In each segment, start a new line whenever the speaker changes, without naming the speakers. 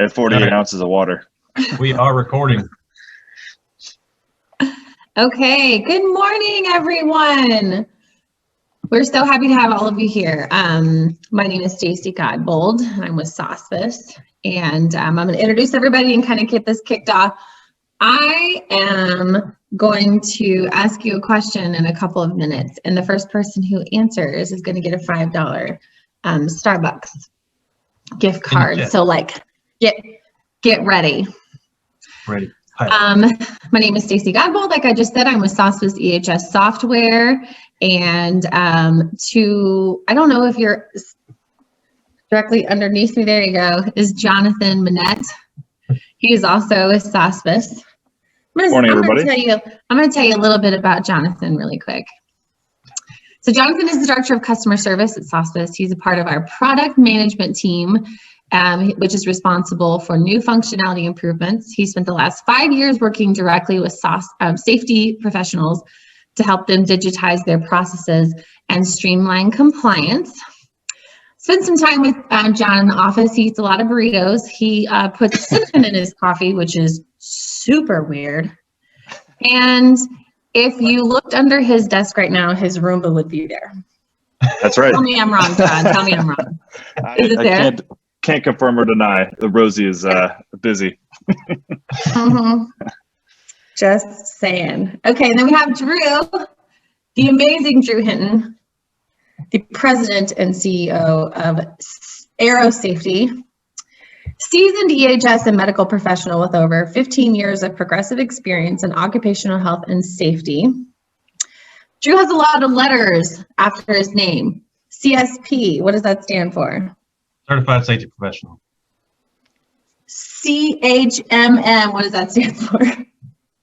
And 48 ounces of water.
We are recording.
Okay, good morning, everyone. We're so happy to have all of you here. My name is Stacey Godbold, and I'm with Sospes. And I'm going to introduce everybody and kind of get this kicked off. I am going to ask you a question in a couple of minutes, and the first person who answers is going to get a $5 Starbucks gift card. So, like, get ready.
Ready.
My name is Stacey Godbold. Like I just said, I'm with Sospes EHS software. And I don't know if you're directly underneath me, there you go, is Jon Monnette. He is also with Sospes.
Morning, everybody.
I'm going to tell you a little bit about Jonathan really quick. So Jonathan is the Director of Customer Service at Sospes. He's a part of our product management team, which is responsible for new functionality improvements. He spent the last 5 years working directly with safety professionals to help them digitize their processes and streamline compliance. Spent some time with John in the office. He eats a lot of burritos. He puts cinnamon in his coffee, which is super weird. And if you looked under his desk right now, his Roomba would be there.
That's right.
Tell me I'm wrong, John. Tell me I'm wrong. Is it there?
Can't confirm or deny. Rosie is busy.
Just saying. Okay, and then we have Drew, the amazing Drew Hinton, the president and CEO of Arrow Safety, seasoned EHS and medical professional with over 15 years of progressive experience in occupational health and safety. Drew has a lot of letters after his name. CSP, what does that stand for?
Certified Safety Professional.
CHMM, what does that stand for?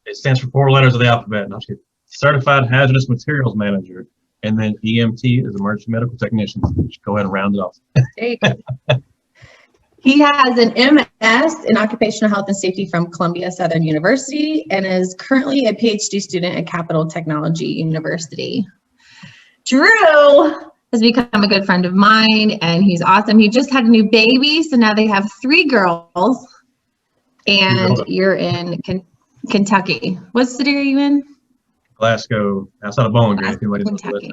It stands for 4 letters of the alphabet. No, Certified Hazardous Materials Manager. And then EMT is Emergency Medical Technician. Just go ahead and round it off.
There you go. He has an MS in Occupational Health and Safety from Columbia Southern University and is currently a PhD student at Capital Technology University. Drew has become a good friend of mine, and he's awesome. He just had a new baby, so now they have 3 girls, and you're in Kentucky. What city are you in?
Glasgow, outside of Bowling Green.
Kentucky.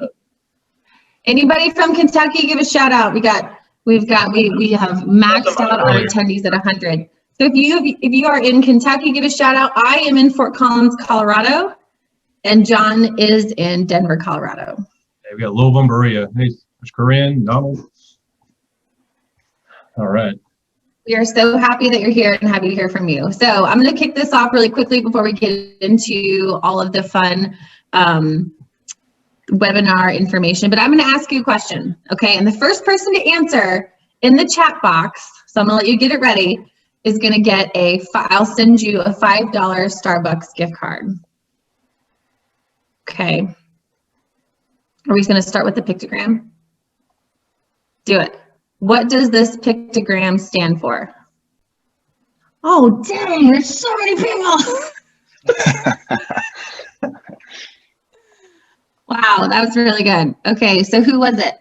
Anybody from Kentucky, give a shout out. We have maxed out our attendees at 100. So if you are in Kentucky, give a shout out. I am in Fort Collins, Colorado, and John is in Denver, Colorado.
Okay, we got Louisville and Berea. Hey, there's Corinne, Donald. All right.
We are so happy that you're here and happy to hear from you. So I'm going to kick this off really quickly before we get into all of the fun webinar information, but I'm going to ask you a question, okay? And the first person to answer in the chat box, so I'm going to let you get it ready, is going to get I'll send you a $5 Starbucks gift card. Okay. Are we going to start with the pictogram? Do it. What does this pictogram stand for? Oh, dang, there's so many people. Wow, that was really good. Okay, so who was it?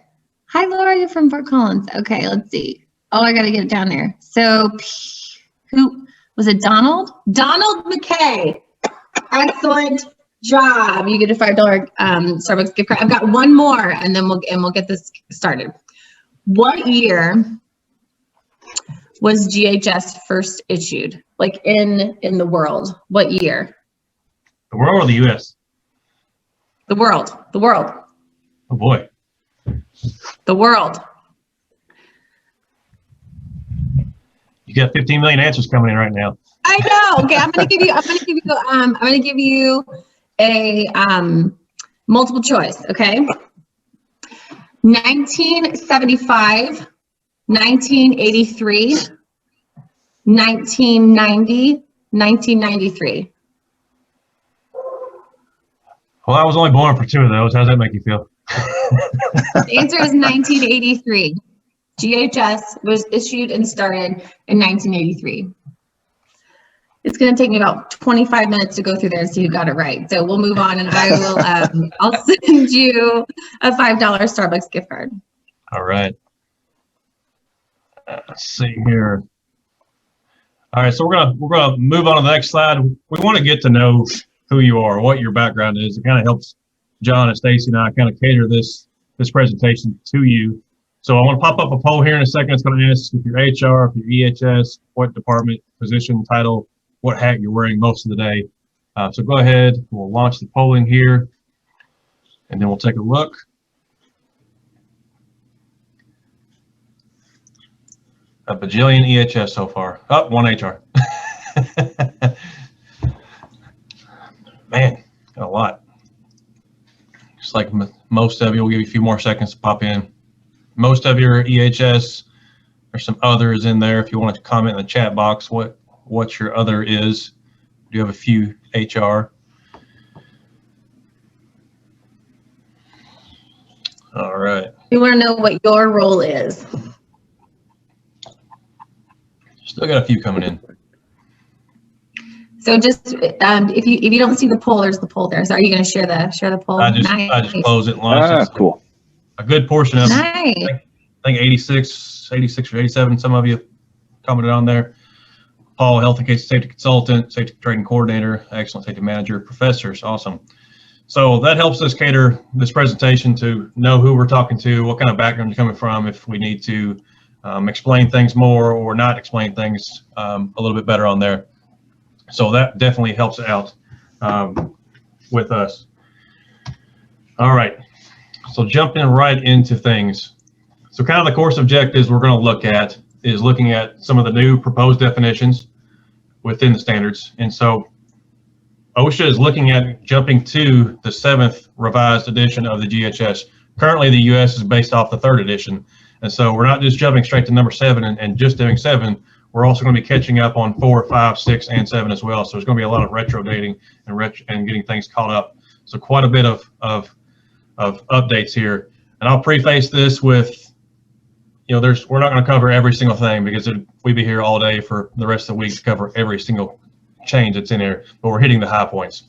Hi, Laura, you're from Fort Collins. Okay, let's see. Oh, I got to get it down there. So who was it? Donald? Donald McKay. Excellent job. You get a $5 Starbucks gift card. I've got one more, and then we'll get this started. What year was GHS first issued? Like in the world? What year?
The world or the U.S.?
The world. The world.
Oh boy.
The world.
You got 15 million answers coming in right now. I
know. Okay, I'm gonna give you a multiple choice. Okay. 1975, 1983, 1990, 1993.
Well, I was only born for 2 of those. How does that make you feel?
The answer is 1983. GHS was issued and started in 1983. It's going to take me about 25 minutes to go through there and see who got it right. So we'll move on, and I will. I'll send you a $5 Starbucks gift card.
All right. Let's see here. All right, so we're gonna move on to the next slide. We want to get to know who you are, what your background is. It kind of helps Jon and Stacey and I kind of cater this presentation to you. So I want to pop up a poll here in a second. It's going to ask if you're HR, if you're EHS, what department, position, title, what hat you're wearing most of the day. So go ahead. We'll launch the polling here, and then we'll take a look. A bajillion EHS so far. Oh, one HR. Man, got a lot. Just like most of you, we'll give you a few more seconds to pop in. Most of your EHS, there's some others in there. If you want to comment in the chat box what your other is. We do have a few HR. All right.
We want to know what your role is.
Still got a few coming in.
So just if you don't see the poll, there's the poll there. So are you going to share the poll?
I just closed it and launched it.
Cool.
A good portion of
nice.
I think 86 or 87. Some of you commented on there. Paul, health and safety consultant, safety training coordinator, excellent safety manager, professors, awesome. So that helps us cater this presentation to know who we're talking to, what kind of background you're coming from, if we need to explain things more or not explain things a little bit better on there. So that definitely helps out with us. All right, so jumping right into things. So kind of the course objectives we're going to look at is looking at some of the new proposed definitions within the standards. And so OSHA is looking at jumping to the 7th revised edition of the GHS. Currently, the US is based off the 3rd edition. And so we're not just jumping straight to number 7 and just doing 7. We're also going to be catching up on 4, 5, 6, and 7 as well. So there's going to be a lot of retro dating and getting things caught up. So quite a bit of updates here. And I'll preface this with, we're not going to cover every single thing because we'd be here all day for the rest of the week to cover every single change that's in there, but we're hitting the high points.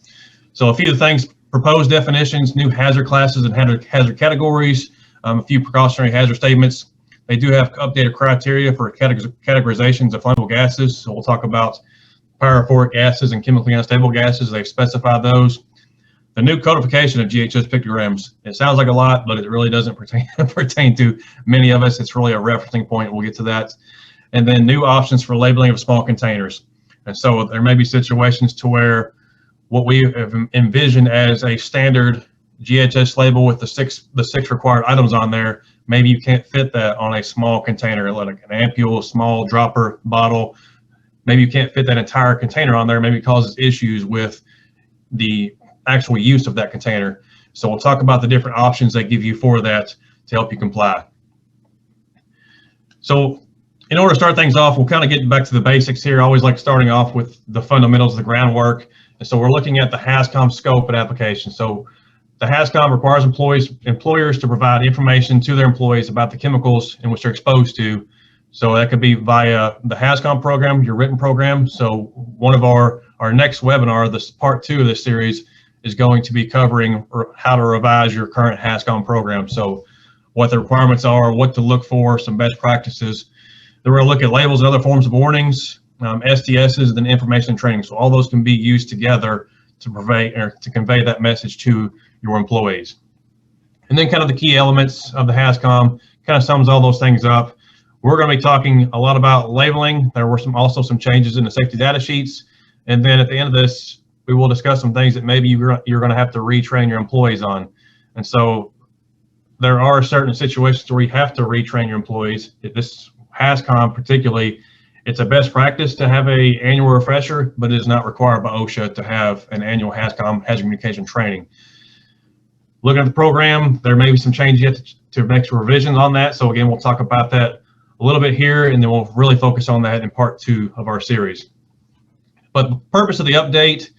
So a few of the things: proposed definitions, new hazard classes and hazard categories, a few precautionary hazard statements. They do have updated criteria for categorizations of flammable gases. So we'll talk about pyrophoric gases and chemically unstable gases. They've specified those. The new codification of GHS pictograms. It sounds like a lot, but it really doesn't pertain to many of us. It's really a referencing point. We'll get to that. And then new options for labeling of small containers. And so there may be situations to where what we have envisioned as a standard GHS label with the six required items on there, maybe you can't fit that on a small container, like an ampule, small dropper bottle. Maybe you can't fit that entire container on there. Maybe it causes issues with the actual use of that container. So we'll talk about the different options they give you for that to help you comply. So in order to start things off, we'll kind of get back to the basics here. I always like starting off with the fundamentals of the groundwork. And so we're looking at the HazCom scope and application. So the HazCom requires employers to provide information to their employees about the chemicals in which they're exposed to. So that could be via the HazCom program, your written program. So one of our next webinar, this part 2 of this series, is going to be covering how to revise your current HazCom program. So what the requirements are, what to look for, some best practices. Then we're going to look at labels and other forms of warnings, STSs, and information and training. So all those can be used together to convey that message to your employees. And then kind of the key elements of the HazCom kind of sums all those things up. We're going to be talking a lot about labeling. There were also some changes in the safety data sheets. And then at the end of this, we will discuss some things that maybe you're going to have to retrain your employees on. And so there are certain situations where you have to retrain your employees. This HazCom particularly, it's a best practice to have an annual refresher, but it is not required by OSHA to have an annual HazCom hazard communication training. Looking at the program, there may be some changes yet to make some revisions on that. So again, we'll talk about that a little bit here, and then we'll really focus on that in part 2 of our series. But the purpose of the update,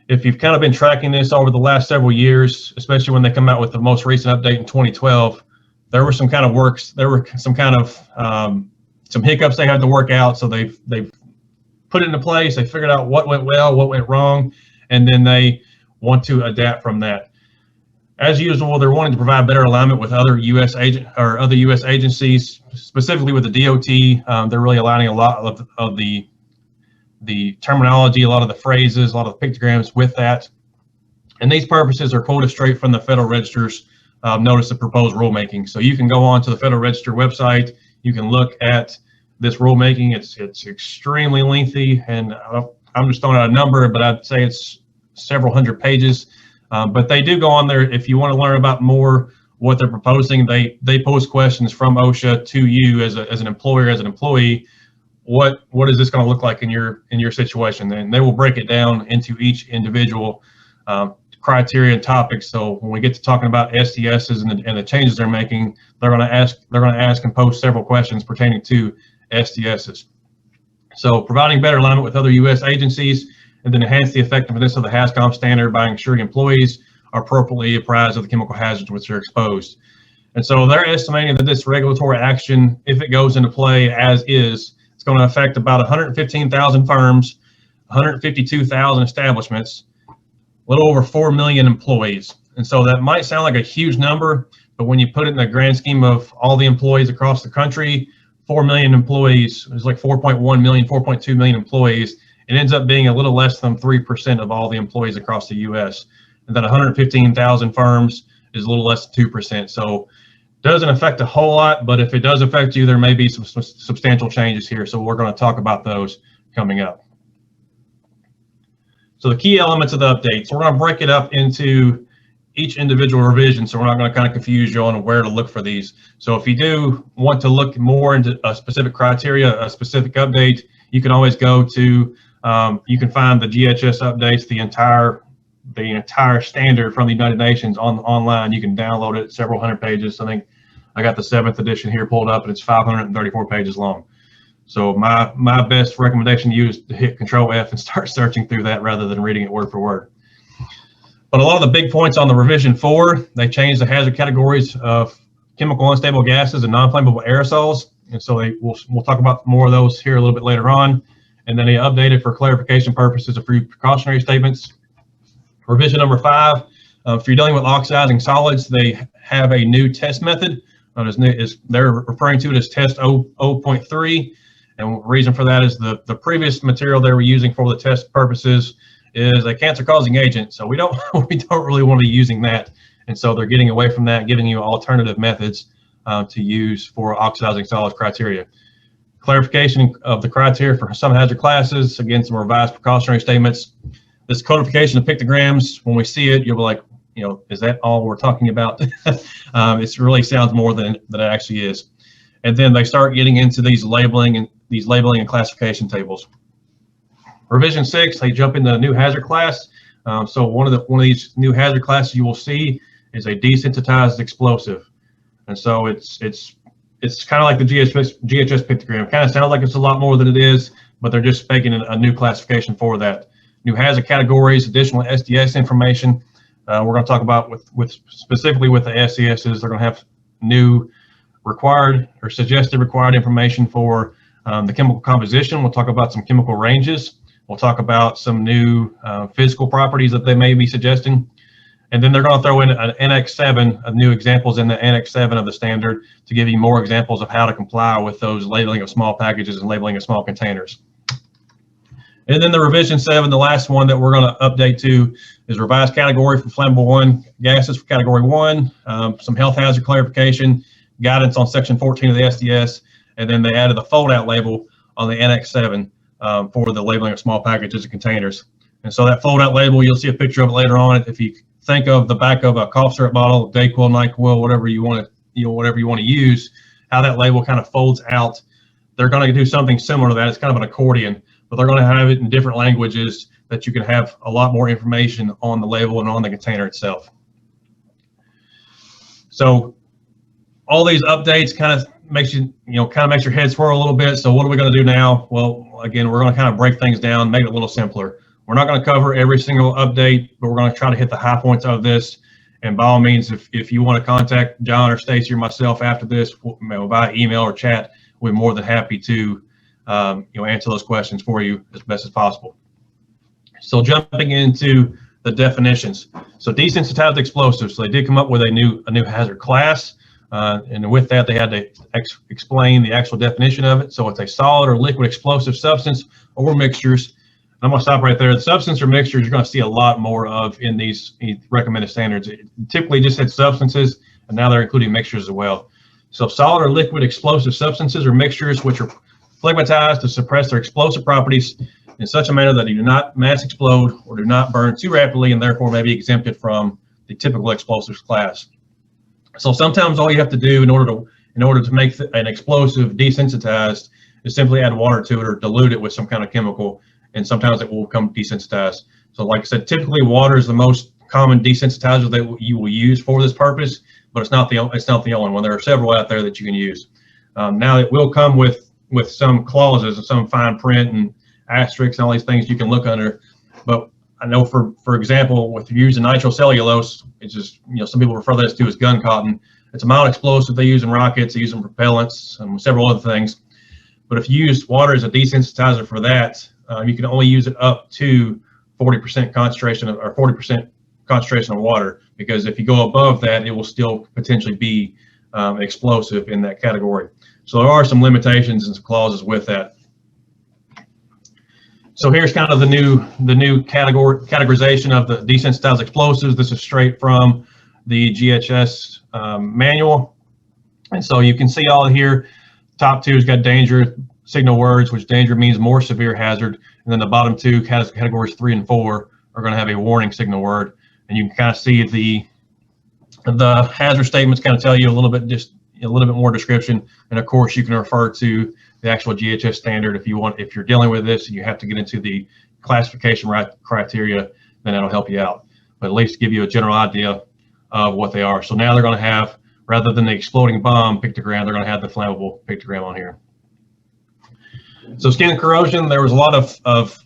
if you've kind of been tracking this over the last several years, especially when they come out with the most recent update in 2012, there were some kind of some hiccups they had to work out. So they've put it into place. They figured out what went well, what went wrong, and then they want to adapt from that. As usual, they're wanting to provide better alignment with other U.S. agencies, specifically with the DOT. They're really aligning a lot of the the terminology, a lot of the phrases, a lot of the pictograms with that. And these purposes are quoted straight from the Federal Register's notice of proposed rulemaking. So you can go on to the Federal Register website. You can look at this rulemaking. It's extremely lengthy, and I'm just throwing out a number, but I'd say it's several hundred pages. But they do go on there if you want to learn about more what they're proposing. They pose questions from OSHA to you as an employer, as an employee. What is this going to look like in your situation? And they will break it down into each individual criteria and topics. So when we get to talking about SDSs and the changes they're making, they're going to ask and pose several questions pertaining to SDSs. So providing better alignment with other U.S. agencies, and then enhance the effectiveness of the HazCom standard by ensuring employees are appropriately apprised of the chemical hazards to which they're exposed. And so they're estimating that this regulatory action, if it goes into play as is, it's going to affect about 115,000 firms, 152,000 establishments, a little over 4 million employees. And so that might sound like a huge number, but when you put it in the grand scheme of all the employees across the country, 4 million employees is like 4.1 million, 4.2 million employees. It ends up being a little less than 3% of all the employees across the U.S. And then 115,000 firms is a little less than 2%. So it doesn't affect a whole lot, but if it does affect you, there may be some substantial changes here. So we're going to talk about those coming up. So the key elements of the update. So we're going to break it up into each individual revision. So we're not going to kind of confuse you on where to look for these. So if you do want to look more into a specific criteria, a specific update, you can always go to you can find the GHS updates, the entire standard from the United Nations online. You can download it, several hundred pages. I think I got the 7th edition here pulled up, and it's 534 pages long. So my best recommendation to you is to hit Control F and start searching through that rather than reading it word for word. But a lot of the big points on the revision 4, they changed the hazard categories of chemical unstable gases and non-flammable aerosols. And so we'll talk about more of those here a little bit later on. And then they updated for clarification purposes a few precautionary statements. Revision number 5, if you're dealing with oxidizing solids, they have a new test method. They're referring to it as test 0.3. And the reason for that is the previous material they were using for the test purposes is a cancer-causing agent. So we don't really want to be using that. And so they're getting away from that, giving you alternative methods to use for oxidizing solids criteria. Clarification of the criteria for some hazard classes, again, some revised precautionary statements. This codification of pictograms, when we see it, you'll be like, is that all we're talking about? It really sounds more than it actually is. And then they start getting into these labeling and classification tables. Revision 6, they jump into a new hazard class. So one of these new hazard classes you will see is a desensitized explosive. And so it's kind of like the GHS pictogram. Kind of sounds like it's a lot more than it is, but they're just making a new classification for that. New hazard categories, additional SDS information. We're going to talk about specifically with the SDSs. They're going to have new required or suggested required information for the chemical composition. We'll talk about some chemical ranges. We'll talk about some new physical properties that they may be suggesting. And then they're going to throw in an Annex 7 of new examples in the Annex 7 of the standard to give you more examples of how to comply with those labeling of small packages and labeling of small containers. And then the revision 7, the last one that we're going to update to is revised category for flammable 1 gases for category 1, some health hazard clarification, guidance on section 14 of the SDS, and then they added the fold-out label on the Annex 7 for the labeling of small packages and containers. And so that fold-out label, you'll see a picture of it later on. If you think of the back of a cough syrup bottle, Dayquil, NyQuil, whatever you want to use, how that label kind of folds out. They're going to do something similar to that. It's kind of an accordion, but they're going to have it in different languages that you can have a lot more information on the label and on the container itself. So all these updates kind of makes your head swirl a little bit. So what are we going to do now? Well, again, we're going to kind of break things down, make it a little simpler. We're not going to cover every single update, but we're going to try to hit the high points of this. And by all means, if you want to contact John or Stacey or myself after this, via email or chat, we're more than happy to answer those questions for you as best as possible. So jumping into the definitions. So desensitized explosives. So they did come up with a new hazard class. And with that, they had to explain the actual definition of it. So it's a solid or liquid explosive substance or mixtures I'm going to stop right there. The substance or mixtures you're going to see a lot more of in these recommended standards. It typically just said substances, and now they're including mixtures as well. So solid or liquid explosive substances or mixtures which are phlegmatized to suppress their explosive properties in such a manner that they do not mass explode or do not burn too rapidly and therefore may be exempted from the typical explosives class. So sometimes all you have to do in order to make an explosive desensitized is simply add water to it or dilute it with some kind of chemical, and sometimes it will become desensitized. So like I said, typically water is the most common desensitizer that you will use for this purpose, but it's not the only one. There are several out there that you can use. Now it will come with some clauses and some fine print and asterisks and all these things you can look under. But I know for example, with using nitrocellulose, it's just, some people refer this to as gun cotton. It's a mild explosive they use in rockets, they use in propellants, and several other things. But if you use water as a desensitizer for that, you can only use it up to 40% concentration or 40% concentration of water, because if you go above that, it will still potentially be explosive in that category. So there are some limitations and some clauses with that. So here's kind of the new categorization of the desensitized explosives. This is straight from the GHS manual. And so you can see all here, top two has got danger signal words, which danger means more severe hazard. And then the bottom two categories 3 and 4 are going to have a warning signal word. And you can kind of see the hazard statements kind of tell you a little bit more description. And of course you can refer to the actual GHS standard if you're dealing with this and you have to get into the classification criteria, then that'll help you out. But at least give you a general idea of what they are. So now they're going to have, rather than the exploding bomb pictogram, they're going to have the flammable pictogram on here. So skin corrosion, there was a lot of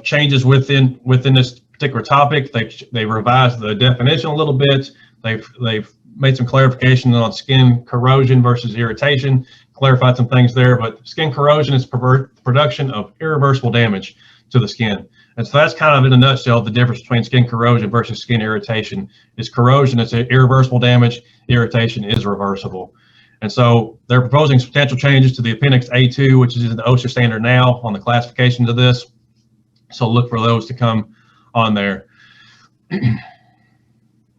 changes within this particular topic. They revised the definition a little bit. They've made some clarification on skin corrosion versus irritation, clarified some things there. But skin corrosion is production of irreversible damage to the skin. And so that's kind of in a nutshell the difference between skin corrosion versus skin irritation. Is corrosion is irreversible damage, irritation is reversible. And so they're proposing substantial changes to the Appendix A2, which is in the OSHA standard now on the classifications of this. So look for those to come on there.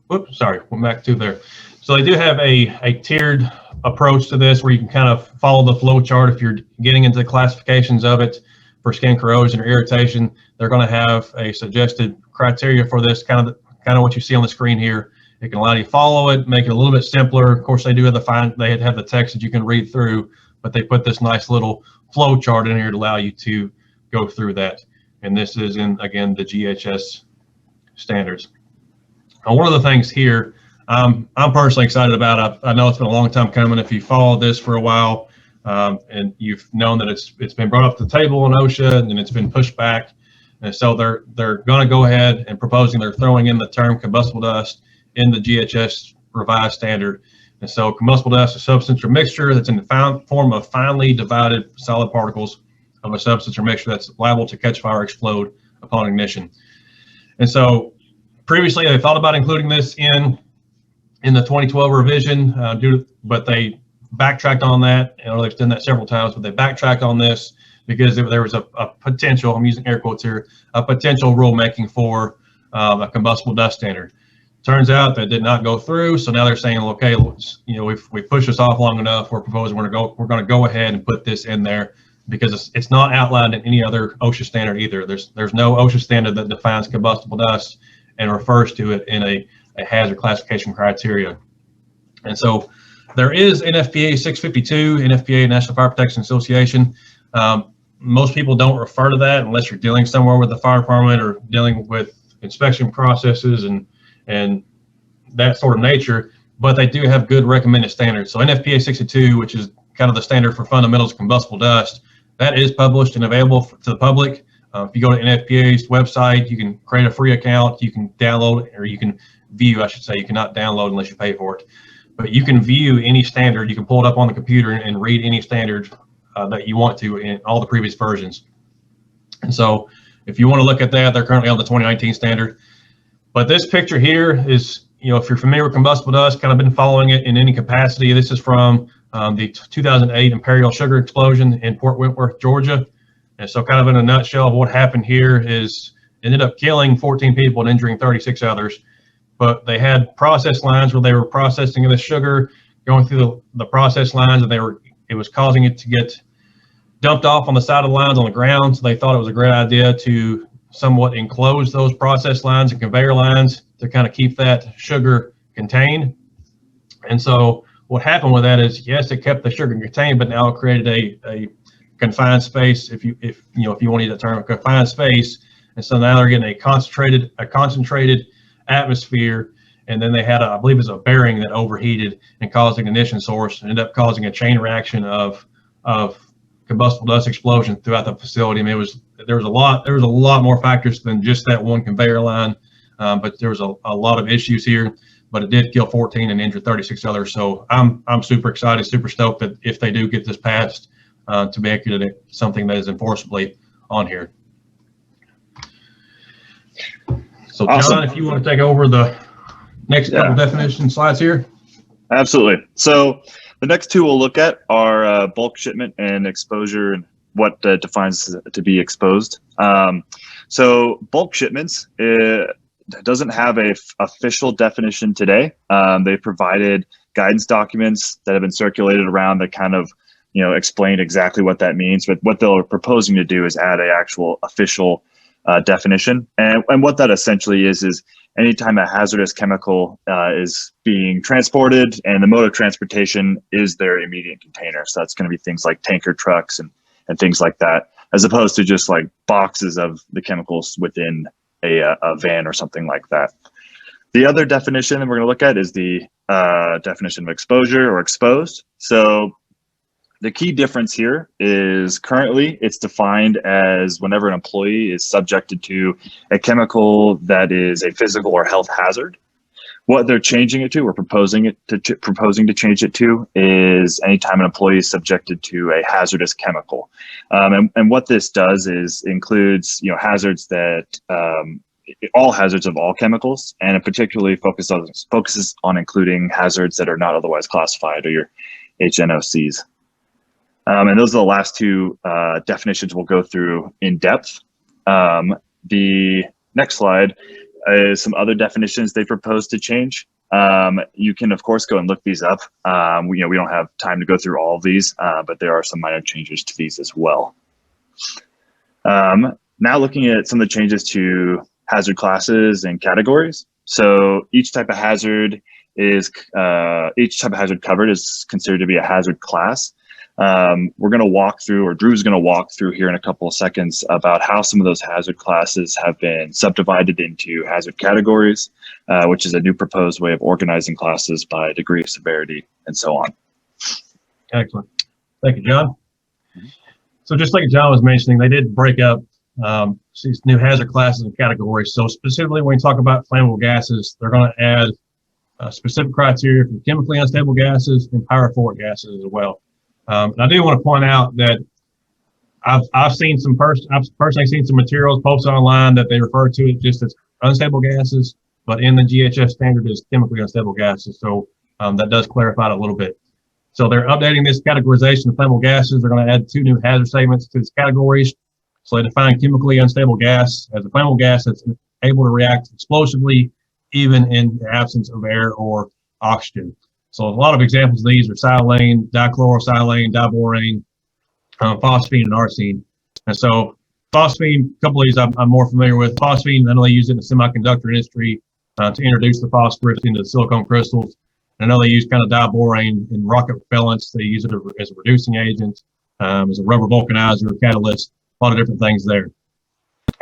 Whoops, sorry, went back to there. So they do have a tiered approach to this where you can kind of follow the flow chart. If you're getting into the classifications of it for skin corrosion or irritation, they're going to have a suggested criteria for this, kind of what you see on the screen here. It can allow you to follow it, make it a little bit simpler. Of course, they do have the text that you can read through, but they put this nice little flow chart in here to allow you to go through that. And this is in, again, the GHS standards. Now, one of the things here I'm personally excited about, I know it's been a long time coming. If you followed this for a while and you've known that it's been brought up to the table in OSHA and then it's been pushed back. And so they're going to go ahead and they're throwing in the term combustible dust in the GHS revised standard. And so combustible dust is a substance or mixture that's in the form of finely divided solid particles of a substance or mixture that's liable to catch fire or explode upon ignition. And so previously they thought about including this in the 2012 revision, but they backtracked on that. They've done that several times, but they backtracked on this because there was a potential, I'm using air quotes here, a potential rulemaking for a combustible dust standard. Turns out that did not go through, so now they're saying, okay, we've pushed this off long enough. We're proposing we're going to go ahead and put this in there because it's not outlined in any other OSHA standard either. There's no OSHA standard that defines combustible dust and refers to it in a hazard classification criteria. And so there is NFPA 652, NFPA National Fire Protection Association. Most people don't refer to that unless you're dealing somewhere with the fire department or dealing with inspection processes and that sort of nature, but they do have good recommended standards. So NFPA 62, which is kind of the standard for fundamentals of combustible dust, that is published and available to the public. If you go to NFPA's website, you can create a free account, you can download, or you can view, I should say. You cannot download unless you pay for it. But you can view any standard. You can pull it up on the computer and read any standard that you want to in all the previous versions. And so if you want to look at that, they're currently on the 2019 standard. But this picture here is, if you're familiar with combustible dust, kind of been following it in any capacity. This is from the 2008 Imperial Sugar explosion in Port Wentworth, Georgia. And so kind of in a nutshell, what happened here is ended up killing 14 people and injuring 36 others. But they had process lines where they were processing the sugar, going through the process lines, and it was causing it to get dumped off on the side of the lines on the ground. So they thought it was a great idea to somewhat enclose those process lines and conveyor lines to kind of keep that sugar contained. And so what happened with that is, yes, it kept the sugar contained, but now it created a confined space, if you want to use that term, a confined space. And so now they're getting a concentrated atmosphere. And then they had, I believe it's a bearing that overheated and caused an ignition source and ended up causing a chain reaction of combustible dust explosion throughout the facility. I mean, there was a lot more factors than just that one conveyor line, but there was a lot of issues here. But it did kill 14 and injure 36 others. So I'm super excited, super stoked that if they do get this passed, to make it something that is enforceably on here. So
awesome.
John, if you want to take over the next couple definition slides here.
Absolutely. So the next two we'll look at are bulk shipment and exposure, and what defines to be exposed. So bulk shipments doesn't have a official definition today. They've provided guidance documents that have been circulated around that kind of explain exactly what that means. But what they're proposing to do is add an actual official definition. And what that essentially is anytime a hazardous chemical is being transported and the mode of transportation is their immediate container. So that's going to be things like tanker trucks and things like that, as opposed to just like boxes of the chemicals within a van or something like that. The other definition that we're going to look at is the definition of exposure or exposed. So the key difference here is currently it's defined as whenever an employee is subjected to a chemical that is a physical or health hazard. What they're changing it to, or proposing to change it to, is anytime an employee is subjected to a hazardous chemical. And what this does is includes hazards that all hazards of all chemicals, and it particularly focuses on including hazards that are not otherwise classified, or your HNOCs. And those are the last two definitions we'll go through in depth. The next slide is some other definitions they propose to change. You can, of course, go and look these up. We don't have time to go through all of these, but there are some minor changes to these as well. Now looking at some of the changes to hazard classes and categories. So each type of hazard covered is considered to be a hazard class. We're going to walk through, or Drew's going to walk through here in a couple of seconds, about how some of those hazard classes have been subdivided into hazard categories, which is a new proposed way of organizing classes by degree of severity and so on.
Excellent. Thank you, John. So just like John was mentioning, they did break up these new hazard classes and categories. So specifically when we talk about flammable gases, they're going to add specific criteria for chemically unstable gases and pyrophoric gases as well. And I do want to point out that I've personally seen some materials posted online that they refer to it just as unstable gases, but in the GHS standard is chemically unstable gases. So that does clarify it a little bit. So they're updating this categorization of flammable gases. They're going to add two new hazard statements to these categories. So they define chemically unstable gas as a flammable gas that's able to react explosively even in the absence of air or oxygen. So a lot of examples of these are silane, dichlorosilane, diborane, phosphine, and arsine. And so phosphine, a couple of these I'm more familiar with. Phosphine, I know they use it in the semiconductor industry to introduce the phosphorus into the silicon crystals. And I know they use kind of diborane in rocket propellants. They use it as a reducing agent, as a rubber vulcanizer, catalyst, a lot of different things there.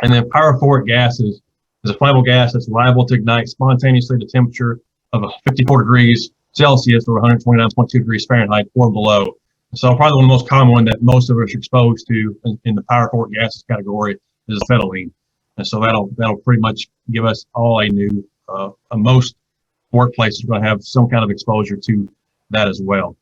And then pyrophoric gases is a flammable gas that's liable to ignite spontaneously at a temperature of 54 degrees Celsius or 129.2 degrees Fahrenheit or below. So probably one of the most common one that most of us are exposed to in the pyrophoric gases category is acetylene. And so that'll pretty much give us all a new, most workplaces are going to have some kind of exposure to that as well.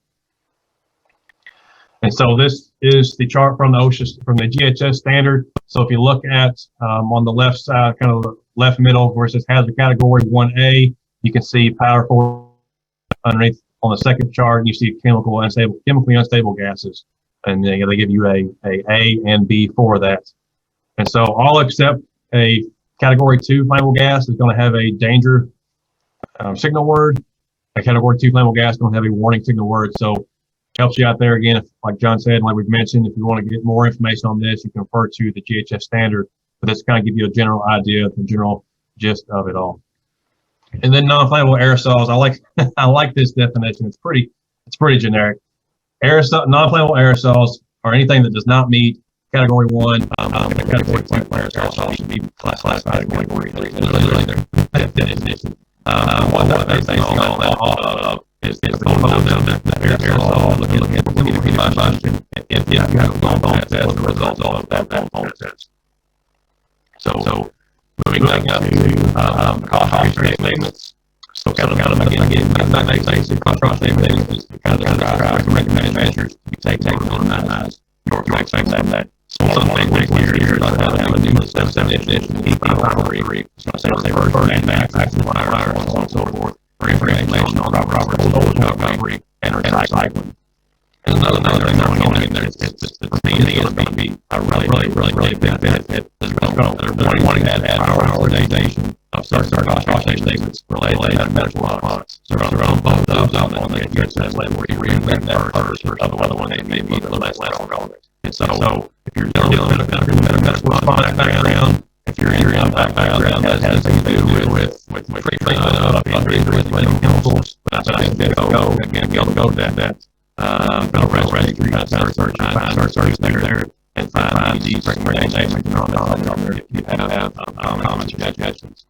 And so this is the chart from the GHS standard. So if you look at on the left side, kind of the left middle where it says hazard category 1A, you can see pyrophoric. Underneath on the second chart, you see chemically unstable gases. and they give you a and B for that. And so all except a Category 2 flammable gas is going to have a danger signal word. A Category 2 flammable gas is going to have a warning signal word. So helps you out there again. If, like John said, like we've mentioned, if you want to get more information on this, you can refer to the GHS standard. But this kind of give you a general idea, the general gist of it all. And then non-flammable aerosols. I like this definition. It's pretty generic. Non-flammable aerosols are anything that does not meet Category 1. Category 2 aerosols should be classified as Category 3. Their definition. What that basically all of is the aerosol looking at combustion if you have gone past as a result of that test. So moving back up to cautionary statements. So kind of again, basic cautionary statements is kind of describe recommended measures to be taken to minimize your effects that. So one of the things here is about how to do this definition, keep robbery, so say first and action fire, and so on and so forth, for information on robbery and recycling. And another thing going in there is for me is going to be a really big benefit as well. They're wanting to add prioritization of certain cautionary statements related to medical products. So they're on both those on the GHS level where you read that first, or other one they may be a little less relevant. And so if you're dealing with a medical background, if you're in a background that has to do with treatment of injuries with chemicals, but I think go to that registry, search there, and find these recommendations on there if you have common suggestions.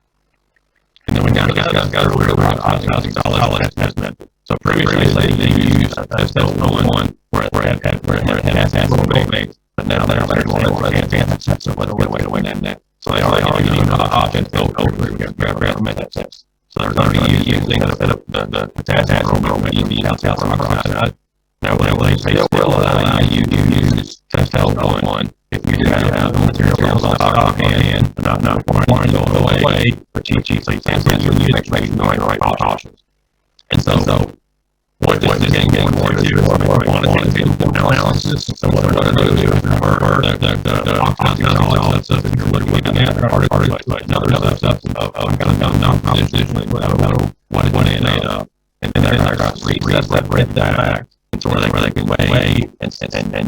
And then we got earlier about $1,000 estimate. So previously they used a test one where it had a little bit, but now they're going to advance that, so let's get away to win that. So they are using the option to go over and that test. So they're going to be using the potassium bromide outside oxide. Now they still allow you to use test one if you do have the materials on stock and not requiring to go away for cheap, so you can't send you make sure you're doing the right precautions. And so what this is getting more into is quantitative analysis. So what they're going to do is convert the oxide stuff that you're looking at another stuff of kind of non-positionally what it made up. And then they're going to separate that back. So where they can weigh and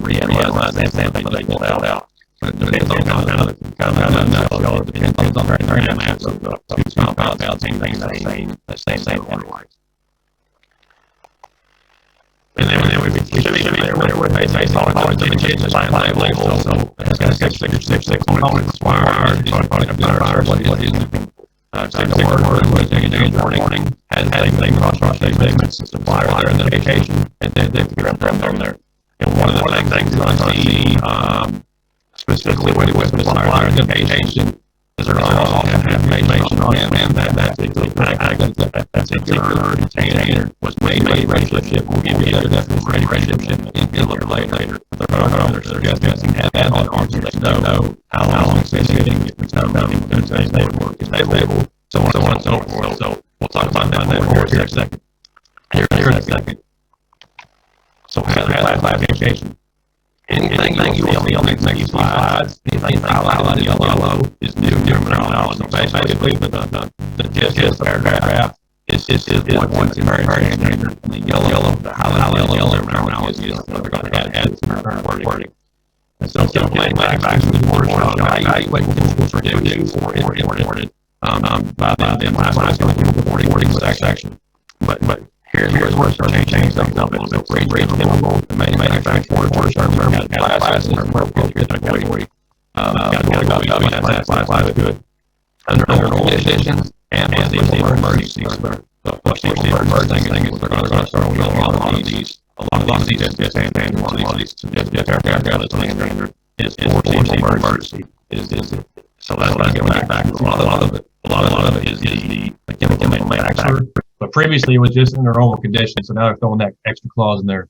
reanalyze that sample that they pulled out. But it depends on kind of it depends on their mass of the two compounds saying the same otherwise. And then we should be there with they say solid the line label. So it's got 6 components required. What is signal word, warning, has anything across statements, supplier identification, and then they can from there. And one of the things you're going to see specifically with supplier identification is they're going to also have information on him and that particular container was made ready to ship. We'll give you the definition ready to ship in a little later. They're suggesting that on so they know how long it's sitting, if it's not running, if it's stable, so on and so forth. So we'll talk about that here in a second. Here in a second. So classification. Anything you see on these next slides, anything highlighted yellow is new terminology. Basically, the GHS paragraph is what's very standard. And the highlighted yellow terminology is what they're going to add to our wording. And so playing back to the words value what chemicals are produced or imported by them last reporting section. But here's where it starts to change things up a little bit. Grade chemical, the manufacturer has classes and appropriate category. Apply to it under normal conditions and the emergencies. So what's the emergency thing is they're going to start with a lot of these. A lot of these and one of these standard is for emergency. So that's what I get back. A lot of it is the chemical manufacturer. But previously it was just in normal conditions, so now they're throwing that extra clause in there.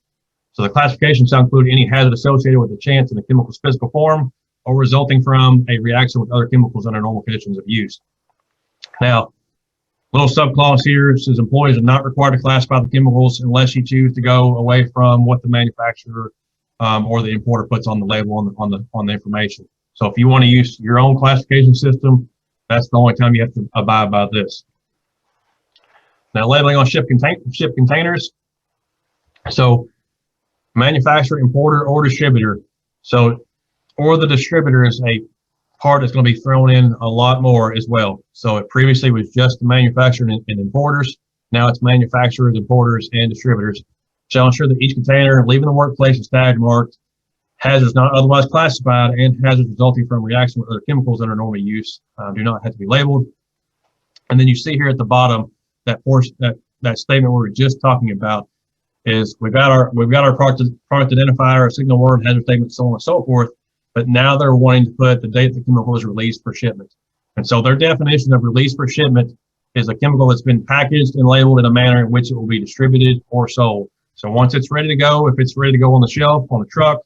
So the classification shall include any hazard associated with the chance in the chemical's physical form or resulting from a reaction with other chemicals under normal conditions of use. Now, little subclause here says employees are not required to classify the chemicals unless you choose to go away from what the manufacturer or the importer puts on the label on the information. So if you want to use your own classification system, that's the only time you have to abide by this. Now, labeling on ship containers. So manufacturer, importer, or distributor. So, or the distributor is a part that's going to be thrown in a lot more as well. So it previously was just the manufacturer and importers. Now it's manufacturers, importers, and distributors. Shall ensure that each container leaving the workplace is tag marked, hazards not otherwise classified, and hazards resulting from reaction with other chemicals that are normally used do not have to be labeled. And then you see here at the bottom that portion, that statement we were just talking about is we've got our product identifier, our signal word, hazard statement, so on and so forth. But now they're wanting to put the date the chemical is released for shipment. And so their definition of release for shipment is a chemical that's been packaged and labeled in a manner in which it will be distributed or sold. So once it's ready to go, if it's ready to go on the shelf, on the truck,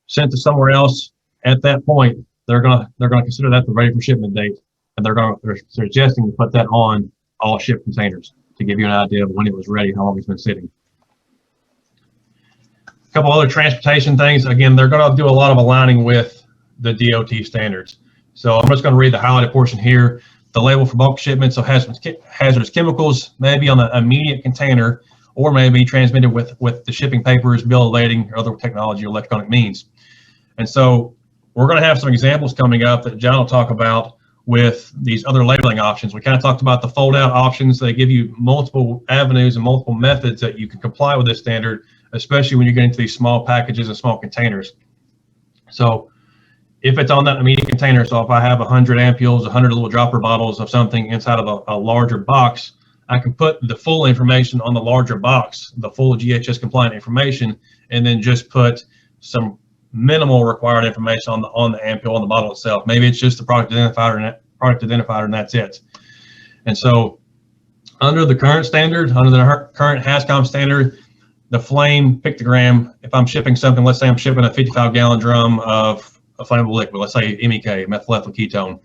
sent to somewhere else, at that point, they're gonna consider that the ready for shipment date, and they're suggesting to put that on all ship containers to give you an idea of when it was ready, how long it's been sitting. A couple other transportation things. Again, they're going to do a lot of aligning with the DOT standards. So I'm just going to read the highlighted portion here. The label for bulk shipments of hazardous chemicals may be on the immediate container or may be transmitted with the shipping papers, bill of lading, or other technology or electronic means. And so we're going to have some examples coming up that John will talk about with these other labeling options. We kind of talked about the fold out options. They give you multiple avenues and multiple methods that you can comply with this standard, especially when you get into these small packages and small containers. So if it's on that immediate container, so if I have 100 ampules, 100 little dropper bottles of something inside of a larger box, I can put the full information on the larger box, the full GHS compliant information, and then just put some minimal required information on the ampule, on the bottle itself. Maybe it's just the product identifier and that's it. And so under the current standard, under the current HazCom standard, the flame pictogram, if I'm shipping something, let's say I'm shipping a 55-gallon drum of a flammable liquid, let's say MEK, methyl ethyl ketone.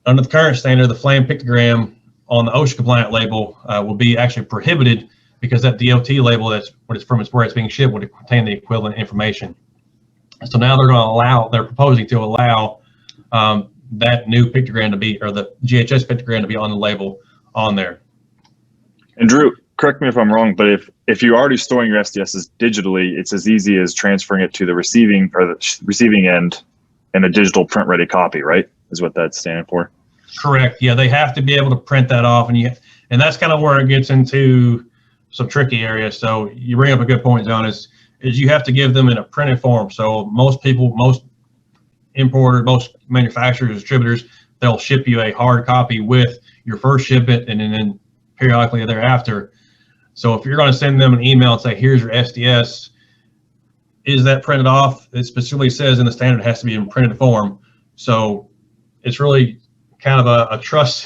Under the current standard, the flame pictogram on the OSHA compliant label will be actually prohibited because that DOT label that's where it's being shipped would contain the equivalent information. So now they're proposing to allow that new pictogram to be, or the GHS pictogram to be on the label on there.
And Drew, correct me if I'm wrong, but if you're already storing your SDSs digitally, it's as easy as transferring it to the receiving end in a digital print ready copy, right? Is what that's standing for.
Correct. Yeah, they have to be able to print that off, and that's kind of where it gets into some tricky areas. So you bring up a good point, John, is you have to give them in a printed form. So most importers, most manufacturers, distributors, they'll ship you a hard copy with your first shipment and then periodically thereafter. So if you're going to send them an email and say, here's your SDS, is that printed off? It specifically says in the standard it has to be in printed form. So it's really kind of a trust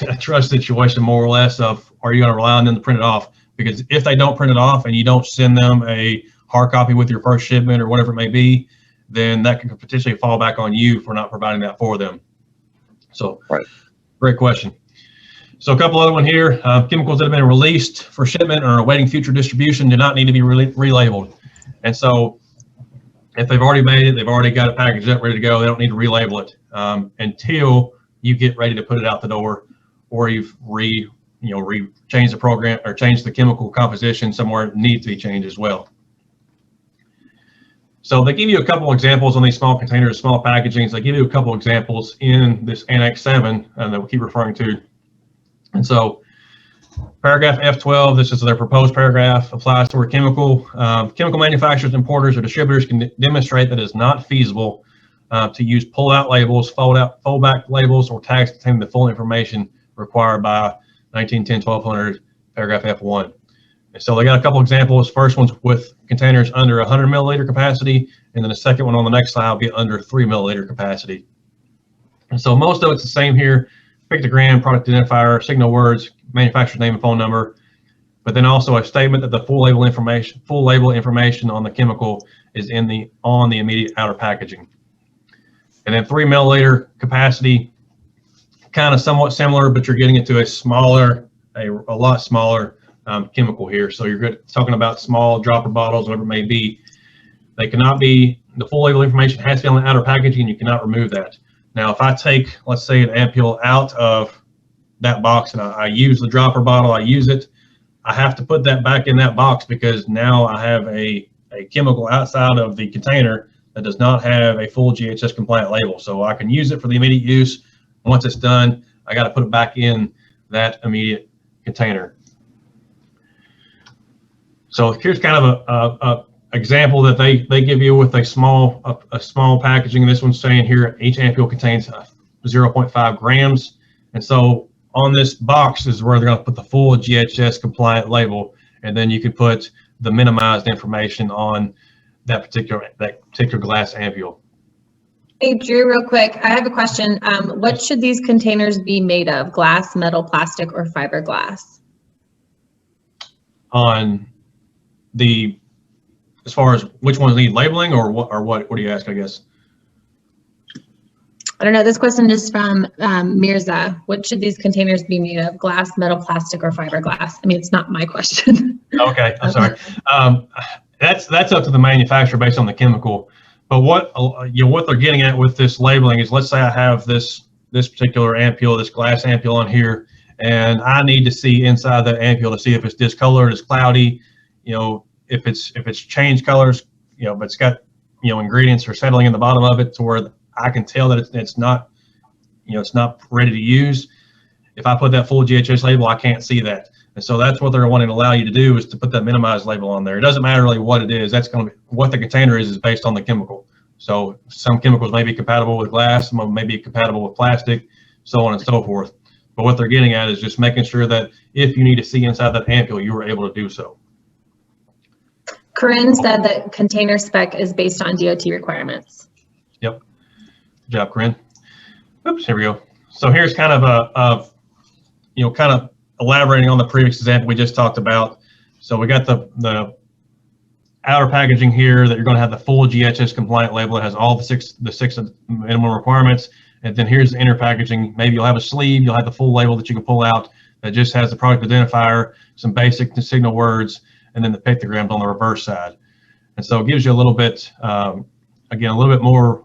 situation, more or less, of are you going to rely on them to print it off? Because if they don't print it off and you don't send them a hard copy with your first shipment or whatever it may be, then that can potentially fall back on you for not providing that for them. So, right. Great question. So a couple other one here, chemicals that have been released for shipment or awaiting future distribution do not need to be relabeled. And so if they've already made it, they've already got it packaged up, ready to go, they don't need to relabel it until you get ready to put it out the door, or you've changed the program or changed the chemical composition somewhere it needs to be changed as well. So they give you a couple examples on these small containers, small packagings. They give you a couple examples in this Annex 7 that we keep referring to. And so paragraph F12, this is their proposed paragraph, applies to where chemical manufacturers, importers, or distributors can demonstrate that it is not feasible to use pull-out labels, fold-back labels, or tags containing the full information required by 1910-1200, paragraph F1. And so they got a couple examples. First one's with containers under 100 milliliter capacity, and then the second one on the next slide will be under 3 milliliter capacity. And so most of it's the same here: pictogram, product identifier, signal words, manufacturer's name and phone number, but then also a statement that the full label information on the chemical is on the immediate outer packaging. And then 3 milliliter capacity, kind of somewhat similar, but you're getting into a lot smaller chemical here. So you're talking about small dropper bottles, whatever it may be. They cannot be, the full label information has to be on the outer packaging, and you cannot remove that. Now, if I take, let's say, an ampule out of that box and I use the dropper bottle, I use it, I have to put that back in that box because now I have a chemical outside of the container that does not have a full GHS compliant label. So I can use it for the immediate use. Once it's done, I got to put it back in that immediate container. So here's kind of a example that they give you with a small packaging. This one's saying here each ampule contains 0.5 grams. And so on this box is where they're going to put the full GHS compliant label, and then you can put the minimized information on that particular glass ampule.
Hey, Drew, real quick, I have a question. What should these containers be made of? Glass, metal, plastic, or fiberglass?
On the, as far as which ones need labeling, or what do you ask, I guess?
I don't know. This question is from Mirza. What should these containers be made of? Glass, metal, plastic, or fiberglass? I mean, it's not my question.
Okay, I'm sorry. That's up to the manufacturer based on the chemical. But what they're getting at with this labeling is, let's say I have this particular ampule, this glass ampule on here, and I need to see inside that ampule to see if it's discolored, it's cloudy, if it's changed colors, but it's got ingredients are settling in the bottom of it to where I can tell that it's not, it's not ready to use. If I put that full GHS label, I can't see that. And so that's what they're wanting to allow you to do, is to put that minimized label on there. It doesn't matter really what it is. That's going to be what the container is based on the chemical. So some chemicals may be compatible with glass, some may be compatible with plastic, so on and so forth. But what they're getting at is just making sure that if you need to see inside that ampule, you were able to do so.
Corinne said that container spec is based on DOT requirements.
Yep. Good job, Corinne. Oops, here we go. So here's kind of kind of elaborating on the previous example we just talked about. So we got the outer packaging here that you're going to have the full GHS compliant label. It has all the six minimum requirements. And then here's the inner packaging. Maybe you'll have a sleeve, you'll have the full label that you can pull out that just has the product identifier, some basic signal words, and then the pictograms on the reverse side. And so it gives you a little bit, again, a little bit more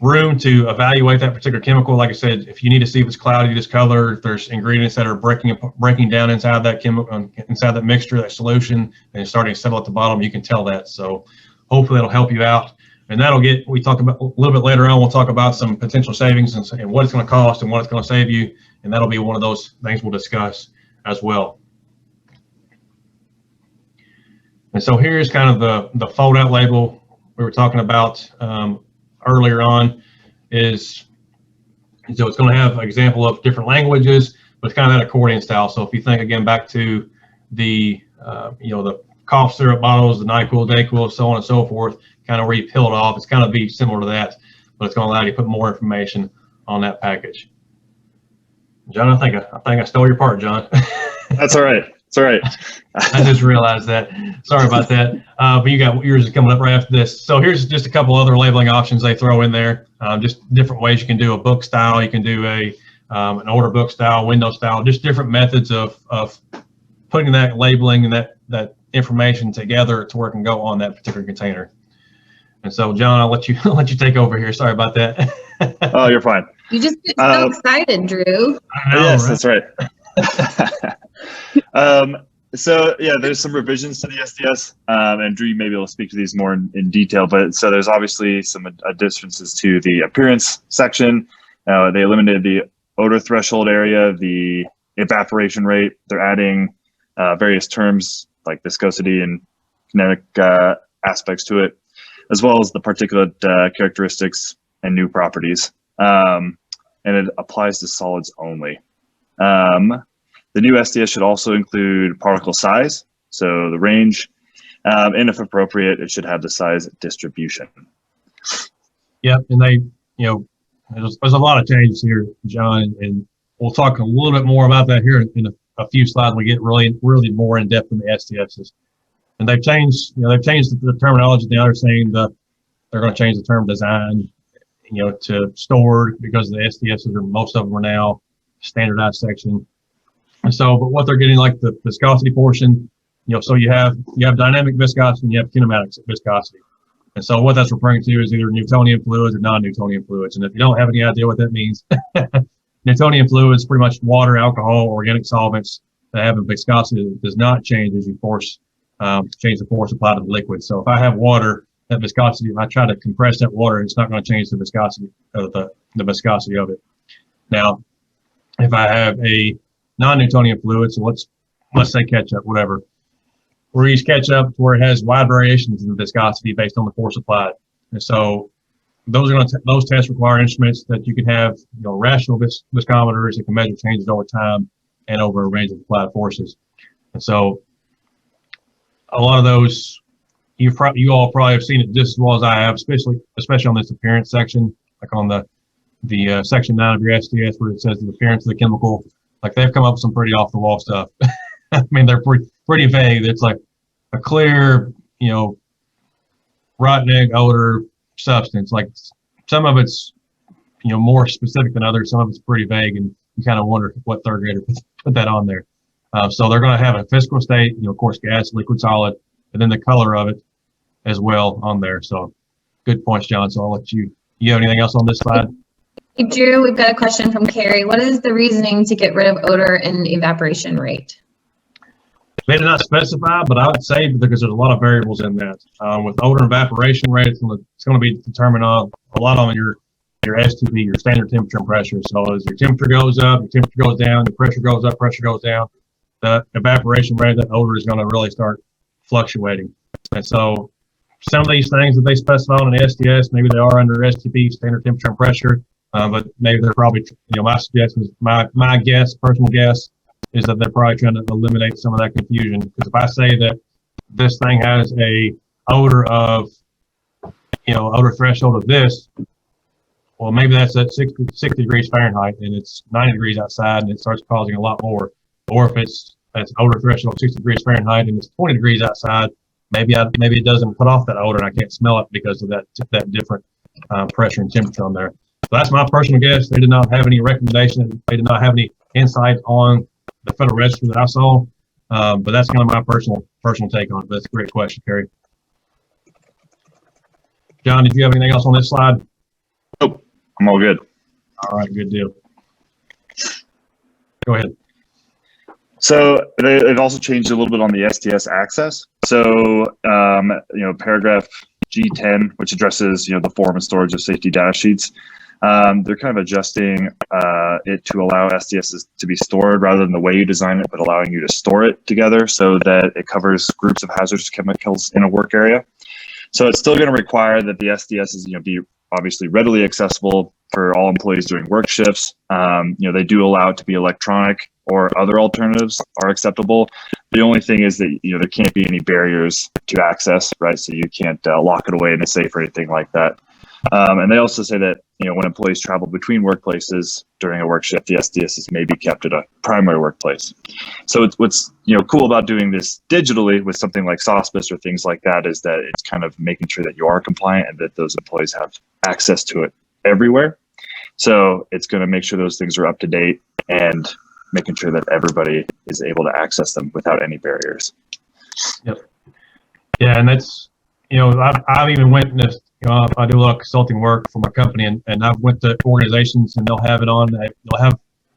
room to evaluate that particular chemical. Like I said, if you need to see if it's cloudy, discolored, if there's ingredients that are breaking down inside that chemical, inside that mixture, that solution, and it's starting to settle at the bottom, you can tell that. So hopefully that'll help you out. And that'll we talk about a little bit later on, we'll talk about some potential savings and what it's going to cost and what it's going to save you. And that'll be one of those things we'll discuss as well. And so here's kind of the fold out label we were talking about earlier on. So it's going to have an example of different languages, but it's kind of that accordion style. So if you think again back to the the cough syrup bottles, the NyQuil, DayQuil, so on and so forth, kind of where you peel it off, it's kind of be similar to that, but it's going to allow you to put more information on that package. John, I think I stole your part, John.
That's all right. It's all right.
I just realized that. Sorry about that. But you got yours coming up right after this. So here's just a couple other labeling options they throw in there. Just different ways you can do a book style. You can do an order book style, window style, just different methods of putting that labeling and that information together to where it can go on that particular container. And so, John, I'll let you take over here. Sorry about that.
Oh, you're fine.
You just get so excited, Drew.
I know,
yes,
right?
That's right. So yeah, there's some revisions to the SDS, and Drew may be able to speak to these more in detail. But so there's obviously some differences to the appearance section. They eliminated the odor threshold area, the evaporation rate. They're adding various terms like viscosity and kinetic aspects to it, as well as the particulate characteristics and new properties. And it applies to solids only. The new SDS should also include particle size, so the range, and if appropriate, it should have the size distribution.
Yep, and they, there's a lot of changes here, John, and we'll talk a little bit more about that here in a few slides. We get really more in depth in the SDSs, and they've changed the terminology. Now they're saying that they're going to change the term design, to stored, because the SDSs most of them are now standardized section. And so, but what they're getting, like the viscosity portion, so you have dynamic viscosity and you have kinematic viscosity. And so what that's referring to is either Newtonian fluids or non-Newtonian fluids. And if you don't have any idea what that means, Newtonian fluids, pretty much water, alcohol, organic solvents that have a viscosity that does not change as you change the force applied to the liquid. So if I have water, that viscosity, if I try to compress that water, it's not going to change the viscosity of the viscosity of it. Now, if I have a non-Newtonian fluid, so let's say ketchup, whatever. We use ketchup where it has wide variations in the viscosity based on the force applied. And so those tests require instruments that you can have, rational viscometers that can measure changes over time and over a range of applied forces. And so a lot of those, you all probably have seen it just as well as I have, especially on this appearance section, like on the section 9 of your SDS where it says the appearance of the chemical. Like they've come up with some pretty off the wall stuff. I mean, they're pretty vague. It's like a clear, rotten egg odor substance. Like some of it's, more specific than others. Some of it's pretty vague, and you kind of wonder what third grader put that on there. So they're going to have a physical state, of course, gas, liquid, solid, and then the color of it as well on there. So good points, John. So I'll let you have anything else on this slide?
Hey, Drew, we've got a question from Carrie. What is the reasoning to get rid of odor and evaporation rate?
They did not specify, but I would say because there's a lot of variables in that. With odor and evaporation rate, it's going to be determined a lot on your STP, your standard temperature and pressure. So as your temperature goes up, your temperature goes down, your pressure goes up, pressure goes down, the evaporation rate, that odor is going to really start fluctuating. And so some of these things that they specify on an SDS, maybe they are under STP, standard temperature and pressure, but maybe they're probably, my suggestion, my guess, personal guess, is that they're probably trying to eliminate some of that confusion. Because if I say that this thing has a odor of, odor threshold of this, well, maybe that's at 60 degrees Fahrenheit and it's 90 degrees outside and it starts causing a lot more. Or if it's odor threshold of 60 degrees Fahrenheit and it's 20 degrees outside, maybe it doesn't put off that odor and I can't smell it because of that different pressure and temperature on there. So that's my personal guess. They did not have any recommendation. They did not have any insight on the Federal Register that I saw, but that's kind of my personal take on it. That's a great question, Carrie. John, did you have anything else on this slide?
Nope, I'm all good.
All right, good deal. Go ahead.
So they've also changed a little bit on the SDS access. So, paragraph G10, which addresses, the form and storage of safety data sheets. They're kind of adjusting it to allow SDSs to be stored rather than the way you design it, but allowing you to store it together so that it covers groups of hazardous chemicals in a work area. So it's still going to require that the SDSs, be obviously readily accessible for all employees doing work shifts. They do allow it to be electronic or other alternatives are acceptable. The only thing is that, there can't be any barriers to access, right? So you can't lock it away in a safe or anything like that. And they also say that, when employees travel between workplaces during a work shift, the SDSs may be kept at a primary workplace. So what's cool about doing this digitally with something like Sospes or things like that is that it's kind of making sure that you are compliant and that those employees have access to it everywhere. So it's going to make sure those things are up to date and making sure that everybody is able to access them without any barriers.
Yep. Yeah, and that's, I've even witnessed, I do a lot of consulting work for my company, and I've went to organizations and they'll have the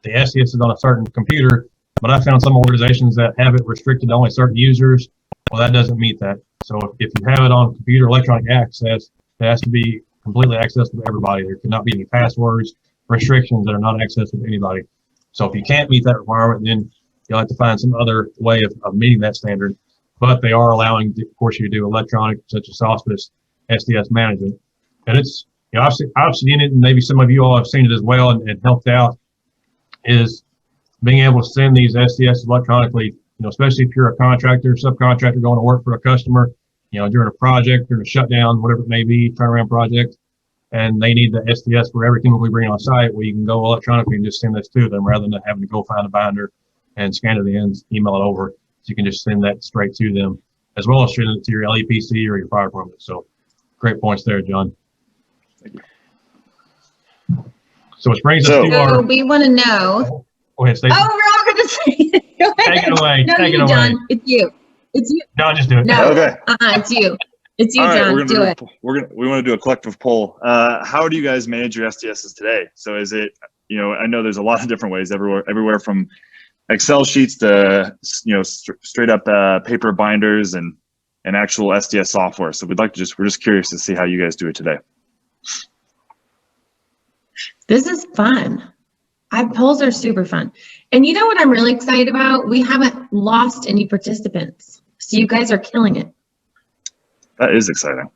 SDSs on a certain computer, but I found some organizations that have it restricted to only certain users. Well, that doesn't meet that. So if you have it on computer electronic access, it has to be completely accessible to everybody. There cannot be any passwords, restrictions that are not accessible to anybody. So if you can't meet that requirement, then you'll have to find some other way of meeting that standard. But they are allowing, of course, you to do electronic, such as Sospes SDS management. And it's, I've seen it, and maybe some of you all have seen it as well and helped out, is being able to send these SDS electronically, especially if you're a contractor, subcontractor going to work for a customer, during a project, during a shutdown, whatever it may be, turnaround project, and they need the SDS for every chemical we bring on site, well, you can go electronically and just send this to them rather than having to go find a binder and scan it in, email it over. So you can just send that straight to them, as well as send it to your LEPC or your fire department. So great points there, John.
Thank you.
So which brings us to our...
we want to know...
Go ahead, Stacey.
Oh, we're all going to say it. Go ahead.
Take it away.
No,
Take it
you,
away.
John. It's you. It's you.
No, just do it.
No.
Okay.
It's you. It's you,
All right,
John. Do it.
We want to do a collective poll. How do you guys manage your SDSs today? So is it, I know there's a lot of different ways everywhere from Excel sheets to, straight up paper binders and actual SDS software. So we're just curious to see how you guys do it today.
This is fun. Polls are super fun. And you know what I'm really excited about? We haven't lost any participants. So you guys are killing it.
That is exciting.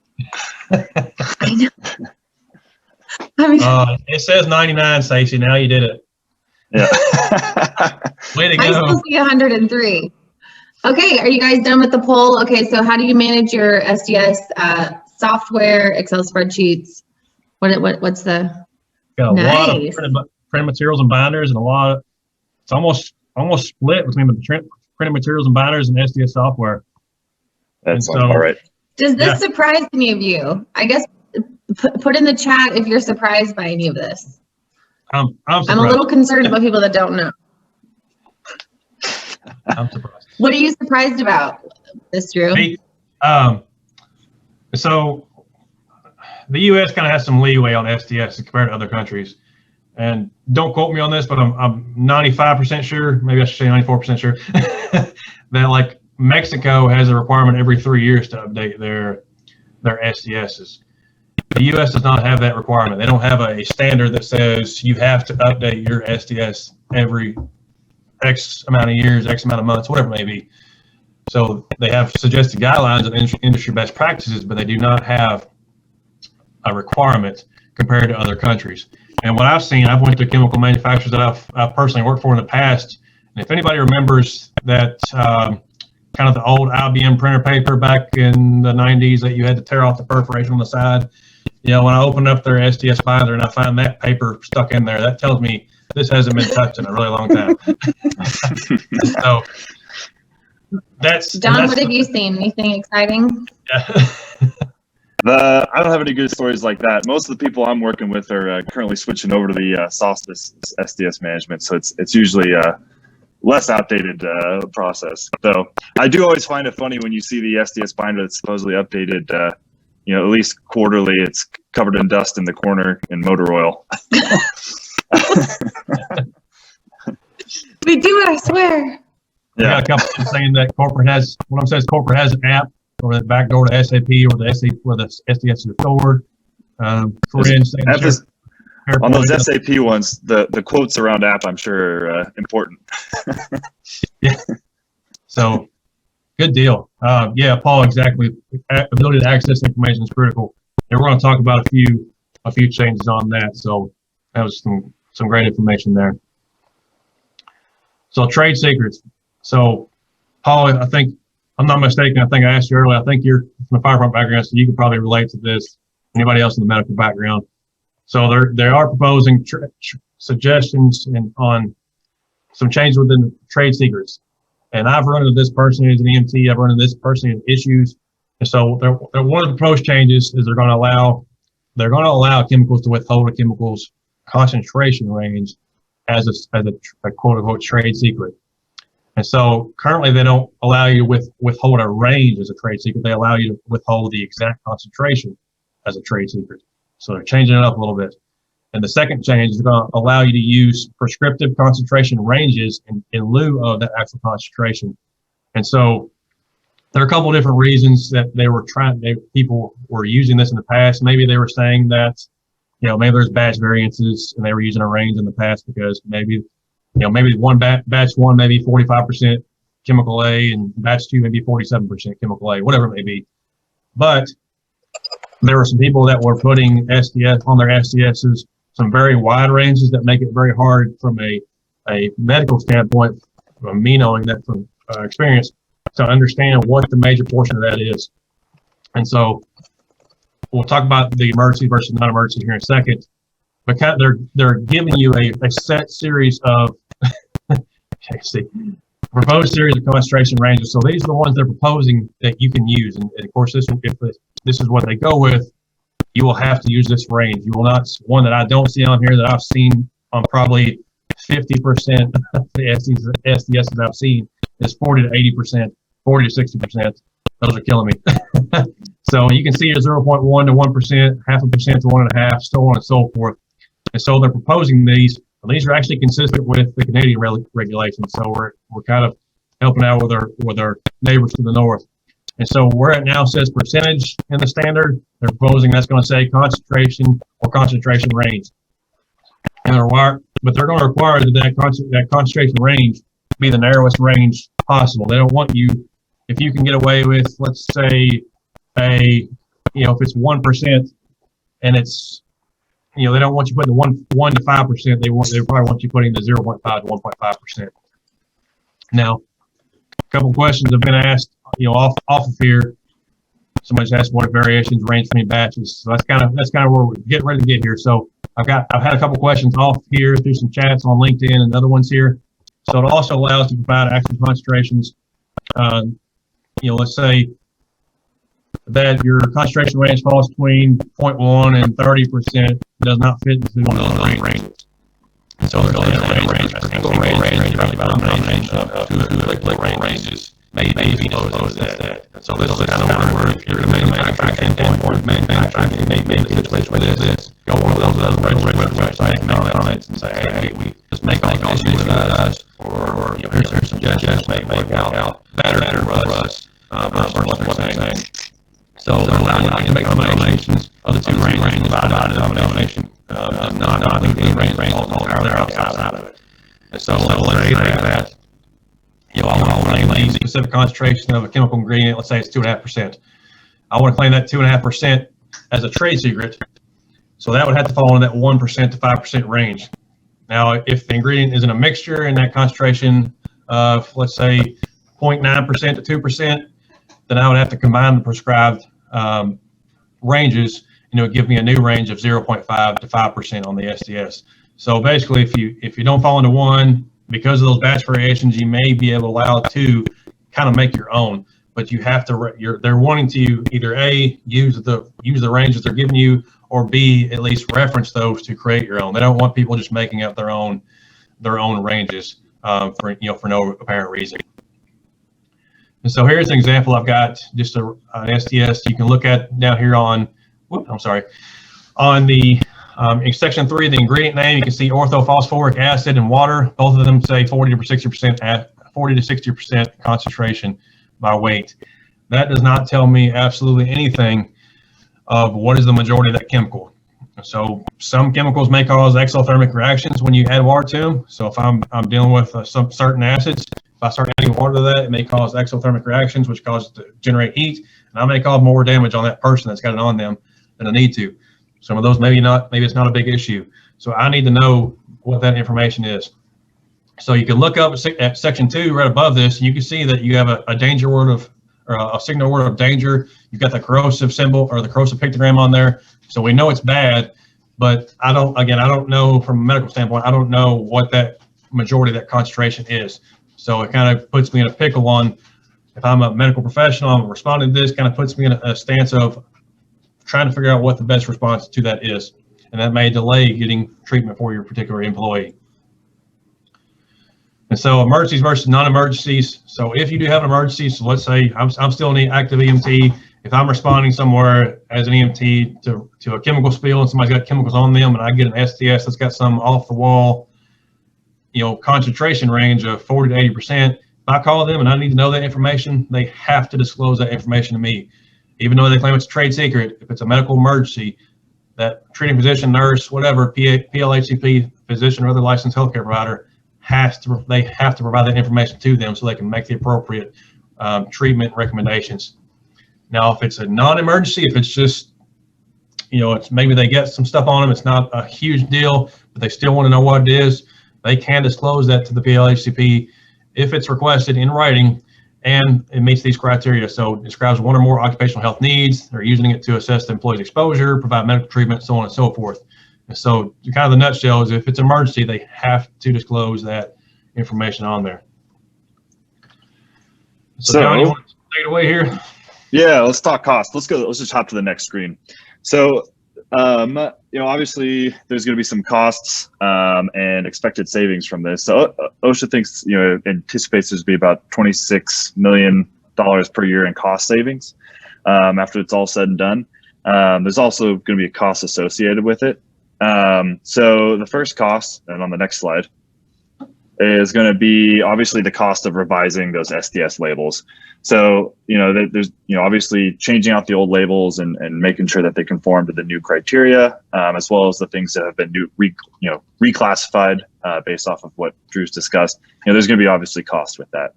I know. I mean,
It says 99, Stacey. Now you did it.
Yeah.
Way to go.
I still see 103. Okay, are you guys done with the poll? Okay, so how do you manage your SDS software, Excel spreadsheets? What's the?
Got a lot of
Nice.
printed materials and binders, and it's almost split between the printed materials and binders and SDS software.
That's
And so-
all right.
Does this surprise any of you? I guess put in the chat if you're surprised by any of this.
I'm surprised.
I'm a little concerned about people that don't know.
I'm surprised.
What are you surprised about, this, Drew?
Me, so the U.S. kind of has some leeway on SDS compared to other countries. And don't quote me on this, but I'm 95% sure, maybe I should say 94% sure, that like Mexico has a requirement every 3 years to update their SDSs. The U.S. does not have that requirement. They don't have a standard that says you have to update your SDS every X amount of years, X amount of months, whatever it may be. So they have suggested guidelines of industry best practices, but they do not have a requirement compared to other countries. And what I've seen, I've went to chemical manufacturers that I've personally worked for in the past. And if anybody remembers that kind of the old IBM printer paper back in the 90s that you had to tear off the perforation on the side, when I open up their SDS binder and I find that paper stuck in there, that tells me this hasn't been touched in a really long time. So that's
John, what have you seen? Anything exciting?
Yeah.
I don't have any good stories like that. Most of the people I'm working with are currently switching over to the Sospes SDS management, so it's usually less outdated process. So I do always find it funny when you see the SDS binder that's supposedly updated, at least quarterly, it's covered in dust in the corner in motor oil.
We do it, I swear.
Yeah, got a couple of saying that corporate has an app or that backdoor to SAP or the SAP where the SDS is stored.
On those SAP ones, the quotes around app, I'm sure, are important.
Yeah. So, good deal. Yeah, Paul, exactly. Ability to access information is critical, and we're going to talk about a few changes on that. So, that was some great information there. So, trade secrets. So, Paul, I think I'm not mistaken. I think I asked you earlier. I think you're from the fire department background, so you could probably relate to this. Anybody else in the medical background? So they are proposing suggestions on some changes within the trade secrets. And I've run into this personally as an EMT. I've run into this personally in issues. And so they're one of the proposed changes is they're going to allow chemicals to withhold a chemical's concentration range as a quote unquote trade secret. And so currently they don't allow you to withhold a range as a trade secret. They allow you to withhold the exact concentration as a trade secret. So they're changing it up a little bit. And the second change is going to allow you to use prescriptive concentration ranges in lieu of that actual concentration. And so there are a couple of different reasons that people were using this in the past. Maybe they were saying that, maybe there's batch variances and they were using a range in the past because maybe one batch one, maybe 45% chemical A and batch two, maybe 47% chemical A, whatever it may be. But there were some people that were putting SDS on their SDSs, some very wide ranges that make it very hard from a medical standpoint, from me knowing that from experience, to understand what the major portion of that is. And so we'll talk about the emergency versus non-emergency here in a second. But they're giving you a set series of proposed series of concentration ranges. So these are the ones they're proposing that you can use. And of course, if this is what they go with, you will have to use this range. You will not, one that I don't see on here that I've seen on probably 50% of the SDSs I've seen is 40 to 80% 40 to 60%. Those are killing me. So you can see a 0.1 to 1%, 0.5% to 1.5%, so on and so forth. And so they're proposing these. And these are actually consistent with the Canadian regulations. So we're kind of helping out with our neighbors to the north. And so where it now says percentage in the standard, they're proposing that's going to say concentration or concentration range. But they're going to require that concentration range be the narrowest range possible. They don't want you, if you can get away with, let's say, if it's 1% and it's, they don't want you putting the 1 to 5%. They probably want you putting the 0.5 to 1.5%. Now, a couple of questions have been asked, off of here. Somebody's asked what variations range between batches. So that's kind of where we're getting ready to get here. So I've had a couple of questions off here through some chats on LinkedIn and other ones here. So it also allows to provide actual concentrations. Let's say that your concentration range falls between 0.1 and 30%, does not fit into one of those ranges. And so there's a range, a single range, about a combination of two applicable ranges, maybe close that. And so this is kind of where if you're a manufacturing standpoint, manufacturing may be in a situation where this, go one of those other websites, make comments and say, hey, we just make all these with us, or here's some suggestions, may work out better for us, versus what they're saying. So they're allowing you to make combinations of the two ranges without a denomination, not including range entirely outside of it. And so let's say that, I want to claim the specific concentration of a chemical ingredient, let's say it's 2.5%. I want to claim that 2.5% as a trade secret. So that would have to fall in that 1% to 5% range. Now, if the ingredient is in a mixture and that concentration of, let's say, 0.9% to 2%, then I would have to combine the prescribed ranges, and it would give me a new range of 0.5 to 5% on the SDS. So basically, if you don't fall into one, because of those batch variations, you may be able to allow to kind of make your own, but you have to. They're wanting to either A, use the ranges they're giving you, or B, at least reference those to create your own. They don't want people just making up their own ranges for no apparent reason. And so here's an example. I've got just an SDS you can look at down here on the in section 3, the ingredient name. You can see orthophosphoric acid and water. Both of them say 40 to 60% concentration by weight. That does not tell me absolutely anything of what is the majority of that chemical. So some chemicals may cause exothermic reactions when you add water to them. So if I'm dealing with some certain acids, if I start adding water to that, it may cause exothermic reactions, which causes to generate heat, and I may cause more damage on that person that's got it on them than I need to. Some of those maybe it's not a big issue. So I need to know what that information is. So you can look up at section 2 right above this, and you can see that you have a danger word or a signal word of danger. You've got the corrosive symbol or the corrosive pictogram on there. So we know it's bad, but I don't know from a medical standpoint, I don't know what that majority of that concentration is. So it kind of puts me in a pickle on, if I'm a medical professional, I'm responding to this, kind of puts me in a stance of trying to figure out what the best response to that is. And that may delay getting treatment for your particular employee. And so emergencies versus non-emergencies. So if you do have an emergency, so let's say I'm still an active EMT. If I'm responding somewhere as an EMT to a chemical spill and somebody's got chemicals on them and I get an SDS that's got some off the wall, concentration range of 40 to 80%, if I call them and I need to know that information, they have to disclose that information to me. Even though they claim it's a trade secret, if it's a medical emergency, that treating physician, nurse, whatever, PLHCP, physician or other licensed healthcare provider, they have to provide that information to them so they can make the appropriate treatment recommendations. Now, if it's a non-emergency, if it's just, it's maybe they get some stuff on them, it's not a huge deal, but they still want to know what it is, they can disclose that to the PLHCP if it's requested in writing and it meets these criteria. So it describes one or more occupational health needs, they're using it to assess the employee's exposure, provide medical treatment, so on and so forth. And so kind of the nutshell is if it's an emergency, they have to disclose that information on there. So John, you want to take it away here?
Yeah, let's talk cost. Let's just hop to the next screen. So, obviously there's going to be some costs and expected savings from this. So OSHA thinks, anticipates there's to be about 26 million per year in cost savings after it's all said and done. There's also going to be a cost associated with it. So the first cost, and on the next slide, is going to be obviously the cost of revising those SDS labels. So, there's, obviously changing out the old labels and making sure that they conform to the new criteria, as well as the things that have been reclassified based off of what Drew's discussed. There's going to be obviously cost with that.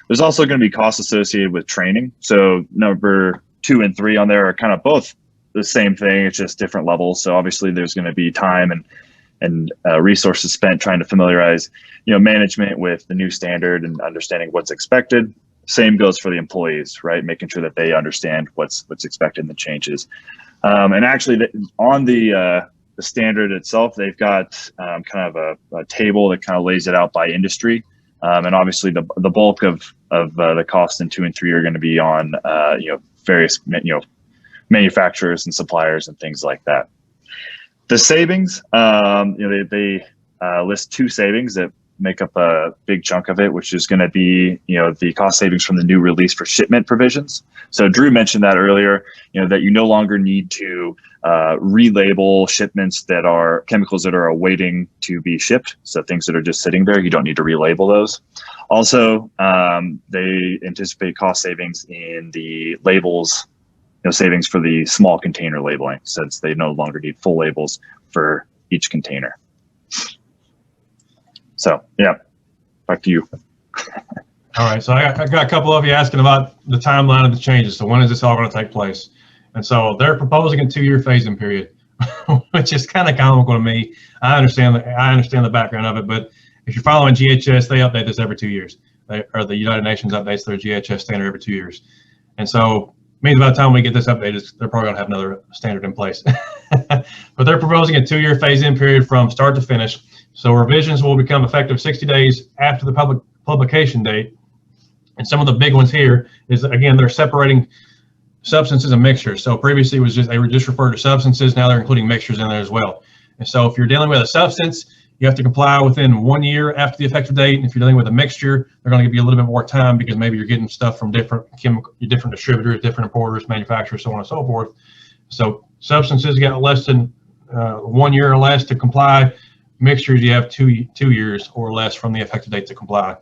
There's also going to be costs associated with training. So number 2 and 3 on there are kind of both the same thing. It's just different levels. So obviously there's going to be time and resources spent trying to familiarize, management with the new standard and understanding what's expected. Same goes for the employees, right? Making sure that they understand what's expected in the changes. And actually, on the standard itself, they've got kind of a table that kind of lays it out by industry. And obviously, the bulk of the cost in 2 and 3 are going to be on various manufacturers and suppliers and things like that. The savings, they list 2 savings that make up a big chunk of it, which is going to be, the cost savings from the new release for shipment provisions. So Drew mentioned that earlier, that you no longer need to relabel shipments that are chemicals that are awaiting to be shipped. So things that are just sitting there, you don't need to relabel those. Also, they anticipate cost savings in the labels, savings for the small container labeling, since they no longer need full labels for each container. So, yeah, back to you.
All right, so I got a couple of you asking about the timeline of the changes. So when is this all going to take place? And so they're proposing a 2-year phase-in period, which is kind of comical to me. I understand the background of it, but if you're following GHS, they update this every 2 years. Or the United Nations updates their GHS standard every 2 years. And so it means by the time we get this updated, they're probably going to have another standard in place. But they're proposing a 2-year phase-in period from start to finish. So revisions will become effective 60 days after the publication date. And some of the big ones here is, again, they're separating substances and mixtures. So previously they were just referred to substances. Now they're including mixtures in there as well. And so if you're dealing with a substance, you have to comply within 1 year after the effective date. And if you're dealing with a mixture, they're going to give you a little bit more time because maybe you're getting stuff from different distributors, different importers, manufacturers, so on and so forth. So substances got less than 1 year or less to comply. Mixtures, you have 2 years or less from the effective date to comply.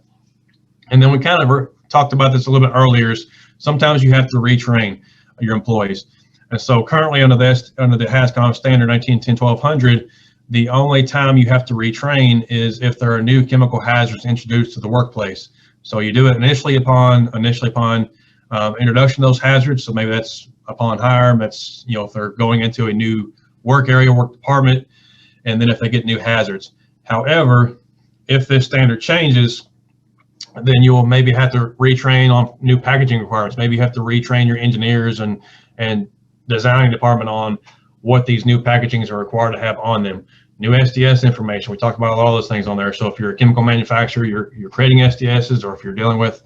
And then we kind of talked about this a little bit earlier. Sometimes you have to retrain your employees. And so currently under the HazCom standard 1910-1200, the only time you have to retrain is if there are new chemical hazards introduced to the workplace. So you do it initially upon introduction of those hazards. So maybe that's upon hire. That's, if they're going into a new work area, work department, and then if they get new hazards. However, if this standard changes, then you will maybe have to retrain on new packaging requirements. Maybe you have to retrain your engineers and designing department on what these new packagings are required to have on them. New SDS information. We talked about all those things on there. So if you're a chemical manufacturer, you're creating SDSs, or if you're dealing with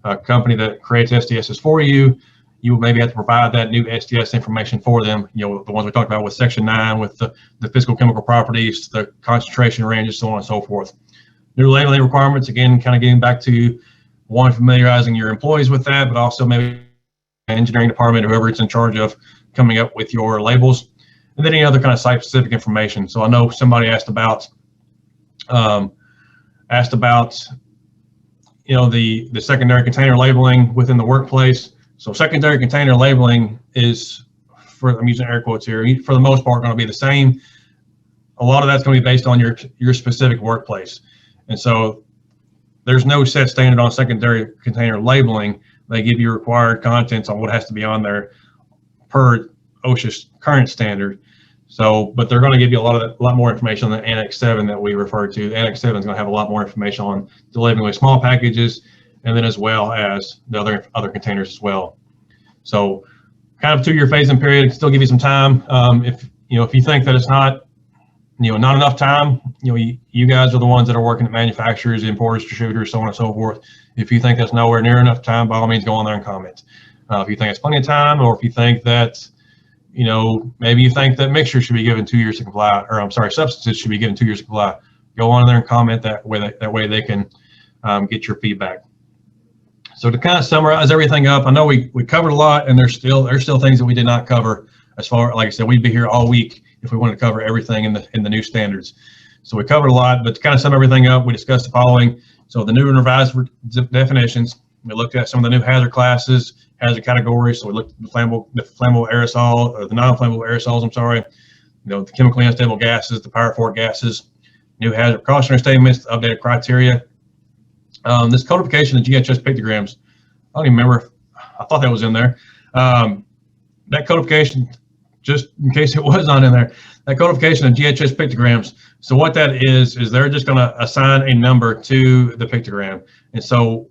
a company that creates SDSs for you, you will maybe have to provide that new SDS information for them. The ones we talked about with Section 9, with the physical chemical properties, the concentration ranges, so on and so forth. New labeling requirements, again, kind of getting back to familiarizing your employees with that, but also maybe the engineering department, whoever it's in charge of coming up with your labels, and then any other kind of site-specific information. So I know somebody asked about the secondary container labeling within the workplace. So secondary container labeling is, I'm using air quotes here, for the most part going to be the same. A lot of that's going to be based on your specific workplace. And so there's no set standard on secondary container labeling. They give you required contents on what has to be on there per OSHA's current standard. So, but they're going to give you a lot more information on the Annex 7 that we referred to. Annex 7 is going to have a lot more information on the labeling with small packages, and then as well as the other containers as well. So kind of 2-year phase-in period, it can still give you some time. If you think that it's not enough time, you guys are the ones that are working at manufacturers, importers, distributors, so on and so forth. If you think that's nowhere near enough time, by all means, go on there and comment. If you think it's plenty of time, or if you think that, maybe you think that mixture should be given 2 years to comply, or substances should be given 2 years to comply, go on there and comment. That way they can get your feedback. So to kind of summarize everything up, I know we covered a lot, and there's still things that we did not cover. As far, like I said, we'd be here all week if we wanted to cover everything in the new standards. So we covered a lot, but to kind of sum everything up, we discussed the following. So the new and revised definitions. We looked at some of the new hazard classes, hazard categories. So we looked at the flammable aerosol, or the non-flammable aerosols, I'm sorry. The chemically unstable gases, the pyrophoric gases, new hazard precautionary statements, updated criteria. This codification of GHS pictograms, I don't even remember, I thought that was in there. That codification, just in case it was not in there, that codification of GHS pictograms. So what that is they're just going to assign a number to the pictogram. And so,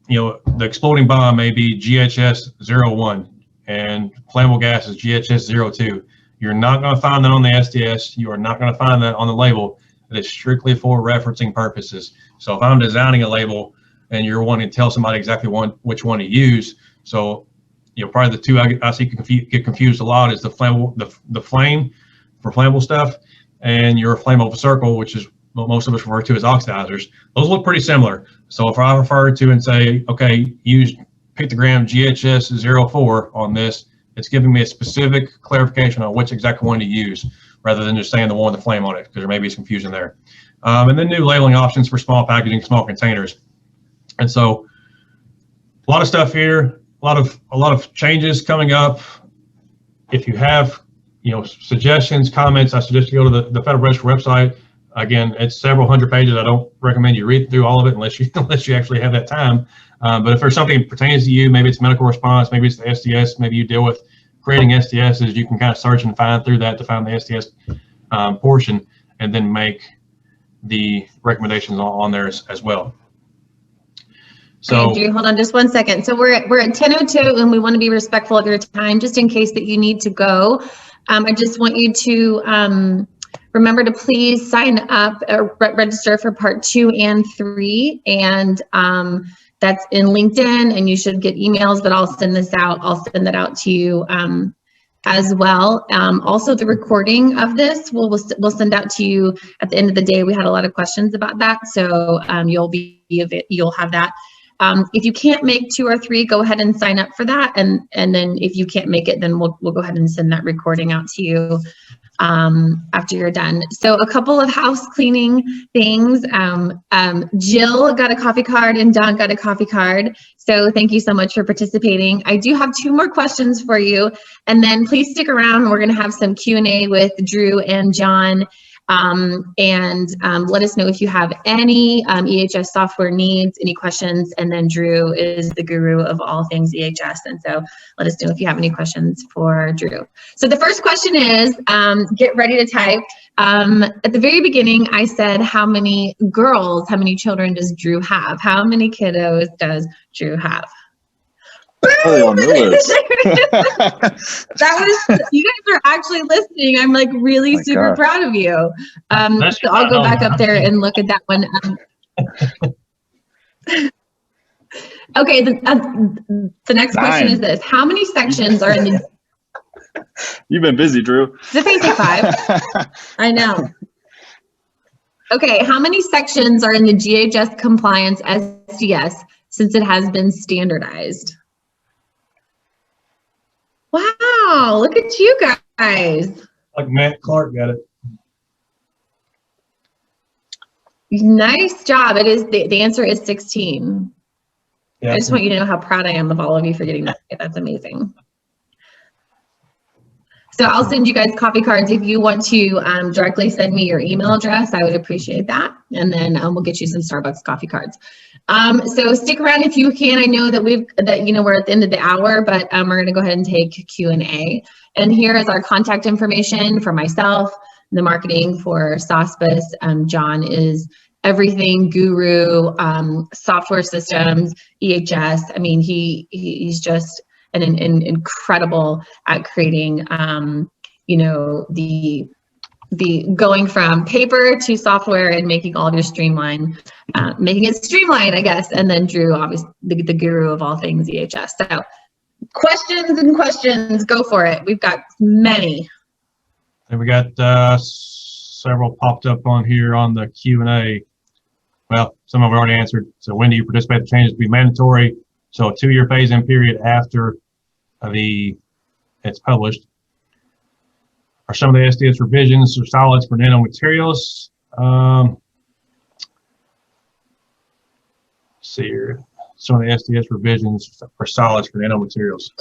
the exploding bomb may be GHS 01 and flammable gas is GHS 02. You're not going to find that on the SDS. You are not going to find that on the label. It is strictly for referencing purposes. So if I'm designing a label and you're wanting to tell somebody exactly which one to use, so probably the two I see get confused a lot is the flame for flammable stuff, and your flammable circle, which is what most of us refer to as oxidizers. Those look pretty similar. So if I refer to and say, okay, use pictogram GHS 04 on this, it's giving me a specific clarification on which exact one to use, rather than just saying the one with the flame on it, because there may be some confusion there. And then new labeling options for small packaging, small containers. And so a lot of stuff here, a lot of changes coming up. If you have suggestions, comments, I suggest you go to the Federal Register website. Again, it's several hundred pages. I don't recommend you read through all of it unless you actually have that time. But if there's something that pertains to you, maybe it's medical response, maybe it's the SDS, maybe you deal with creating SDSs, you can kind of search and find through that to find the SDS portion, and then make the recommendations on there as well. So,
Drew, hold on just 1 second. So we're at 10:02, and we want to be respectful of your time, just in case that you need to go. I just want you to remember to please sign up or register for part 2 and 3, and that's in LinkedIn, and you should get emails, but I'll send this out. I'll send that out to you as well. Also, the recording of this we'll send out to you at the end of the day. We had a lot of questions about that, so you'll have that. If you can't make 2 or 3, go ahead and sign up for that, and then if you can't make it, then we'll go ahead and send that recording out to you after you're done. So a couple of house cleaning things. Jill got a coffee card and Don got a coffee card. So thank you so much for participating. I do have 2 more questions for you, and then please stick around. We're going to have some Q&A with Drew and Jon. Let us know if you have any EHS software needs, any questions, and then Drew is the guru of all things EHS, and so let us know if you have any questions for Drew. So the first question is, get ready to type. At the very beginning, I said, how many children does Drew have? How many kiddos does Drew have?
Oh, on this.
That was, you guys are actually listening. I'm like really super proud of you. So I'll go back up there and look at that one. Okay, the next question is this: how many sections are in the?
You've been busy, Drew.
This ain't take 5. I know. Okay, how many sections are in the GHS compliance SDS since it has been standardized? Wow, look at you guys.
Like Matt Clark got it.
Nice job. It is the answer is 16.
Yeah.
I just want you to know how proud I am of all of you for getting that. That's amazing. So I'll send you guys coffee cards. If you want to directly send me your email address, I would appreciate that. And then we'll get you some Starbucks coffee cards. So stick around if you can. I know that we're at the end of the hour, but we're going to go ahead and take Q&A. And here is our contact information for myself, the marketing for Sospes. Jon is everything guru, software systems, EHS. I mean, he's just an incredible at creating, the going from paper to software and making all of your streamlined, making it streamlined, I guess. And then Drew, obviously, the guru of all things EHS. So questions, go for it. We've got many.
And we got several popped up on here on the Q&A. Well, some of them already answered. So when do you participate? The changes be mandatory. So a 2-year phase-in period after it's published. Are some of the SDS revisions or solids for nanomaterials? Let's see here. Some of the SDS revisions for solids for nanomaterials.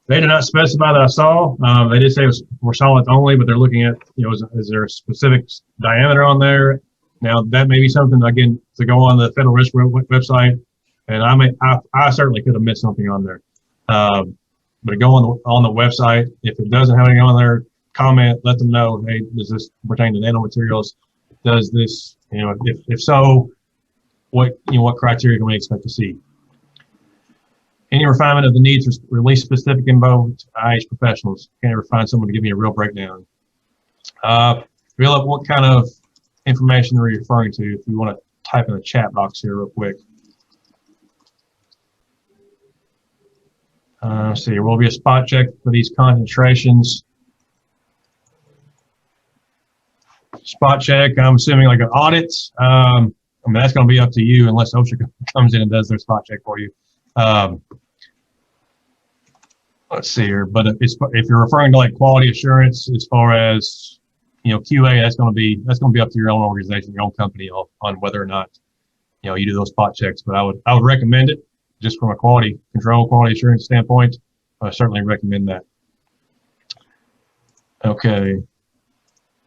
They did not specify that I saw. They did say it was for solids only, but they're looking at, is there a specific diameter on there? Now that may be something, again, to go on the Federal Risk website, and I certainly could have missed something on there. But go on the website. If it doesn't have anything on there, comment, let them know, hey, does this pertain to nanomaterials? Does this, if so, what criteria can we expect to see? Any refinement of the needs to release specific info to IH professionals? Can't ever find someone to give me a real breakdown. Philip, what kind of information are you referring to? If you want to type in the chat box here real quick. Let's see, there will be a spot check for these concentrations. Spot check, I'm assuming like an audit. I mean, that's going to be up to you unless OSHA comes in and does their spot check for you. Let's see here, but if you're referring to like quality assurance, as far as QA, that's going to be up to your own organization, your own company on whether or not you do those spot checks. But I would recommend it just from a quality control, quality assurance standpoint. I certainly recommend that. Okay,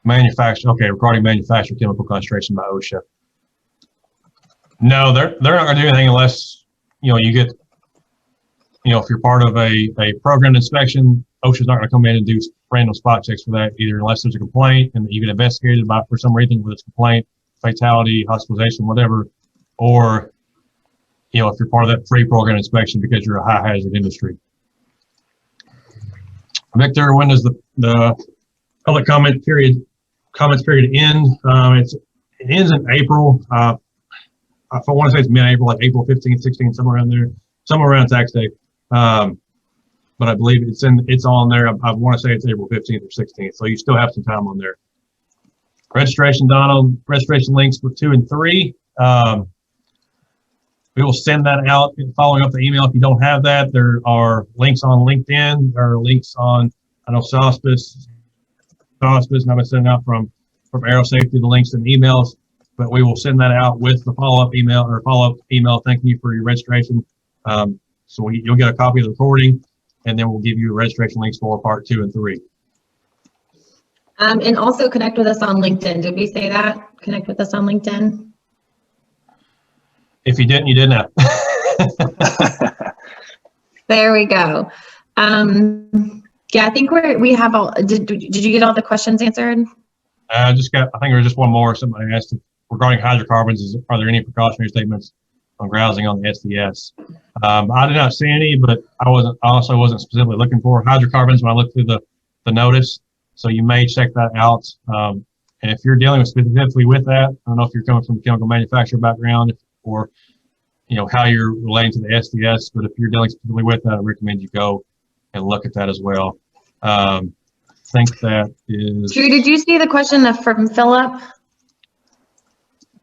regarding manufactured chemical concentration by OSHA. No, they're not going to do anything unless you get. If you're part of a program inspection, OSHA's not going to come in and do random spot checks for that either, unless there's a complaint and you get investigated by for some reason, whether it's complaint, fatality, hospitalization, whatever, or if you're part of that pre-program inspection because you're a high hazard industry. Victor, when does the public comments period end? It ends in April. I want to say it's mid-April, like April 15th, 16th, somewhere around there, somewhere around tax day. But I believe it's on there. I want to say it's April 15th or 16th, so you still have some time on there. Registration, Donald, registration links for 2 and 3. We will send that out following up the email. If you don't have that, there are links on LinkedIn. There are links on, I know Sospes, and I've been sending out from Arrow Safety the links and emails, but we will send that out with the follow-up email. Thank you for your registration. So you'll get a copy of the recording, and then we'll give you registration links for part 2 and 3.
And also connect with us on LinkedIn. Did we say that? Connect with us on LinkedIn.
If you didn't, you didn't have.
There we go. Yeah, I think we have all. Did you get all the questions answered?
I think there's just one more. Somebody asked regarding hydrocarbons. Are there any precautionary statements on grousing on the SDS? I did not see any, but I also wasn't specifically looking for hydrocarbons when I looked through the notice. So you may check that out. And if you're dealing specifically with that, I don't know if you're coming from a chemical manufacturer background or how you're relating to the SDS, but if you're dealing specifically with that, I recommend you go and look at that as well. I think that is. Drew,
did you see the question from Philip?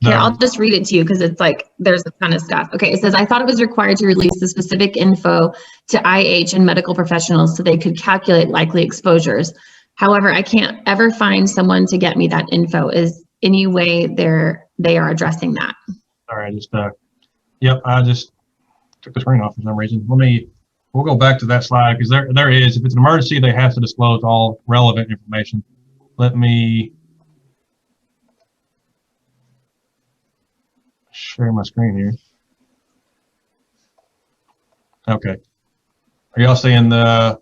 Here, I'll just read it to you because it's like there's a ton of stuff. Okay, it says, I thought it was required to release the specific info to IH and medical professionals so they could calculate likely exposures. However, I can't ever find someone to get me that info. Is any way they are addressing that?
All right, yep, I just took the screen off for some reason. We'll go back to that slide because there is, if it's an emergency, they have to disclose all relevant information. Let me share my screen here. Okay. Are y'all seeing the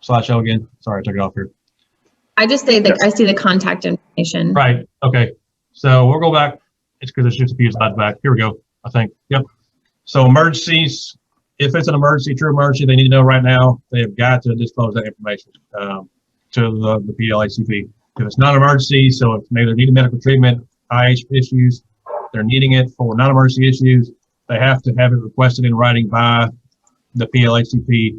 slideshow again? Sorry, I took it off here.
I just say that I see the contact information.
Right. Okay. So we'll go back. It's because it's just a few slides back. Here we go. I think. Yep. So emergencies. If it's an emergency, true emergency, they need to know right now. They have got to disclose that information to the PLACP. If it's not an emergency, so if maybe they're needing medical treatment, IH issues, they're needing it for non-emergency issues, they have to have it requested in writing by the PLACP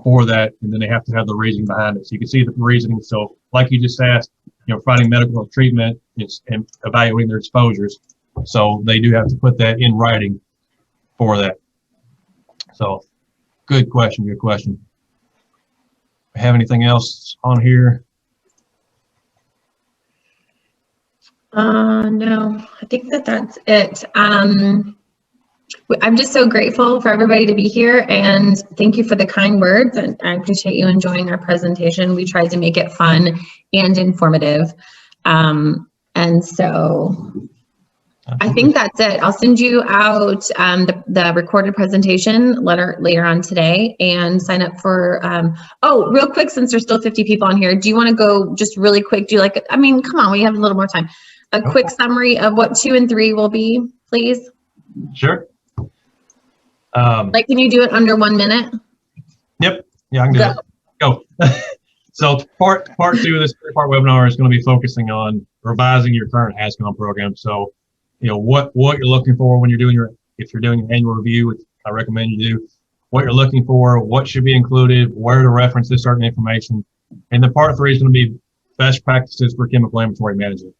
for that, and then they have to have the reasoning behind it. So you can see the reasoning. So like you just asked, providing medical treatment and evaluating their exposures. So they do have to put that in writing for that. So good question, good question. Have anything else on here?
No, I think that's it. I'm just so grateful for everybody to be here, and thank you for the kind words. And I appreciate you enjoying our presentation. We tried to make it fun and informative. And so I think that's it. I'll send you out the recorded presentation later on today, and sign up for, oh, real quick, since there's still 50 people on here, do you want to go just really quick? Do you like, I mean, come on, we have a little more time. A quick summary of what 2 and 3 will be, please?
Sure.
Like, can you do it under 1 minute?
Yep. Yeah, I can do it. Go. So part 2 of this 3-part webinar is going to be focusing on revising your current HazCom program. So, you know, what you're looking for when you're doing if you're doing an annual review, which I recommend you do, what you're looking for, what should be included, where to reference this certain information. And then part 3 is going to be best practices for chemical inventory management.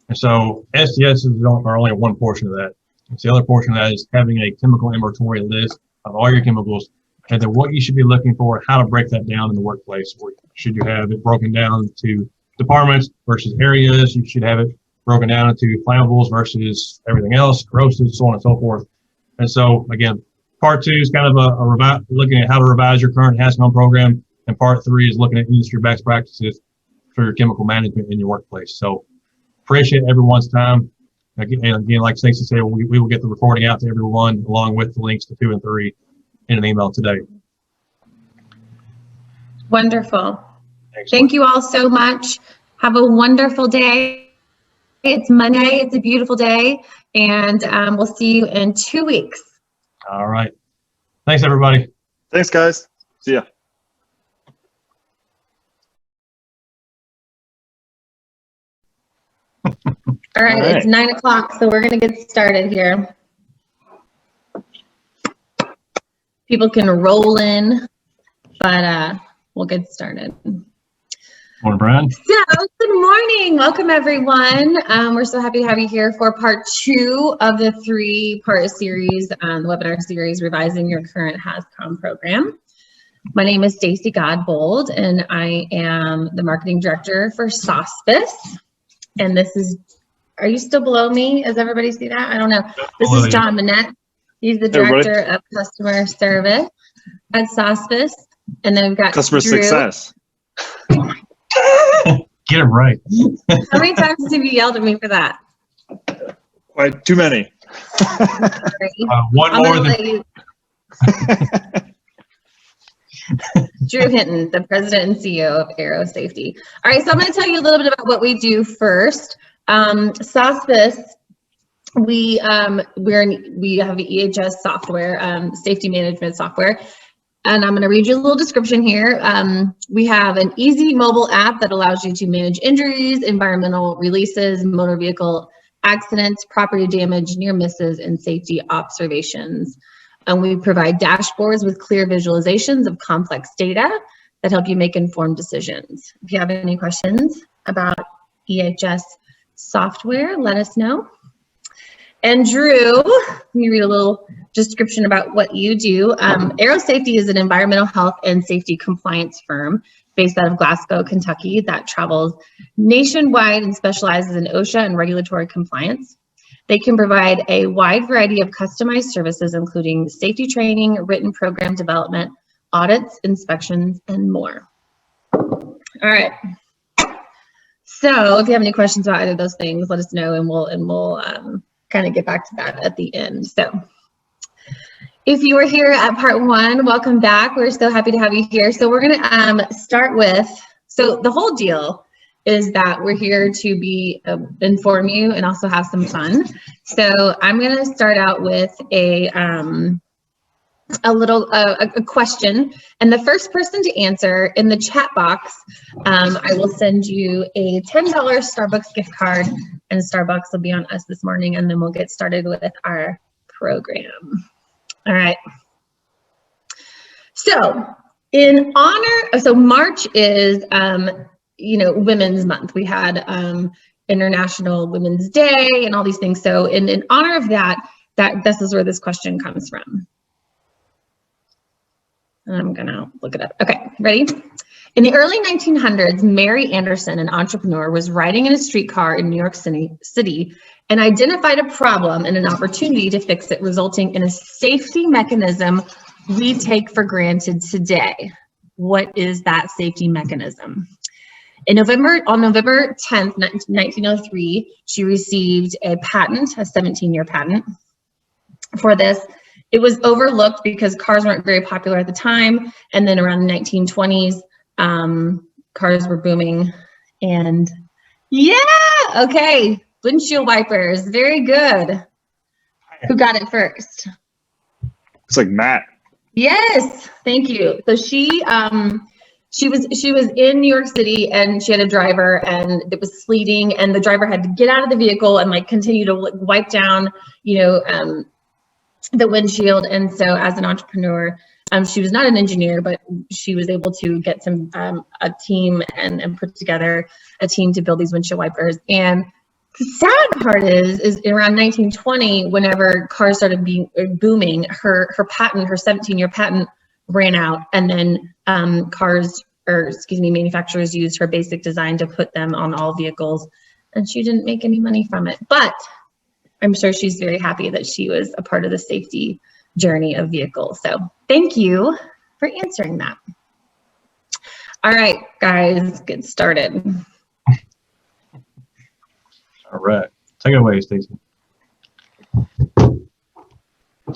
And so SDSs are only one portion of that. And the other portion of that is having a chemical inventory list of all your chemicals, and then what you should be looking for, how to break that down in the workplace. Should you have it broken down to departments versus areas? You should have it broken down into flammables versus everything else, corrosive, so on and so forth. And so, again, part 2 is kind of looking at how to revise your current HazCom program, and part 3 is looking at industry best practices for your chemical management in your workplace. So appreciate everyone's time. Again, like Stacey said, we will get the recording out to everyone along with the links to 2 and 3 in an email today.
Wonderful.
Excellent.
Thank you all so much. Have a wonderful day. It's Monday. It's a beautiful day. And we'll see you in 2 weeks.
All right. Thanks, everybody.
Thanks, guys. See ya.
All right, it's 9 o'clock, so we're going to get started here. People can roll in, but we'll get started.
Morning, Brian.
So, good morning. Welcome, everyone. We're so happy to have you here for part 2 of the 3-part series, the webinar series, Revising Your Current HazCom Program. My name is Stacey Godbold, and I am the Marketing Director for Sospes. And this is, are you still below me? Does everybody see that? I don't know. This is Jon Monnette. He's the Director of Customer Service at Sospes. And then we've got
Customer
Drew.
Success.
Get it right.
How many times have you yelled at me for that?
Quite too many.
One more than.
Drew Hinton, the President and CEO of Arrow Safety. All right, so I'm going to tell you a little bit about what we do first. Sospes, we have EHS software, safety management software, and I'm going to read you a little description here. We have an easy mobile app that allows you to manage injuries, environmental releases, motor vehicle accidents, property damage, near misses, and safety observations. And we provide dashboards with clear visualizations of complex data that help you make informed decisions. If you have any questions about EHS software, let us know. And Drew, let me read a little description about what you do. Arrow Safety is an environmental health and safety compliance firm based out of Glasgow, Kentucky, that travels nationwide and specializes in OSHA and regulatory compliance. They can provide a wide variety of customized services, including safety training, written program development, audits, inspections, and more. All right. So if you have any questions about either of those things, let us know, and we'll kind of get back to that at the end. So if you were here at part 1, welcome back. We're so happy to have you here. So we're going to start with, so the whole deal is that we're here to be inform you and also have some fun. So I'm going to start out with a question, and the first person to answer in the chat box, I will send you a $10 Starbucks gift card, and Starbucks will be on us this morning, and then we'll get started with our program. All right. So in honor, so March is Women's Month. We had International Women's Day and all these things. So in honor of that, this is where this question comes from. I'm gonna look it up. Okay, ready? In the early 1900s, Mary Anderson, an entrepreneur, was riding in a streetcar in New York City and identified a problem and an opportunity to fix it, resulting in a safety mechanism we take for granted today. What is that safety mechanism? On November 10th, 1903, she received a patent, a 17-year patent for this. It was overlooked because cars weren't very popular at the time. And then around the 1920s, cars were booming. And yeah, okay, windshield wipers, very good. Who got it first?
It's like Matt.
Yes, thank you. So she was in New York City and she had a driver and it was sleeting and the driver had to get out of the vehicle and like continue to wipe down, the windshield. And so as an entrepreneur, she was not an engineer, but she was able to get a team and put together a team to build these windshield wipers. And the sad part is around 1920, whenever cars started booming, her 17-year patent ran out, and then manufacturers used her basic design to put them on all vehicles, and she didn't make any money from it. But I'm sure she's very happy that she was a part of the safety journey of vehicles. So thank you for answering that. All right, guys, get started.
All right, take it away, Stacey.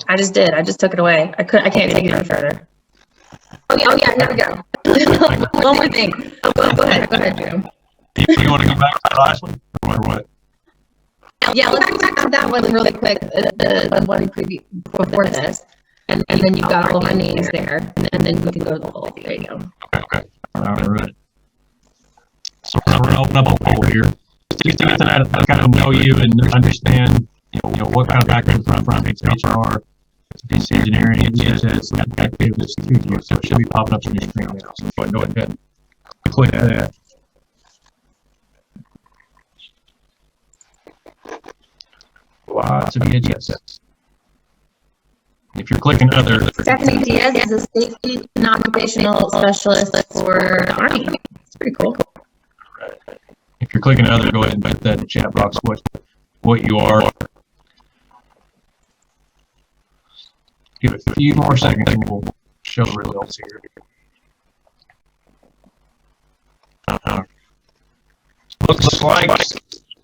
I just did. I just took it away. I can't take it any further. Oh yeah, here we go. One more thing. Go ahead, Drew.
Do you want to go back to the last one or what?
Yeah, let's go back to that one really quick. The one before this, and then you've got all of my names there, and then we can go to the whole. There you go.
Okay. All right. So we're going to open up a poll here. Just to get to that, kind of know you and understand, what kind of background you're from. It's HR, it's engineering, and GHS, and activities to you. So it should be popping up on your screen now. So go ahead and click that. Lots of GHS. If you're clicking other,
Stephanie Diaz is a safety and occupational specialist for the Army. It's pretty cool.
If you're clicking other, go ahead and put that in the chat box what you are. Give it a few more seconds and we'll show the results here. Looks like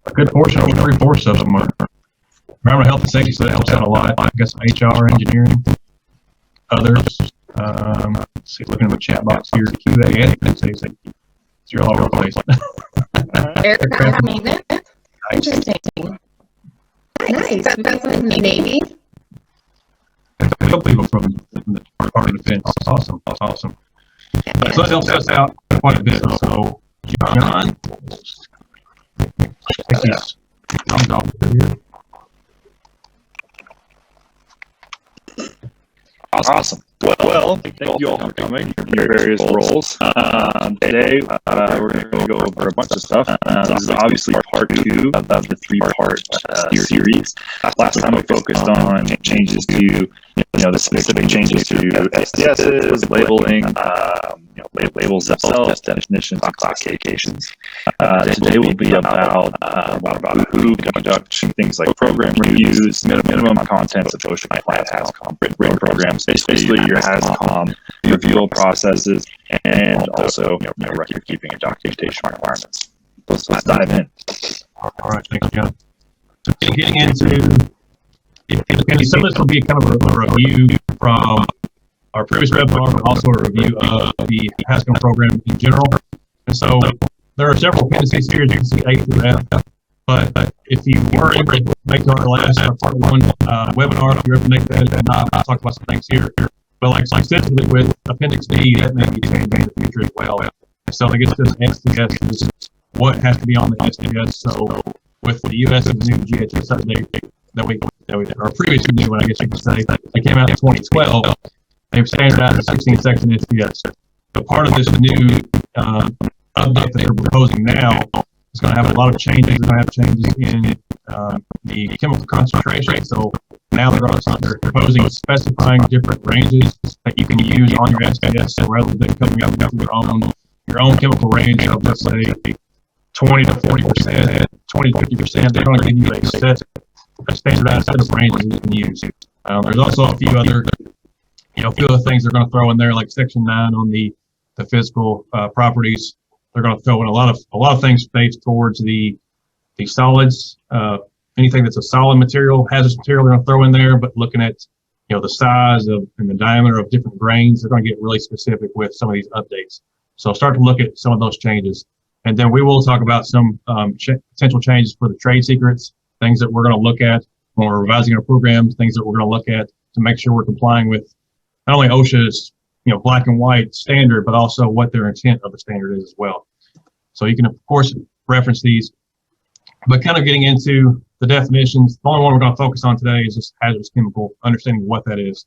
a good portion, over 3/4 of them are environmental health and safety, so that helps out a lot. I guess HR, engineering, others. Let's see, looking at the chat box here, QA and safety. So you're all over the place.
Aircraft maintenance. Interesting. Nice. We got some in the Navy.
A couple people from the Department of Defense. Awesome. So that helps us out quite a bit. So, Jon, check these thumbs off here.
Awesome. Well, thank you all for coming in your various roles. Today, we're going to go over a bunch of stuff. This is obviously part 2 of the 3-part series. Last time we focused on changes to, the specific changes to SDSs, labeling, labels themselves, definitions, and classifications. Today will be about who conduct things like program reviews, minimum contents of OSHA compliant HazCom written programs, basically your HazCom review processes, and also record keeping and documentation requirements. Let's dive in.
All right, thanks, Jon. So getting into, some of this will be kind of a review from our previous webinar, but also a review of the HazCom program in general. And so there are several appendices here, as you can see, A through F. But if you were able to make our last part 1 webinar, if you're able to make that, and I'll talk about some things here. But like specifically with Appendix D, that may be changing in the future as well. And so I guess this SDS is what has to be on the SDS. So with the US and the new GHS update that we our previous new one, I guess you could say, that came out in 2012. They've standardized the 16 section SDS. But part of this new update that they're proposing now It's going to have a lot of changes. It's going to have changes in the chemical concentration. So now they're proposing specifying different ranges that you can use on your SPS. So rather than coming up with your own chemical range of, let's say, 20 to 40%, 20 to 50%, they're going to give you a standardized set of ranges that you can use. There's also a few other things they're going to throw in there, like Section 9 on the physical properties. They're going to throw in a lot of things based towards the solids. Anything that's a solid material, hazardous material, they're going to throw in there. But looking at the size of and the diameter of different grains, they're going to get really specific with some of these updates. So start to look at some of those changes, and then we will talk about some potential changes for the trade secrets, things that we're going to look at when we're revising our programs, things that we're going to look at to make sure we're complying with not only OSHA's black and white standard, but also what their intent of the standard is as well. So you can, of course, reference these, but kind of getting into the definitions, the only one we're going to focus on today is this hazardous chemical, understanding what that is.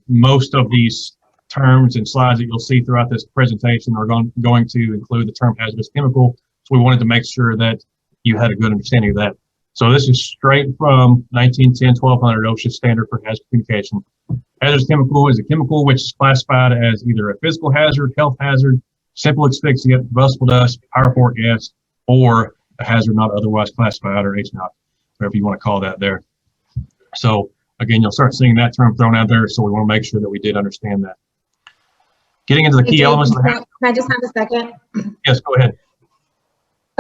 Most of these terms and slides that you'll see throughout this presentation are going to include the term hazardous chemical. So we wanted to make sure that you had a good understanding of that. So this is straight from 1910 1200 OSHA standard for hazardous communication. Hazardous chemical is a chemical which is classified as either a physical hazard, health hazard, simple asphyxiant, combustible dust, pyrophoric gas, or a hazard not otherwise classified, or HNOC, whatever you want to call that there. So again, you'll start seeing that term thrown out there, so we want to make sure that we did understand that. Getting into the key elements of the hazard.
Can I just have a second?
Yes, go ahead.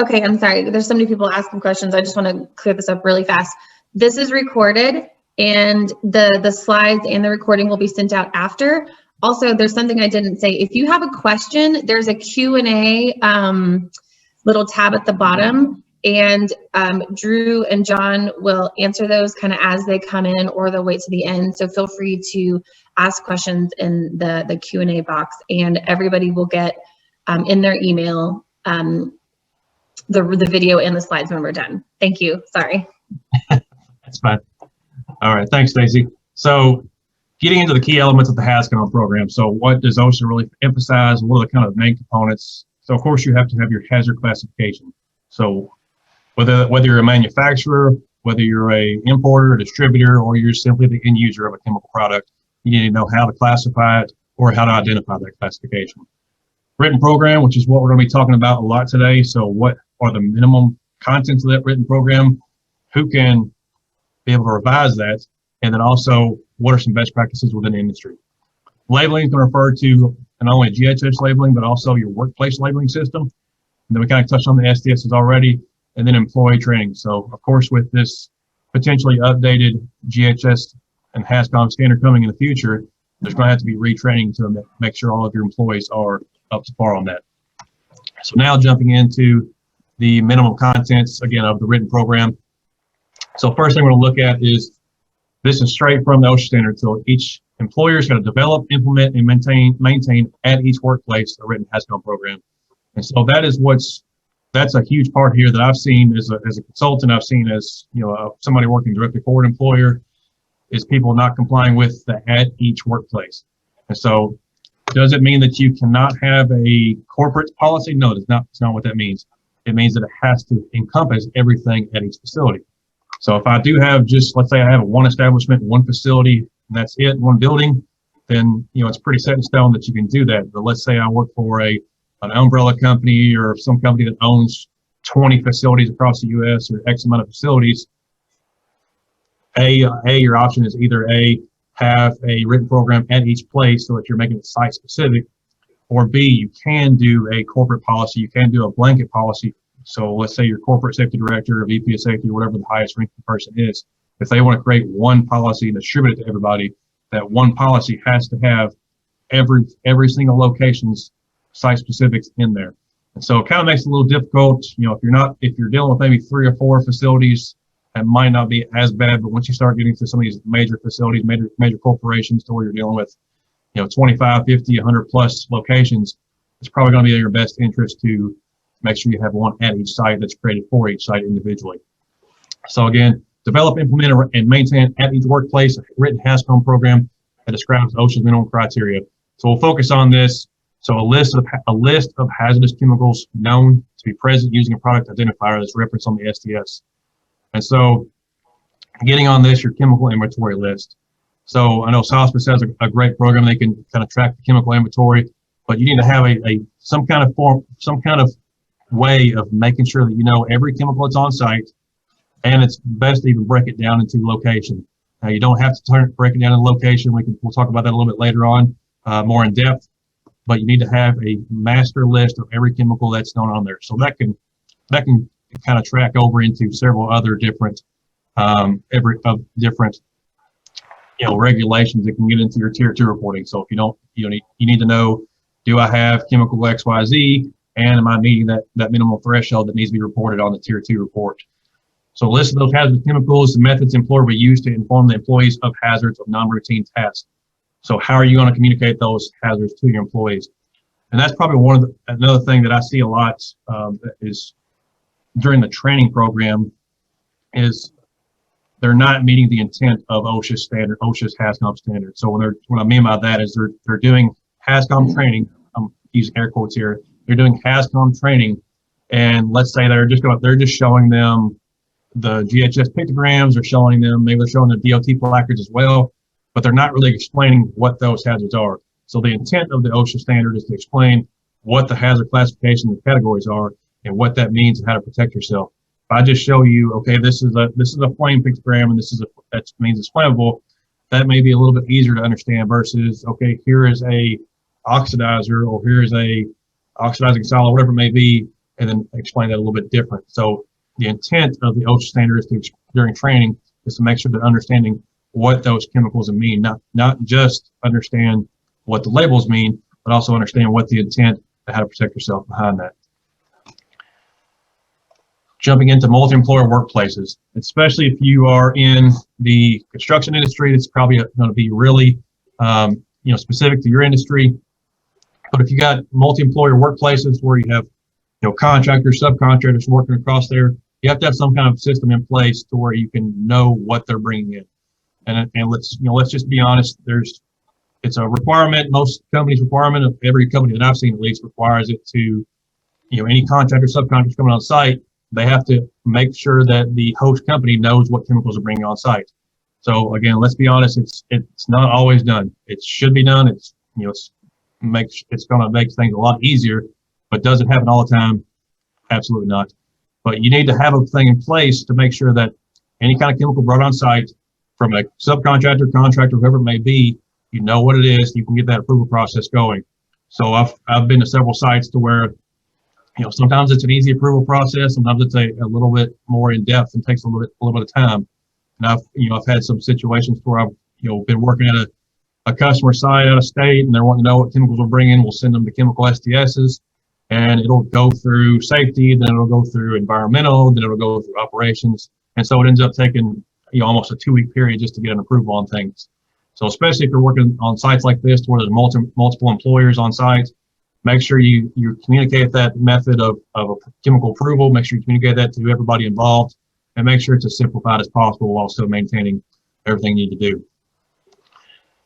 Okay, I'm sorry. There's so many people asking questions. I just want to clear this up really fast. This is recorded, and the slides and the recording will be sent out after. Also, there's something I didn't say. If you have a question, there's a Q&A little tab at the bottom, and Drew and Jon will answer those kind of as they come in, or they'll wait to the end. So feel free to ask questions in the Q&A box, and everybody will get in their email the video and the slides when we're done. Thank you. Sorry.
That's fine. All right. Thanks, Stacey. So getting into the key elements of the HazCom program. So what does OSHA really emphasize? What are the kind of main components? So of course you have to have your hazard classification. So whether you're a manufacturer, whether you're a importer, a distributor, or you're simply the end user of a chemical product, you need to know how to classify it or how to identify that classification. Written program, which is what we're going to be talking about a lot today. So what are the minimum contents of that written program? Who can be able to revise that? And then also, what are some best practices within the industry? Labeling is going to refer to not only GHS labeling, but also your workplace labeling system. And then we kind of touched on the SDSs already, and then employee training. So of course, with this potentially updated GHS and HazCom standard coming in the future, there's going to have to be retraining to make sure all of your employees are up to par on that. So now jumping into the minimum contents, again, of the written program. So first thing we're going to look at is, this is straight from the OSHA standard. So each employer is going to develop, implement, and maintain at each workplace a written HazCom program. And so that is that's a huge part here that I've seen as a consultant. I've seen as somebody working directly for an employer, is people not complying with the at each workplace. And so does it mean that you cannot have a corporate policy? No, it's not what that means. It means that it has to encompass everything at each facility. So if I do have let's say I have one establishment, one facility, and that's it, one building, then it's pretty set in stone that you can do that. But let's say I work for an umbrella company or some company that owns 20 facilities across the U.S. or X amount of facilities. Your option is either have a written program at each place so that you're making it site specific, or B, you can do a corporate policy. You can do a blanket policy. So let's say your corporate safety director or VP of safety, or whatever the highest ranking person is, if they want to create one policy and distribute it to everybody, that one policy has to have every single location's site specifics in there. And so it kind of makes it a little difficult. If you're dealing with maybe 3 or 4 facilities, that might not be as bad, but once you start getting to some of these major facilities, major corporations, to where you're dealing with 25, 50, 100 plus locations, it's probably going to be in your best interest to make sure you have one at each site that's created for each site individually. So again, develop, implement, and maintain at each workplace a written HazCom program that describes OSHA's minimum criteria. So we'll focus on this. So a list of hazardous chemicals known to be present using a product identifier that's referenced on the SDS. And so getting on this, your chemical inventory list. So I know Sospes has a great program. They can kind of track the chemical inventory, but you need to have some kind of way of making sure that you know every chemical that's on site, and it's best to even break it down into location. Now you don't have to break it down into location. We'll talk about that a little bit later on, more in depth, but you need to have a master list of every chemical that's known on there. So that can kind of track over into several other different regulations that can get into your tier 2 reporting. So if you need to know, do I have chemical XYZ, and am I meeting that minimum threshold that needs to be reported on the tier 2 report? So list of those hazardous chemicals, the methods employed will be used to inform the employees of hazards of non-routine tasks. So how are you going to communicate those hazards to your employees? And that's probably another thing that I see a lot is during the training program is they're not meeting the intent of OSHA's HazCom standard. So what I mean by that is they're doing HazCom training. I'm using air quotes here. They're doing HazCom training, and let's say they're just showing them the GHS pictograms, maybe they're showing the DOT placards as well, but they're not really explaining what those hazards are. So the intent of the OSHA standard is to explain what the hazard classification and categories are and what that means and how to protect yourself. If I just show you, okay, this is a flame pictogram and that means it's flammable, that may be a little bit easier to understand versus, okay, here is a oxidizer, or here is a oxidizing solid, whatever it may be, and then explain that a little bit different. So the intent of the OSHA standard is during training is to make sure they're understanding what those chemicals mean, not just understand what the labels mean, but also understand what the intent and how to protect yourself behind that. Jumping into multi-employer workplaces, especially if you are in the construction industry, it's probably going to be really specific to your industry. But if you got multi-employer workplaces where you have contractors, subcontractors working across there, you have to have some kind of system in place to where you can know what they're bringing in. And let's just be honest. It's a requirement. Most companies' requirement of every company that I've seen at least requires it to, any contractor, subcontractors coming on site, they have to make sure that the host company knows what chemicals are bringing on site. So again, let's be honest. It's not always done. It should be done. It's going to make things a lot easier, but does it happen all the time? Absolutely not. But you need to have a thing in place to make sure that any kind of chemical brought on site from a subcontractor, contractor, whoever it may be, you know what it is, you can get that approval process going. So I've been to several sites to where, sometimes it's an easy approval process, sometimes it's a little bit more in depth and takes a little bit of time. And I've had some situations where I've, been working at a customer site out of state, and they're wanting to know what chemicals we'll bring in. We'll send them the chemical SDSs, and it'll go through safety, then it'll go through environmental, then it'll go through operations. And so it ends up taking, almost a 2-week period just to get an approval on things. So especially if you're working on sites like this where there's multiple employers on site, make sure you communicate that method of a chemical approval, make sure you communicate that to everybody involved, and make sure it's as simplified as possible while still maintaining everything you need to do.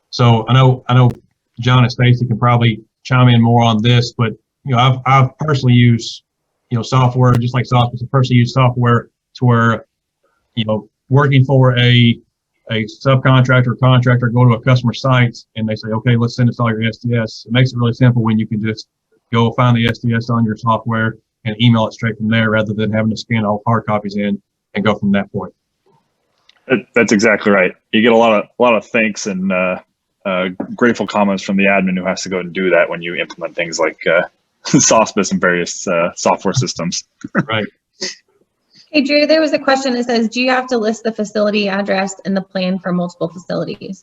So I know Jon and Stacey can probably chime in more on this, but I've personally used software just like Sospes. I personally use software to where working for a subcontractor or contractor go to a customer site and they say, okay, let's send us all your SDS. It makes it really simple when you can just go find the SDS on your software and email it straight from there rather than having to scan all hard copies in and go from that point.
That's exactly right. You get a lot of thanks and grateful comments from the admin who has to go and do that when you implement things like Sospes and various software systems.
Right.
Hey, Drew, there was a question that says, do you have to list the facility address in the plan for multiple facilities?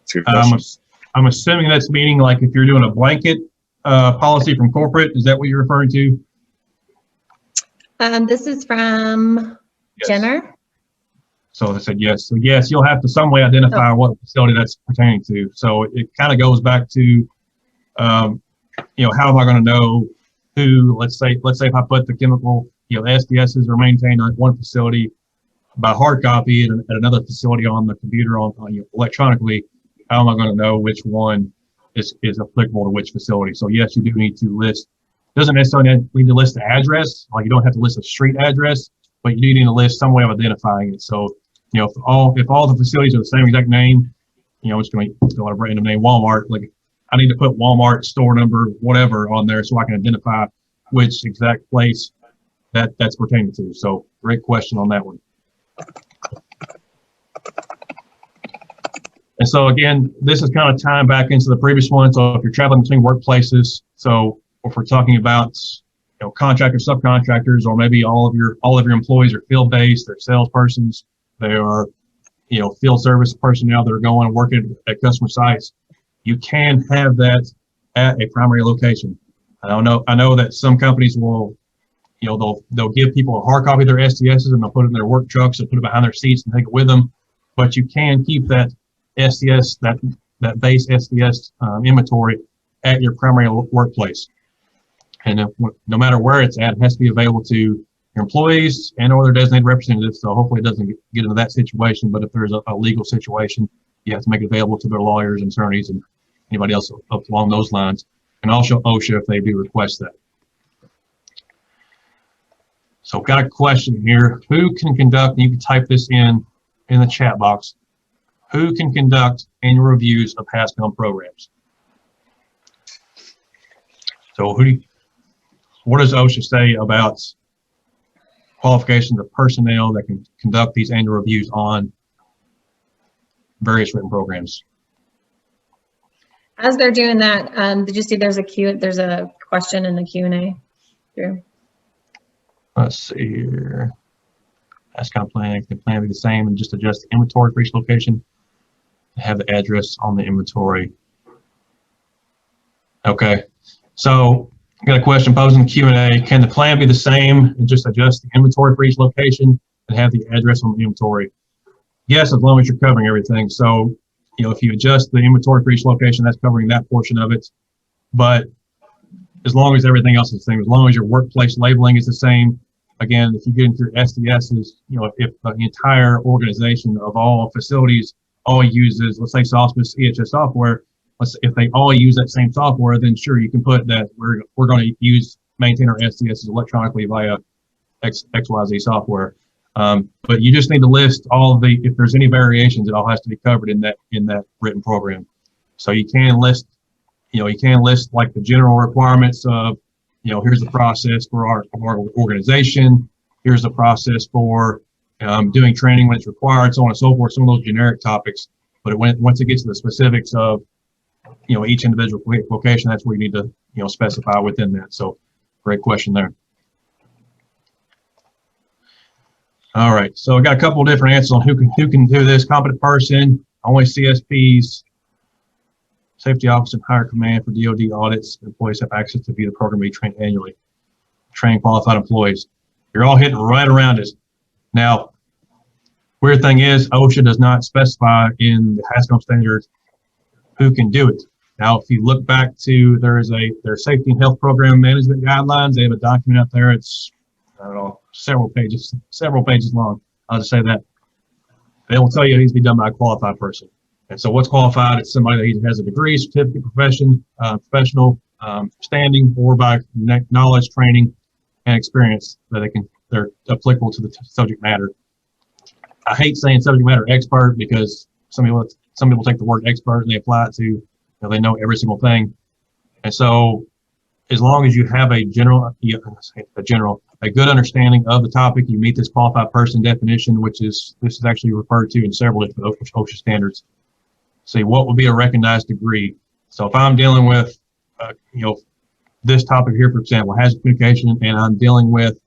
That's a good question.
I'm assuming that's meaning like if you're doing a blanket policy from corporate, is that what you're referring to?
This is from Jenner.
So they said yes. So yes, you'll have to some way identify what facility that's pertaining to. So it kind of goes back to, how am I going to know who? Let's say if I put the chemical, the SDSs are maintained at one facility by hard copy and at another facility on the computer on electronically. How am I going to know which one is applicable to which facility? So yes, you do need to list Doesn't necessarily need to list the address. Like you don't have to list a street address, but you do need to list some way of identifying it. So, you know, if all the facilities are the same exact name, you know, it's going to go a random name, Walmart. Like I need to put Walmart store number, whatever on there so I can identify which exact place that's pertaining to. So great question on that one. And so again, this is kind of tying back into the previous one. So if you're traveling between workplaces, so if we're talking about, you know, contractors, subcontractors, or maybe all of your employees are field-based, they're salespersons, they are, you know, field service personnel that are going and working at customer sites, you can have that at a primary location. I know that some companies will, you know, they'll give people a hard copy of their STSs and they'll put it in their work trucks and put it behind their seats and take it with them. But you can keep that STS, that base STS inventory at your primary workplace. And no matter where it's at, it has to be available to your employees and or their designated representatives. So hopefully it doesn't get into that situation. But if there's a legal situation, you have to make it available to their lawyers and attorneys and anybody else up along those lines. And also OSHA if they do request that. So I've got a question here. Who can conduct, and you can type this in the chat box, who can conduct annual reviews of HazCom programs? So what does OSHA say about qualifications of personnel that can conduct these annual reviews on various written programs?
As they're doing that, did you see there's a question in the Q&A, Drew?
Let's see here. HazCom plan, the plan be the same and just adjust the inventory for each location. Have the address on the inventory. Okay, so I got a question posed in the Q&A. Can the plan be the same and just adjust the inventory for each location and have the address on the inventory? Yes, as long as you're covering everything. So, you know, if you adjust the inventory for each location, that's covering that portion of it. But as long as everything else is the same, as long as your workplace labeling is the same, again, if you get into your SDSs, you know, if the entire organization of all facilities all uses, let's say Sospes GHS software, if they all use that same software, then sure, you can put that we're going to maintain our SDSs electronically via XYZ software. But you just need to list all of if there's any variations, it all has to be covered in that written program. So you can list like the general requirements of, you know, here's the process for our organization, here's the process for doing training when it's required, so on and so forth, some of those generic topics. But once it gets to the specifics of, you know, each individual location, that's where you need to, you know, specify within that. So great question there. All right, so I got a couple of different answers on who can do this. Competent person, only CSPs, safety officer, and higher command for DoD audits. Employees have access to view the program, be trained annually. Train qualified employees. You're all hitting right around it. Now, weird thing is OSHA does not specify in the HazCom standard who can do it. Now, if you look back to their safety and health program management guidelines, they have a document out there. It's, I don't know, several pages long. I'll just say that. They will tell you it needs to be done by a qualified person. And so what's qualified? It's somebody that either has a degree, certificate, professional standing, or by knowledge, training, and experience that they're applicable to the subject matter. I hate saying subject matter expert because some people take the word expert and they apply it to, you know, they know every single thing. And so as long as you have a good understanding of the topic, you meet this qualified person definition, this is actually referred to in several different OSHA standards. See, what would be a recognized degree? So if I'm dealing with, you know, this topic here, for example, hazard communication, and I'm dealing with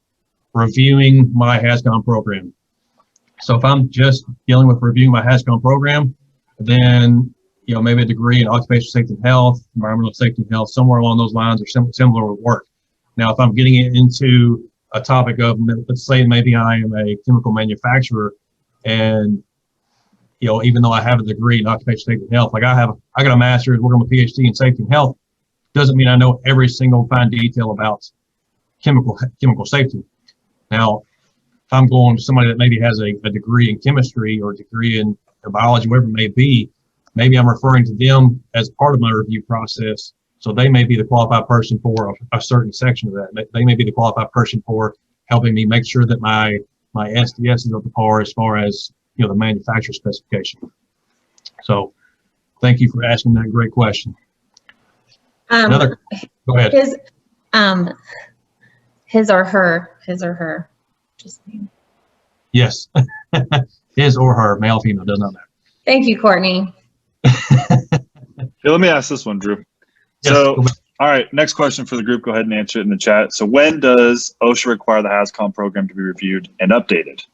reviewing my HazCom program. So if I'm just dealing with reviewing my HazCom program, then, you know, maybe a degree in occupational safety and health, environmental safety and health, somewhere along those lines, or similar would work. Now, if I'm getting into a topic of, let's say maybe I am a chemical manufacturer, and, you know, even though I have a degree in occupational safety and health, like I got a master's, working with a PhD in safety and health, doesn't mean I know every single fine detail about chemical safety. Now, if I'm going to somebody that maybe has a degree in chemistry or a degree in biology, whatever it may be, maybe I'm referring to them as part of my review process So they may be the qualified person for a certain section of that. They may be the qualified person for helping me make sure that my SDS is up to par as far as, you know, the manufacturer specification. So thank you for asking that great question. Go ahead.
His or her. Just
Yes. His or her, male, female, does not matter.
Thank you, Courtney.
Hey, let me ask this one, Drew.
Yes,
So, all right, next question for the group. Go ahead and answer it in the chat. So when does OSHA require the HazCom program to be reviewed and updated?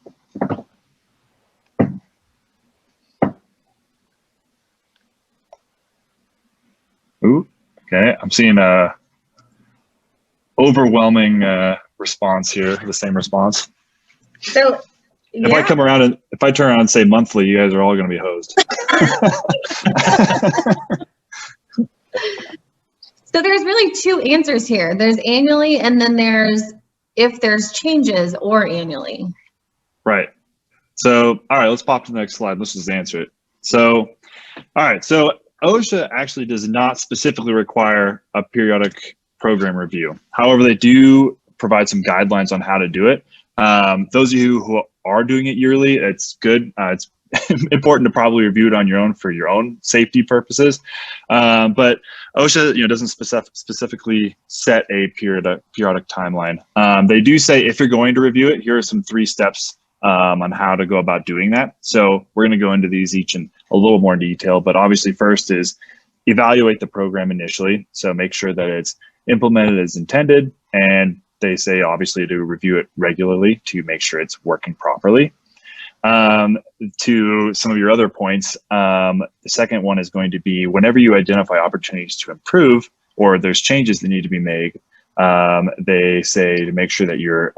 Ooh, okay. I'm seeing a overwhelming response here, the same response.
So
if I come around and if I turn around and say monthly, you guys are all going to be hosed.
So there's really two answers here. There's annually, and then there's if there's changes or annually.
Right. So, all right, let's pop to the next slide. Let's just answer it. So, all right. So OSHA actually does not specifically require a periodic program review. However, they do provide some guidelines on how to do it. Those of you who are doing it yearly, it's good. It's important to probably review it on your own for your own safety purposes. But OSHA, doesn't specifically set a periodic timeline. They do say if you're going to review it, here are some 3 steps on how to go about doing that. So we're going to go into these each in a little more detail, but obviously first is evaluate the program initially. So make sure that it's implemented as intended, and they say obviously to review it regularly to make sure it's working properly. To some of your other points, the second one is going to be whenever you identify opportunities to improve or there's changes that need to be made, they say to make sure that you're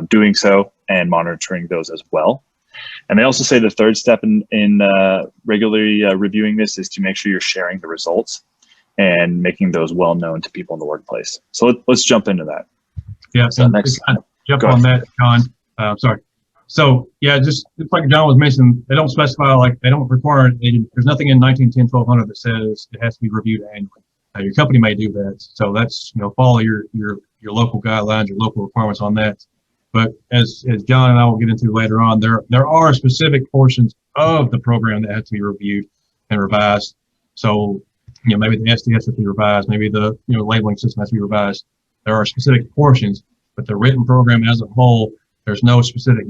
doing so and monitoring those as well. And they also say the third step in regularly reviewing this is to make sure you're sharing the results and making those well known to people in the workplace. So let's jump into that.
Yeah,
so next
jump on that, Jon. Sorry. So yeah, just like Jon was mentioning, they don't specify, like they don't require it. There's nothing in 1910-1200 that says it has to be reviewed annually. Your company may do that, so that's follow your local guidelines, your local requirements on that. But as Jon and I will get into later on, there are specific portions of the program that have to be reviewed and revised. So maybe the SDS has to be revised, maybe the labeling system has to be revised. There are specific portions, but the written program as a whole, there's no specific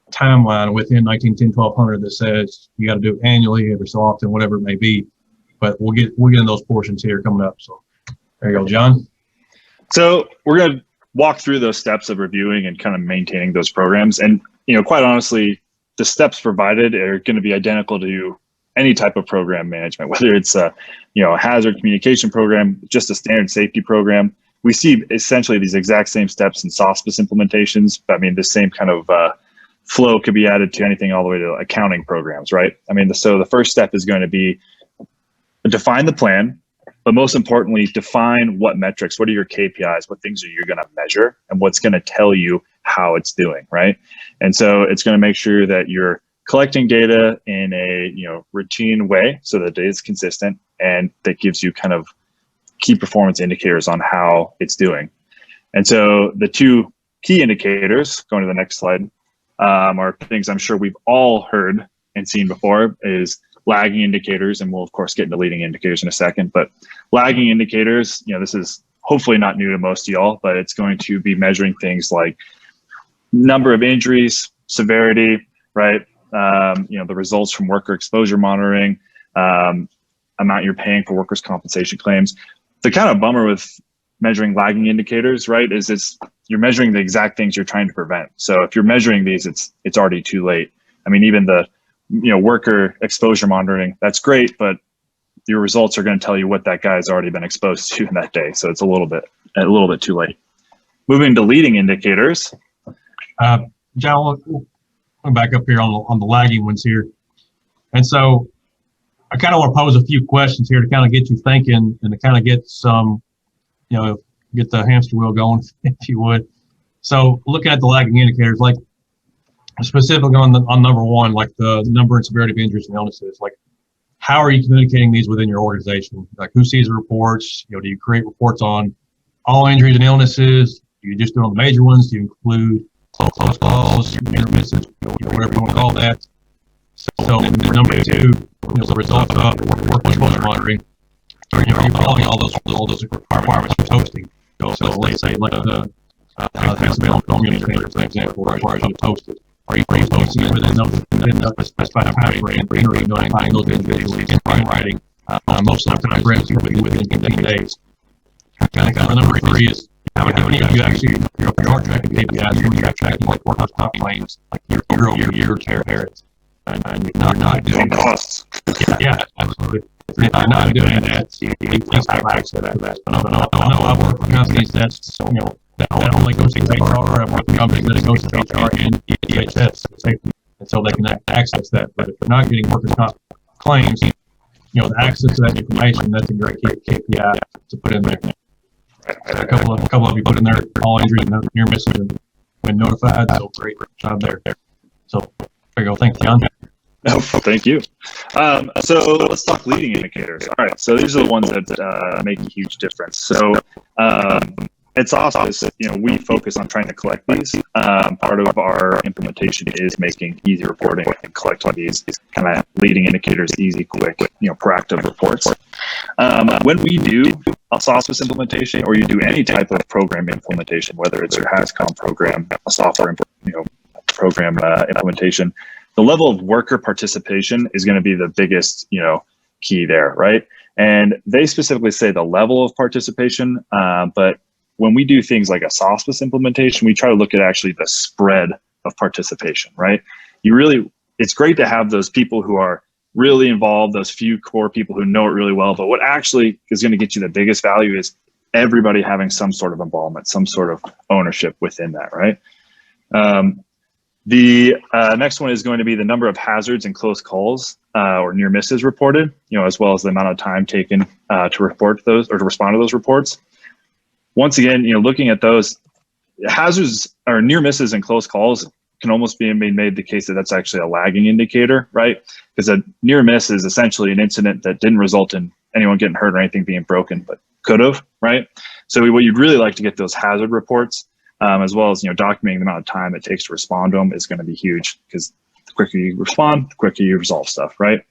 timeline within 1910-1200 that says you got to do it annually, every so often, whatever it may be. But we'll get in those portions here coming up. So there you go, Jon.
So we're going to walk through those steps of reviewing and kind of maintaining those programs. And quite honestly, the steps provided are going to be identical to any type of program management, whether it's a hazard communication program, just a standard safety program. We see essentially these exact same steps in Sospes implementations. I mean, the same kind of flow could be added to anything all the way to accounting programs, right? I mean, so the first step is going to be define the plan, but most importantly, define what metrics, what are your KPIs, what things are you going to measure, and what's going to tell you how it's doing, right? And so it's going to make sure that you're collecting data in a routine way so that data is consistent, and that gives you kind of key performance indicators on how it's doing. And so the 2 key indicators, going to the next slide, are things I'm sure we've all heard and seen before, is lagging indicators, and we'll of course get into leading indicators in a second. But lagging indicators, this is hopefully not new to most of y'all, but it's going to be measuring things like number of injuries, severity, right? The results from worker exposure monitoring, amount you're paying for workers' compensation claims. The kind of bummer with measuring lagging indicators, right, is you're measuring the exact things you're trying to prevent. So if you're measuring these, it's already too late. I mean, even the worker exposure monitoring, that's great, but your results are going to tell you what that guy's already been exposed to in that day. So it's a little bit too late. Moving to leading indicators.
Jon, we'll back up here on the lagging ones here. And so I kind of want to pose a few questions here to kind of get you thinking and to kind of get some, get the hamster wheel going, if you would. So looking at the lagging indicators, like specifically on number 1, like the number and severity of injuries and illnesses, like how are you communicating these within your organization? Like, who sees the reports? Do you create reports on all injuries and illnesses? Do you just do it on the major ones? Do you include close calls, near misses, whatever you want to call that? So number two, the results of work exposure monitoring. Are you following all those requirements for posting? So let's say like the HazCom unit standard, for example, requires you to post it. Are you posting it within the specified time frame? Are you notifying those individuals in writing? Most of the time, grants will be within 15 days. And number three is how many of you actually are tracking KPIs when you're tracking like workers' comp claims, like year-over-year parents, and you're not doing
costs.
Yeah, absolutely. If you're not doing that, please have access to that. I know I've worked with companies that's that only goes to HR. I've worked with companies that it goes to HR and GHS safety, and so they can access that. But if you're not getting workers' comp claims, the access to that information, that's a great KPI to put in there. A couple of you put in there all injuries and near misses when notified. So great job there. So there you go. Thanks, Jon.
Oh, thank you. So let's talk leading indicators. All right. So these are the ones that make a huge difference. So at Sospes, we focus on trying to collect these. Part of our implementation is making easy reporting and collecting these kind of leading indicators, easy, quick, proactive reports. When we do a Sospes implementation, or you do any type of program implementation, whether it's your HazCom program, a software program implementation, the level of worker participation is going to be the biggest key there, right? And they specifically say the level of participation, but when we do things like a Sospes implementation, we try to look at actually the spread of participation, right? It's great to have those people who are really involved, those few core people who know it really well, but what actually is going to get you the biggest value is everybody having some sort of involvement, some sort of ownership within that, right? The next one is going to be the number of hazards and close calls or near misses reported, as well as the amount of time taken to report those or to respond to those reports. Once again, looking at those hazards or near misses and close calls can almost be made the case that that's actually a lagging indicator, right? Because a near miss is essentially an incident that didn't result in anyone getting hurt or anything being broken, but could have, right? So what you'd really like to get those hazard reports, as well as documenting the amount of time it takes to respond to them is going to be huge, because the quicker you respond, the quicker you resolve stuff, right?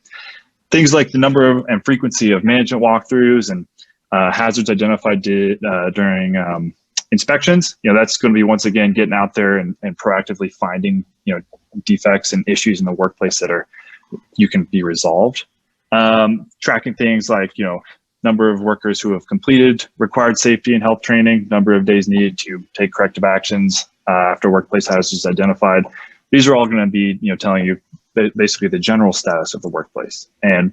Things like the number of and frequency of management walkthroughs and hazards identified during inspections, that's going to be, once again, getting out there and proactively finding defects and issues in the workplace that can be resolved. Tracking things like number of workers who have completed required safety and health training, number of days needed to take corrective actions after workplace hazards identified. These are all going to be telling you basically the general status of the workplace, and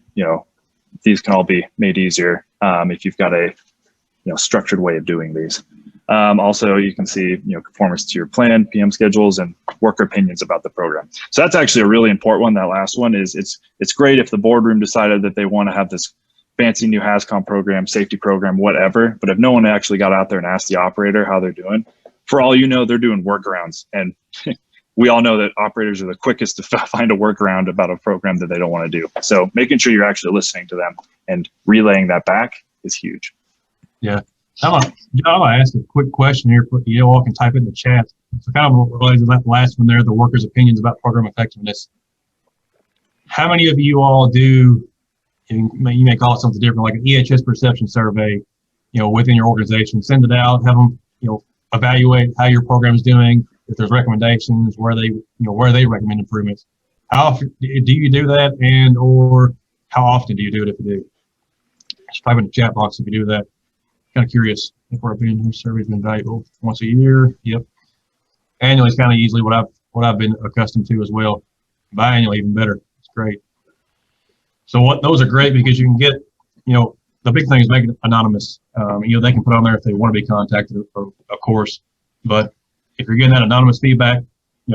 these can all be made easier if you've got a structured way of doing these. Also, you can see conformance to your plan, PM schedules, and worker opinions about the program. So that's actually a really important one. That last one is it's great if the boardroom decided that they want to have this fancy new HazCom program, safety program, whatever, but if no one actually got out there and asked the operator how they're doing, for all they're doing workarounds. And we all know that operators are the quickest to find a workaround about a program that they don't want to do. So making sure you're actually listening to them and relaying that back is huge.
Yeah. I'm gonna ask a quick question here. You all can type in the chat. So kind of related to that last one there, the workers' opinions about program effectiveness. How many of you all do, you may call it something different, like an EHS perception survey, within your organization, send it out, have them, evaluate how your program is doing, if there's recommendations, where they recommend improvements. How often do you do that, and or how often do you do it if you do? Just type in the chat box if you do that. Kind of curious if our opinion survey has been valuable. Once a year, yep. Annually is kind of usually what I've been accustomed to as well. Biannually, even better. It's great. So those are great because you can get, the big thing is making it anonymous. They can put on there if they want to be contacted, of course. But if you're getting that anonymous feedback,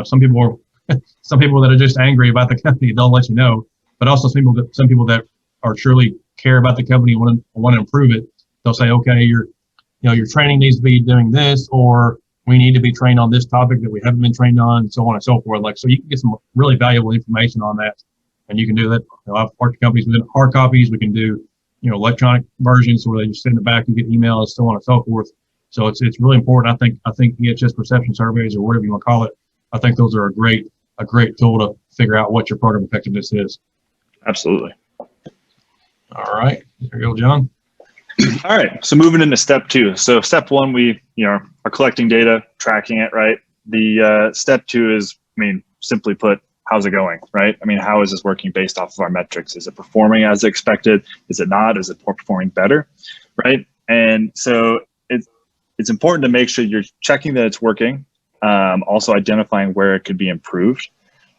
some people that are just angry about the company don't let you know. But also some people that are truly care about the company and want to improve it. They'll say, okay, your training needs to be doing this, or we need to be trained on this topic that we haven't been trained on, and so on and so forth. So you can get some really valuable information on that And you can do that. I've worked with companies with hard copies. We can do, electronic versions where they just send it back and get emails, so on and so forth. So it's really important. I think EHS perception surveys, or whatever you want to call it, I think those are a great tool to figure out what your program effectiveness is.
Absolutely.
All right, there you go, John.
All right, so moving into step 2. So step 1, we are collecting data, tracking it, right? The step 2 is, simply put, how's it going, right? How is this working based off of our metrics? Is it performing as expected? Is it not? Is it performing better, right? And so it's important to make sure you're checking that it's working, also identifying where it could be improved.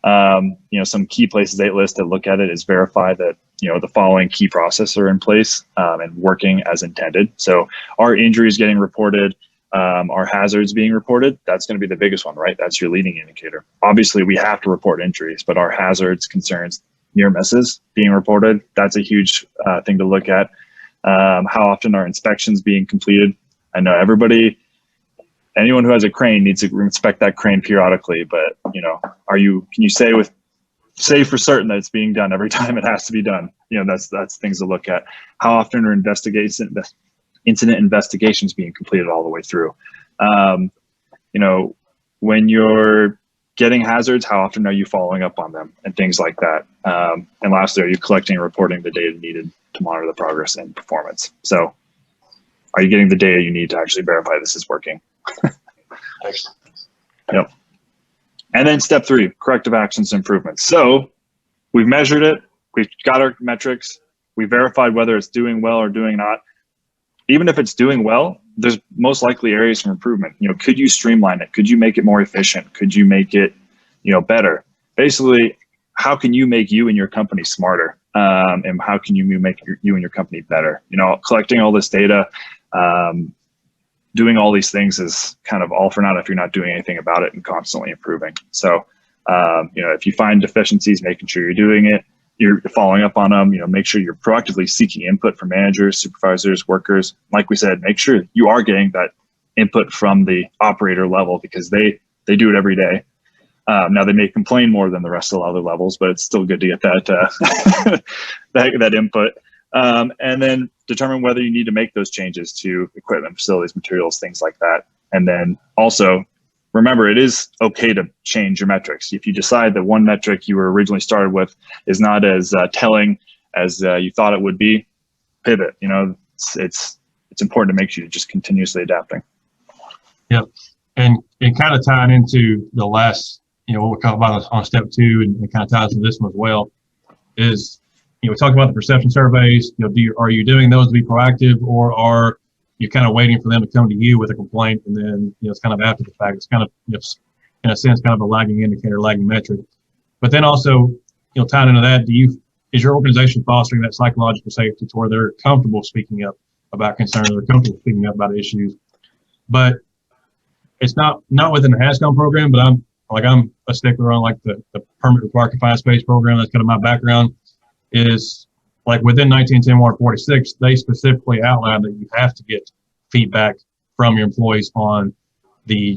Some key places they list to look at it is verify that the following key processes are in place and working as intended. So are injuries getting reported? Are hazards being reported? That's going to be the biggest one, right? That's your leading indicator. Obviously, we have to report injuries, but are hazards, concerns, near misses being reported? That's a huge thing to look at. How often are inspections being completed? I know anyone who has a crane needs to inspect that crane periodically, but can you say for certain that it's being done every time it has to be done? That's things to look at. How often are incident investigations being completed all the way through? When you're getting hazards, how often are you following up on them and things like that? And lastly, are you collecting and reporting the data needed to monitor the progress and performance? So are you getting the data you need to actually verify this is working?
Excellent.
Yep. And then step 3, corrective actions and improvements. So we've measured it, we've got our metrics, we verified whether it's doing well or doing not. Even if it's doing well, there's most likely areas for improvement. Could you streamline it? Could you make it more efficient? Could you make it, better? Basically, how can you make you and your company smarter? And how can you make you and your company better? Collecting all this data, doing all these things is kind of all for naught if you're not doing anything about it and constantly improving. So, if you find deficiencies, making sure you're doing it, you're following up on them, make sure you're proactively seeking input from managers, supervisors, workers. Like we said, make sure you are getting that input from the operator level, because they do it every day. Now they may complain more than the rest of the other levels, but it's still good to get that that input. And then determine whether you need to make those changes to equipment, facilities, materials, things like that. And then also remember, it is okay to change your metrics. If you decide that one metric you were originally started with is not as telling as you thought it would be, pivot. It's important to make sure you're just continuously adapting.
Yep. And kind of tying into the last, what we talked about on step 2, and it kind of ties into this one as well, is, we talked about the perception surveys. Are you doing those to be proactive, or are you kind of waiting for them to come to you with a complaint, and then it's kind of after the fact? It's kind of, in a sense, kind of a lagging indicator, lagging metric. But then also, tying into that, is your organization fostering that psychological safety to where they're comfortable speaking up about concerns, they're comfortable speaking up about issues? But it's not within the HazCom program, but I'm a stickler on like the permit required confined space program. That's kind of my background. Is like within 1910-146, they specifically outlined that you have to get feedback from your employees on the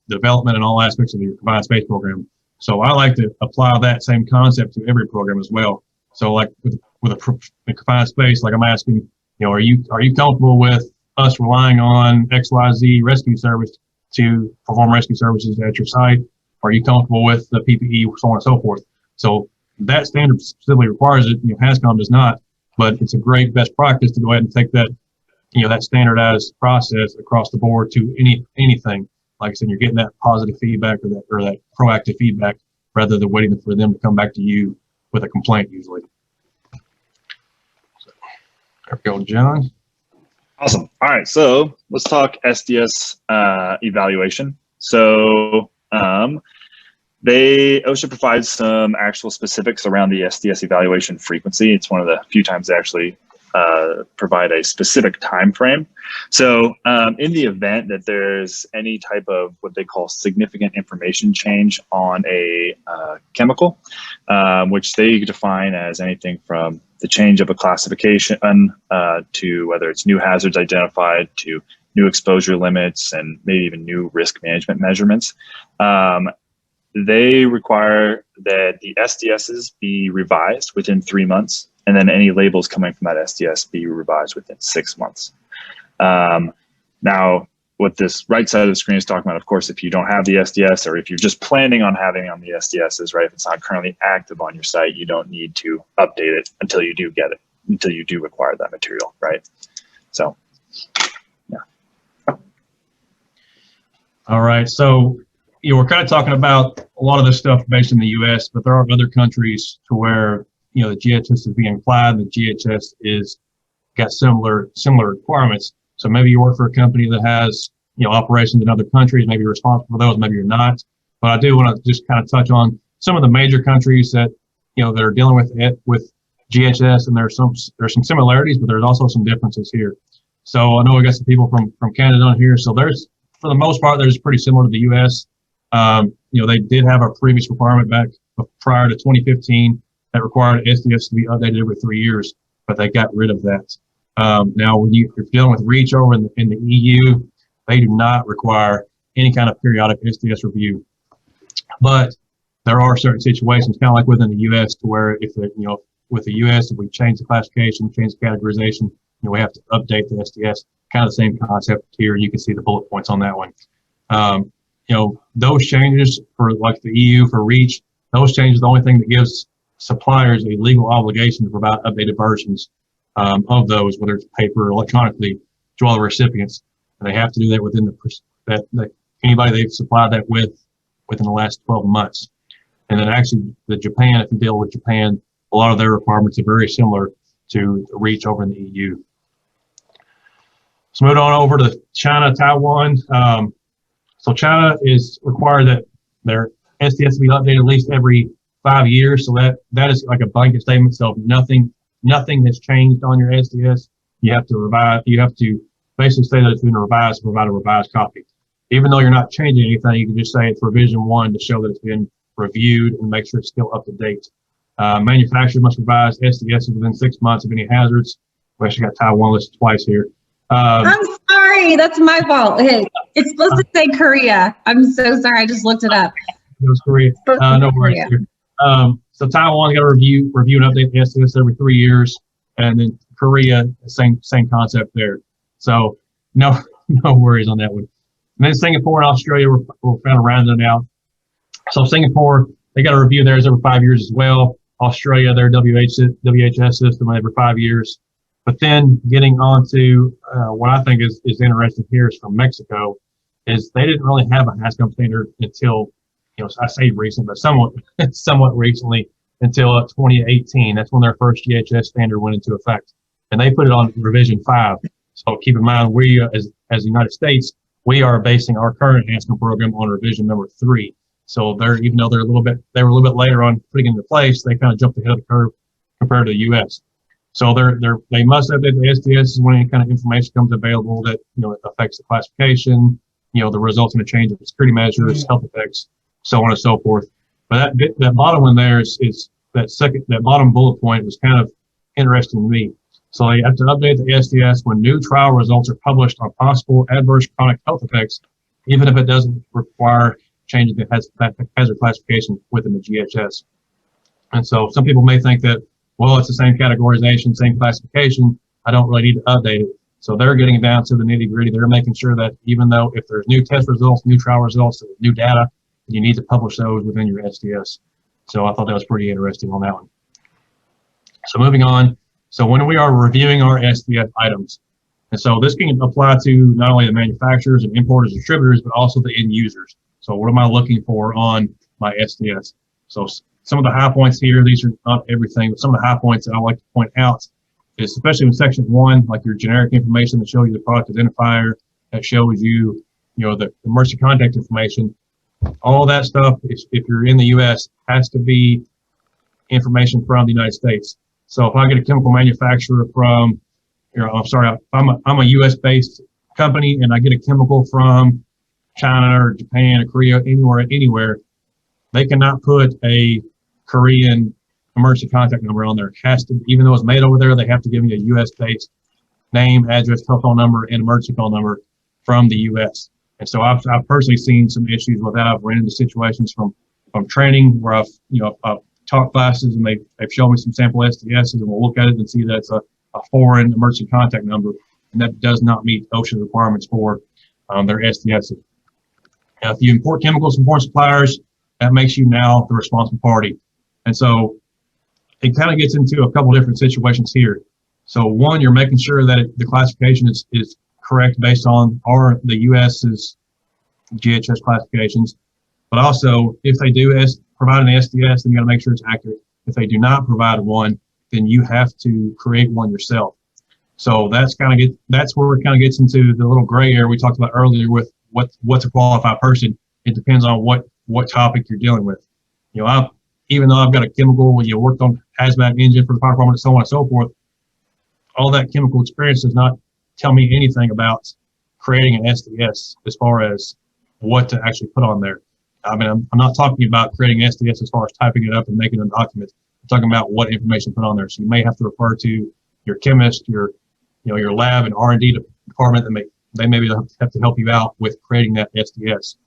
development and all aspects of your confined space program. So I like to apply that same concept to every program as well. So like with a confined space, like I'm asking, are you comfortable with us relying on XYZ rescue service to perform rescue services at your site? Are you comfortable with the PPE, so on and so forth? So that standard specifically requires it. HazCom does not, but it's a great best practice to go ahead and take that, that standardized process across the board to anything. Like I said, you're getting that positive feedback or that proactive feedback rather than waiting for them to come back to you with a complaint usually. So, there we go, John.
Awesome. All right, so let's talk SDS evaluation. So OSHA provides some actual specifics around the SDS evaluation frequency. It's one of the few times they actually provide a specific time frame. So in the event that there's any type of what they call significant information change on a chemical, which they define as anything from the change of a classification to whether it's new hazards identified to new exposure limits and maybe even new risk management measurements. they require that the SDSs be revised within 3 months, and then any labels coming from that SDS be revised within 6 months. Now, what this right side of the screen is talking about, of course, if you don't have the SDS, or if you're just planning on having it on the SDSs, right? If it's not currently active on your site, you don't need to update it until you do get it, until you do require that material, right? So, yeah.
All right. So, we're kind of talking about a lot of this stuff based in the U.S., but there are other countries to where, the GHS is being applied, and the GHS is got similar requirements. So maybe you work for a company that has, operations in other countries. Maybe you're responsible for those. Maybe you're not. But I do want to just kind of touch on some of the major countries that, that are dealing with GHS, and there's some similarities, but there's also some differences here. So I know we got some people from Canada on here. So there's, for the most part, there's pretty similar to the U.S. They did have a previous requirement back prior to 2015 that required SDS to be updated every 3 years, but they got rid of that. Now, when you're dealing with REACH over in the EU, they do not require any kind of periodic SDS review. But there are certain situations, kind of like within the U.S., to where if with the U.S., if we change the classification, change the categorization, we have to update the SDS. Kind of the same concept here. You can see the bullet points on that one. Those changes for like the EU for REACH, those changes, the only thing that gives suppliers a legal obligation to provide updated versions of those, whether it's paper or electronically, to all the recipients. And they have to do that within that anybody they've supplied that within the last 12 months. And then actually Japan, if you deal with Japan, a lot of their requirements are very similar to REACH over in the EU. So moving on over to China, Taiwan. So China is required that their SDS be updated at least every 5 years. So that is like a blanket statement. So if nothing has changed on your SDS, you have to revise. You have to basically say that it's been revised, provide a revised copy. Even though you're not changing anything, you can just say it's revision 1 to show that it's been reviewed and make sure it's still up to date. Manufacturer must revise SDS within 6 months of any hazards. We actually got Taiwan listed twice here.
I'm sorry, that's my fault. Hey, it's supposed to say Korea. I'm so sorry, I just looked it up.
It was Korea. No worries here. So Taiwan got to review and update the SDS every 3 years, and then Korea, same concept there. So no worries on that one. And then Singapore and Australia, we're kind of rounding it out. So Singapore, they got to review theirs every 5 years as well. Australia, their WHS system every 5 years. But then getting on to what I think is interesting here is from Mexico, is they didn't really have a HazCom standard until, I say recent, but somewhat recently, until 2018. That's when their first GHS standard went into effect. And they put it on revision 5. So keep in mind, we as the United States, we are basing our current HazCom program on revision number 3. So even though they were a little bit later on putting it into place, they kind of jumped ahead of the curve compared to the U.S. So they must update the SDS when any kind of information comes available that it affects the classification, the resulting of change of security measures, health effects, so on and so forth. But that bottom one there is that bottom bullet point was kind of interesting to me. So they have to update the SDS when new trial results are published on possible adverse chronic health effects, even if it doesn't require changing the hazard classification within the GHS. And so some people may think that, well, it's the same categorization, same classification, I don't really need to update it. So they're getting down to the nitty gritty. They're making sure that even though if there's new test results, new trial results, new data, you need to publish those within your SDS. So I thought that was pretty interesting on that one. So moving on. So when we are reviewing our SDS items, and so this can apply to not only the manufacturers and importers, distributors, but also the end users. So what am I looking for on my SDS? So some of the high points here, these are not everything, but some of the high points that I like to point out is, especially in section 1, like your generic information that shows you the product identifier, that shows you, the emergency contact information. All that stuff, if you're in the U.S., has to be information from the United States. So if I get a chemical manufacturer from, I'm a U.S.-based company and I get a chemical from China or Japan or Korea, anywhere, they cannot put a Korean emergency contact number on there. It has to, even though it's made over there, they have to give me a U.S.-based name, address, telephone number, and emergency call number from the U.S. And so I've personally seen some issues with that. I've ran into situations from from training where I've taught classes and they've shown me some sample STSs, and we'll look at it and see that it's a foreign emergency contact number, and that does not meet OSHA requirements for their STSs. Now, if you import chemicals from foreign suppliers, that makes you now the responsible party. And so it kind of gets into a couple different situations here. So one, you're making sure that the classification is correct based on the US's GHS classifications. But also, if they do provide an STS, then you got to make sure it's accurate. If they do not provide one, then you have to create one yourself. So that's where it kind of gets into the little gray area we talked about earlier with what's a qualified person. It depends on what topic you're dealing with. Even though I've got a chemical, worked on hazmat engine for the fire department and so on and so forth, all that chemical experience does not tell me anything about creating an SDS as far as what to actually put on there. I mean, I'm not talking about creating an SDS as far as typing it up and making a document. I'm talking about what information to put on there. So you may have to refer to your chemist, your lab and R&D department that they maybe have to help you out with creating that SDS.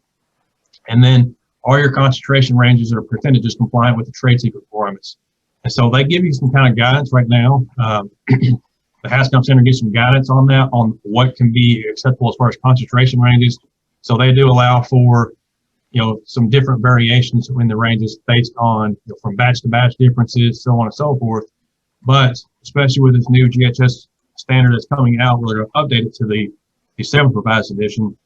And then all your concentration ranges are percentages compliant with the trade secret requirements. And so they give you some kind of guidance right now. The HazCom Center gives some guidance on that, on what can be acceptable as far as concentration ranges. So they do allow for, some different variations in the ranges based on from batch to batch differences, so on and so forth. But especially with this new GHS standard that's coming out, where they're going to update it to the 7th revised edition,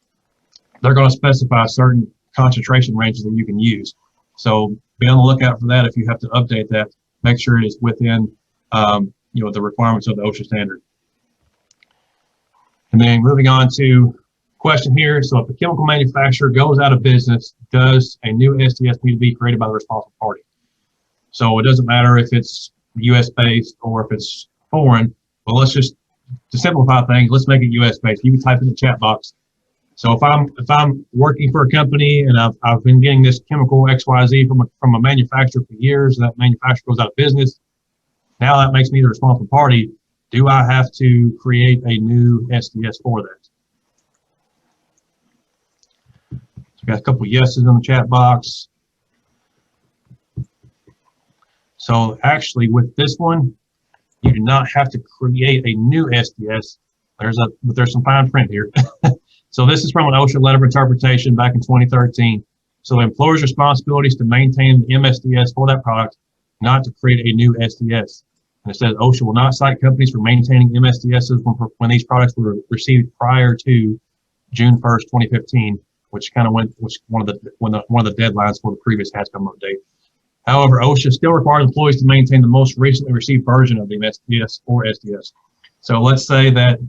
they're going to specify certain concentration ranges that you can use. So be on the lookout for that. If you have to update that, make sure it is within the requirements of the OSHA standard. And then moving on to question here. So if a chemical manufacturer goes out of business, does a new SDS need to be created by the responsible party? So it doesn't matter if it's US based or if it's foreign, but let's just, to simplify things, let's make it US based. You can type in the chat box. So if I'm working for a company and I've been getting this chemical XYZ from a manufacturer for years, and that manufacturer goes out of business, now that makes me the responsible party. Do I have to create a new SDS for that? So got a couple of yeses in the chat box. So actually with this one, you do not have to create a new SDS. There's some fine print here. So this is from an OSHA letter of interpretation back in 2013. So the employer's responsibility is to maintain the MSDS for that product, not to create a new SDS. And it says OSHA will not cite companies for maintaining MSDSs when these products were received prior to June 1st, 2015, which kind of was one of the deadlines for the previous HazCom update. However, OSHA still requires employees to maintain the most recently received version of the MSDS or SDS. So let's say that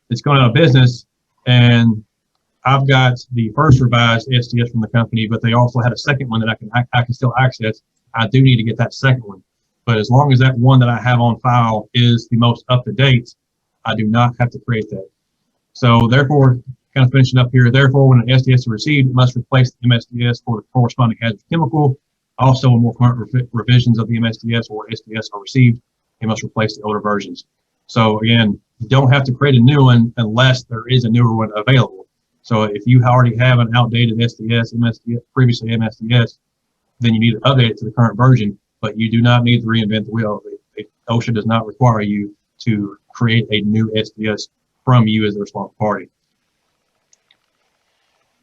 it's going out of business and I've got the first revised SDS from the company, but they also had a second one that I can still access. I do need to get that second one. But as long as that one that I have on file is the most up-to-date, I do not have to create that. So therefore, kind of finishing up here, therefore, when an SDS is received, it must replace the MSDS for the corresponding hazardous chemical. Also, when more current revisions of the MSDS or SDS are received, it must replace the older versions. So again, you don't have to create a new one unless there is a newer one available. So if you already have an outdated SDS, previously MSDS, then you need to update it to the current version, but you do not need to reinvent the wheel. OSHA does not require you to create a new SDS from you as the responsible party.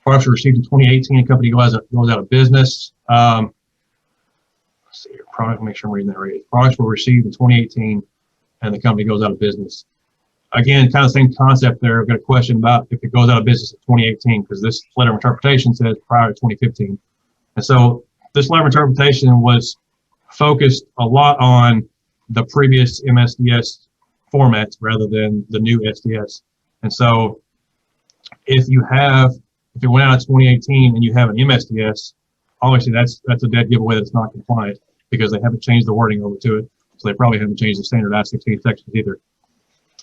Products were received in 2018, a company goes out of business. Let's see here, product, make sure I'm reading that right. Products were received in 2018 and the company goes out of business. Again, kind of same concept there. I've got a question about if it goes out of business in 2018, because this letter of interpretation says prior to 2015. And so this letter of interpretation was focused a lot on the previous MSDS formats rather than the new SDS. And so if it went out in 2018 and you have an MSDS, obviously that's a dead giveaway that's not compliant because they haven't changed the wording over to it. So they probably haven't changed the standard I-16 sections either.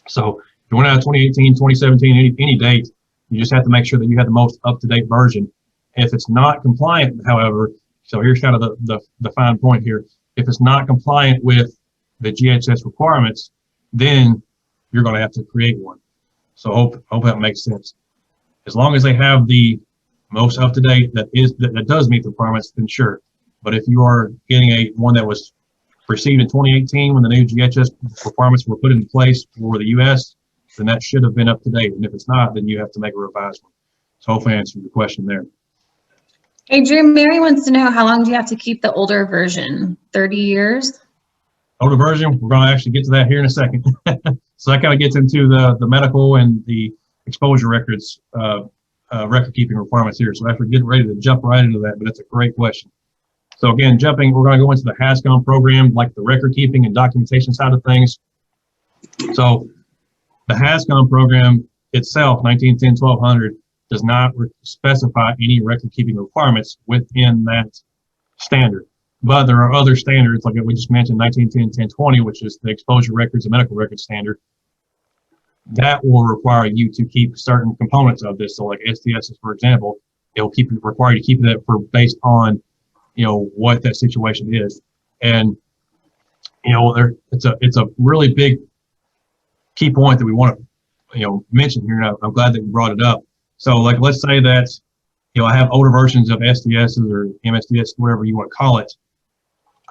So if you went out in 2018, 2017, any date, you just have to make sure that you have the most up-to-date version. If it's not compliant, however, so here's kind of the fine point here. If it's not compliant with the GHS requirements, then you're going to have to create one. So hope that makes sense. As long as they have the most up to date that does meet the requirements, then sure. But if you are getting one that was received in 2018 when the new GHS requirements were put into place for the U.S., then that should have been up to date. And if it's not, then you have to make a revised one. So hopefully I answered your question there.
Hey, Drew, Mary wants to know, how long do you have to keep the older version? 30 years?
Older version, we're going to actually get to that here in a second. So that kind of gets into the medical and the exposure records, record keeping requirements here. So after getting ready to jump right into that, but that's a great question. So again, we're going to go into the HazCom program, like the record keeping and documentation side of things. So the HazCom program itself, 1910-1200, does not specify any record keeping requirements within that standard. But there are other standards, like we just mentioned, 1910-1020, which is the exposure records and medical records standard. That will require you to keep certain components of this. So like STSs, for example, it will require you to keep that based on, what that situation is. And, it's a really big key point that we want to, mention here. And I'm glad that you brought it up. So like, let's say that, I have older versions of STSs or MSDS, whatever you want to call it.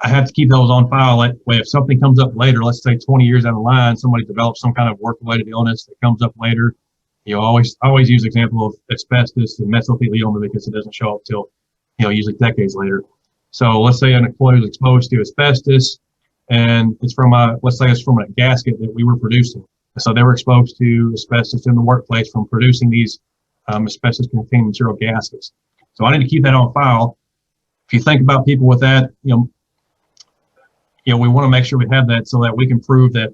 I have to keep those on file. That way, if something comes up later, let's say 20 years down the line, somebody develops some kind of work-related illness that comes up later. Always use the example of asbestos and mesothelioma because it doesn't show up till, usually decades later. So let's say an employee was exposed to asbestos, and it's from a gasket that we were producing. So they were exposed to asbestos in the workplace from producing these asbestos-containing material gaskets. So I need to keep that on file. If you think about people with that, we want to make sure we have that so that we can prove that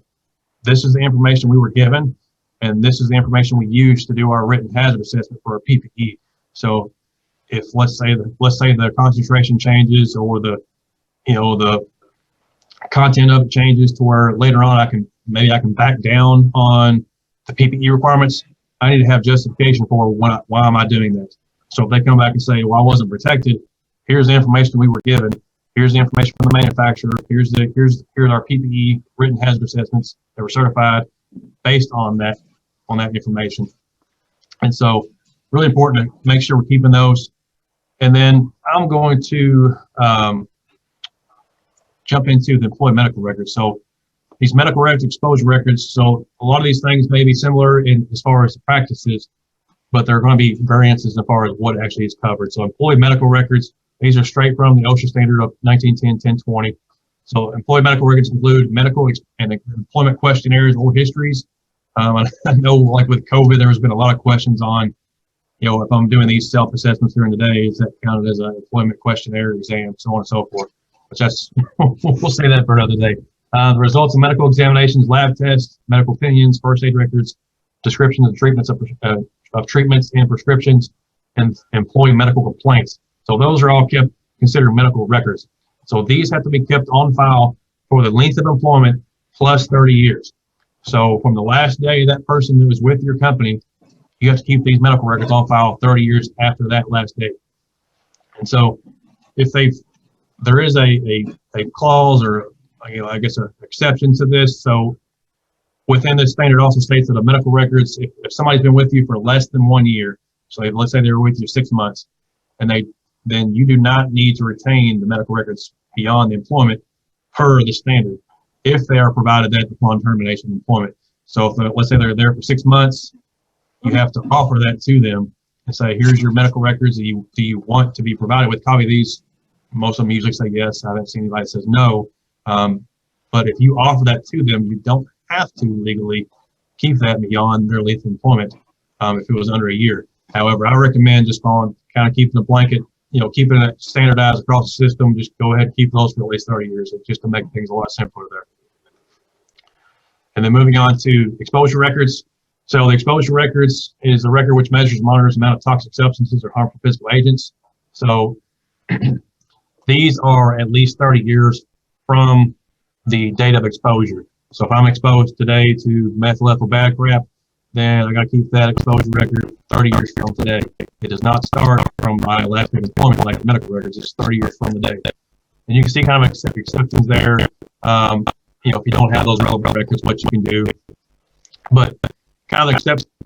this is the information we were given, and this is the information we use to do our written hazard assessment for our PPE. So if let's say the concentration changes or the content of it changes to where later on I can back down on the PPE requirements, I need to have justification for why am I doing that. So if they come back and say, well, I wasn't protected, here's the information we were given, here's the information from the manufacturer, here's our PPE written hazard assessments that were certified based on that information. And so really important to make sure we're keeping those. And then I'm going to jump into the employee medical records. So these medical records, exposure records, so a lot of these things may be similar as far as the practices, but there are going to be variances as far as what actually is covered. So employee medical records, these are straight from the OSHA standard of 1910-1020. So employee medical records include medical and employment questionnaires or histories. I know, like with COVID, there has been a lot of questions on, if I'm doing these self-assessments during the day, is that counted as an employment questionnaire, exam, so on and so forth. But we'll say that for another day. The results of medical examinations, lab tests, medical opinions, first aid records, descriptions of treatments of treatments and prescriptions, and employee medical complaints. So those are all considered medical records. So these have to be kept on file for the length of employment plus 30 years. So from the last day that person that was with your company, you have to keep these medical records on file 30 years after that last day. And so if there is a clause or I guess an exception to this. So within this standard also states that the medical records, if somebody's been with you for less than 1 year, so let's say they were with you 6 months, and then you do not need to retain the medical records beyond the employment per the standard if they are provided that upon termination of employment. So if let's say they're there for 6 months, you have to offer that to them and say, here's your medical records. Do you want to be provided with a copy of these? Most of them usually say yes. I haven't seen anybody that says no. But if you offer that to them, you don't have to legally keep that beyond their length of employment if it was under a year. However, I recommend just kind of keeping the blanket, keeping it standardized across the system. Just go ahead and keep those for at least 30 years, just to make things a lot simpler there. And then moving on to exposure records. So the exposure records is a record which measures and monitors the amount of toxic substances or harmful physical agents. So these are at least 30 years from the date of exposure. So if I'm exposed today to methyl ethyl bad crap, then I got to keep that exposure record 30 years from today. It does not start from my last day of employment like medical records. It's 30 years from the day. And you can see kind of exceptions there. If you don't have those relevant records, what you can do. But kind of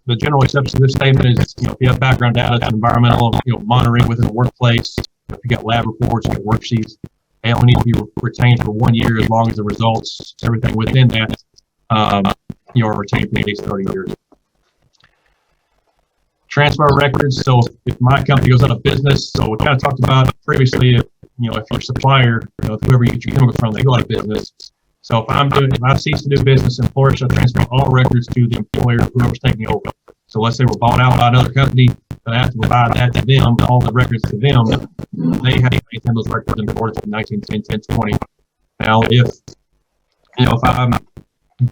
the the general exception to this statement is, if you have background data, it's environmental, monitoring within the workplace. If you got lab reports, you got worksheets, they only need to be retained for 1 year as long as the results, everything within that, are retained for at least 30 years. Transfer of records. So if my company goes out of business, so we kind of talked about previously, if your supplier, whoever you get your chemicals from, they go out of business. So if I cease to do business, employer shall transfer all records to the employer, whoever's taking over. So let's say we're bought out by another company, then I have to provide that to them, all the records to them. They have to maintain those records in accordance with 1910-20. Now, if I'm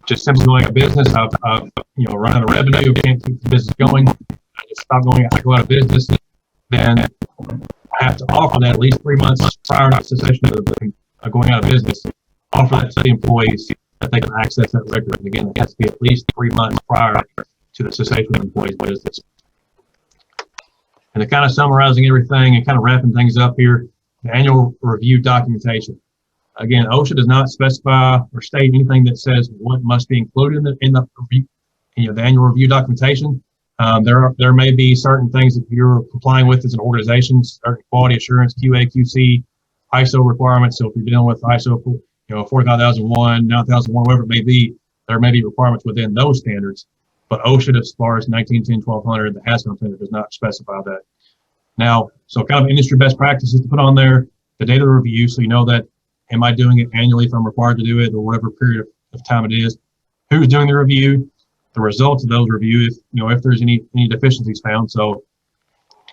just simply going out of business, I've run out of revenue, can't keep the business going, I just stop going, I go out of business, then I have to offer that at least 3 months prior to the cessation of going out of business. Offer that to the employees that they can access that record. And again, it has to be at least 3 months prior to the cessation of the employee's business. And to kind of summarizing everything and kind of wrapping things up here, the annual review documentation. Again, OSHA does not specify or state anything that says what must be included in the review, the annual review documentation. There may be certain things that you're complying with as an organization, certain quality assurance, QA, QC, ISO requirements. So if you're dealing with ISO 4001, 9001, whatever it may be, there may be requirements within those standards. But OSHA, as far as 1910, 1200, the HazCom standard does not specify that. Now, so kind of industry best practices to put on there, the data review, so you know that, am I doing it annually if I'm required to do it, or whatever period of time it is, who's doing the review, the results of those reviews, if there's any deficiencies found. So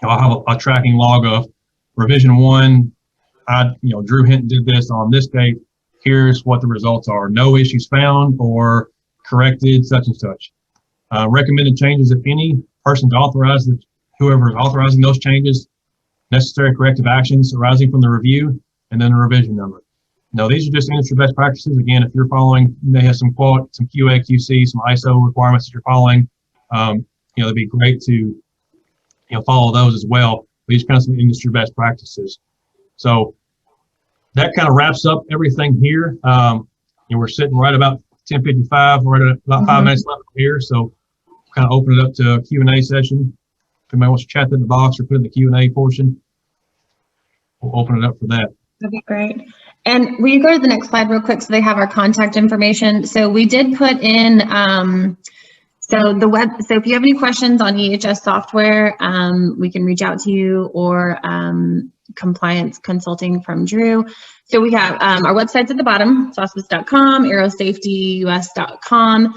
I'll have a tracking log of revision 1, Drew Hinton did this on this date, here's what the results are. No issues found or corrected, such and such. Recommended changes, if any, persons authorized, whoever is authorizing those changes, necessary corrective actions arising from the review, and then a revision number. Now, these are just industry best practices. Again, if you're following, you may have some QA, QC, some ISO requirements that you're following. It'd be great to, follow those as well. These kind of some industry best practices. So that kind of wraps up everything here. We're sitting right about 10:55, right at about 5 minutes left here. So kind of open it up to a Q&A session. If anybody wants to chat in the box or put in the Q&A portion, we'll open it up for that.
That'd be great. And will you go to the next slide real quick so they have our contact information? So we did put in, so if you have any questions on EHS software, we can reach out to you, or compliance consulting from Drew. So we have our websites at the bottom, sospes.com, arrowsafetyus.com.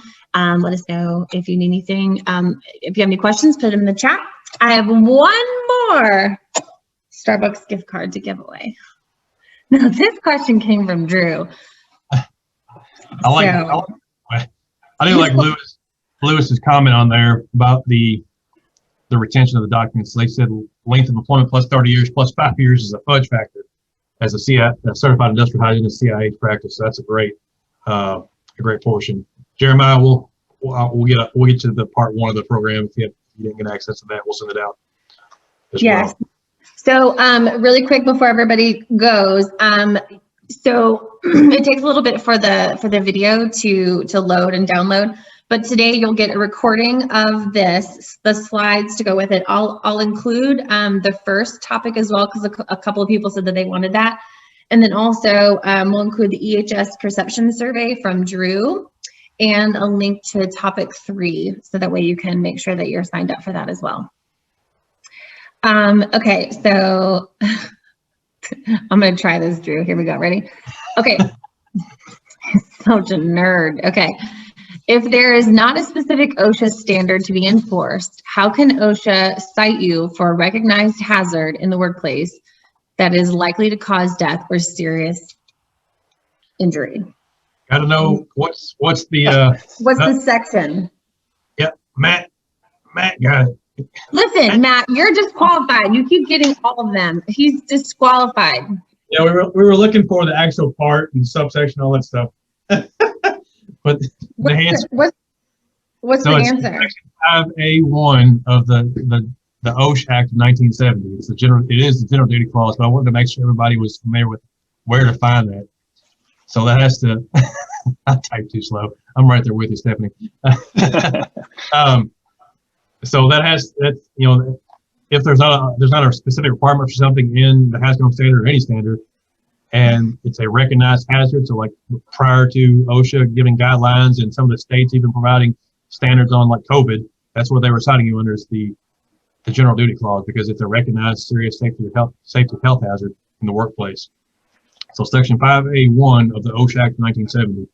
Let us know if you need anything. If you have any questions, put them in the chat. I have one more Starbucks gift card to give away. Now, this question came from Drew.
I do like Lewis's comment on there about the retention of the documents. They said length of employment plus 30 years plus 5 years is a fudge factor as a certified industrial hygienist CIH practice. So that's a great portion. Jeremiah, we'll get to the part 1 of the program. If you didn't get access to that, we'll send it out.
Yes. Well. So really quick before everybody goes, so it takes a little bit for the video to load and download, but today you'll get a recording of this, the slides to go with it. I'll include the first topic as well, because a couple of people said that they wanted that. And then also we'll include the EHS perception survey from Drew and a link to topic 3, so that way you can make sure that you're signed up for that as well. Okay, so I'm going to try this, Drew. Here we go. Ready? Okay. Such a nerd. Okay. If there is not a specific OSHA standard to be enforced, how can OSHA cite you for a recognized hazard in the workplace that is likely to cause death or serious injury?
Got to know what's the
the section?
Yep, Matt got it.
Listen, Matt, you're disqualified. You keep getting all of them. He's disqualified.
Yeah, we were looking for the actual part and subsection, all that stuff. But the answer.
What's the answer?
5A1 of the OSHA Act of 1970. It is the general duty clause, but I wanted to make sure everybody was familiar with where to find that. So that has to. I type too slow. I'm right there with you, Stephanie. So that's if there's not a specific requirement for something in the HazCom standard or any standard, and it's a recognized hazard, so like prior to OSHA giving guidelines and some of the states even providing standards on like COVID, that's what they were citing you under is the general duty clause, because it's a recognized serious safety or health hazard in the workplace. So Section 5A1 of the OSHA Act of 1970.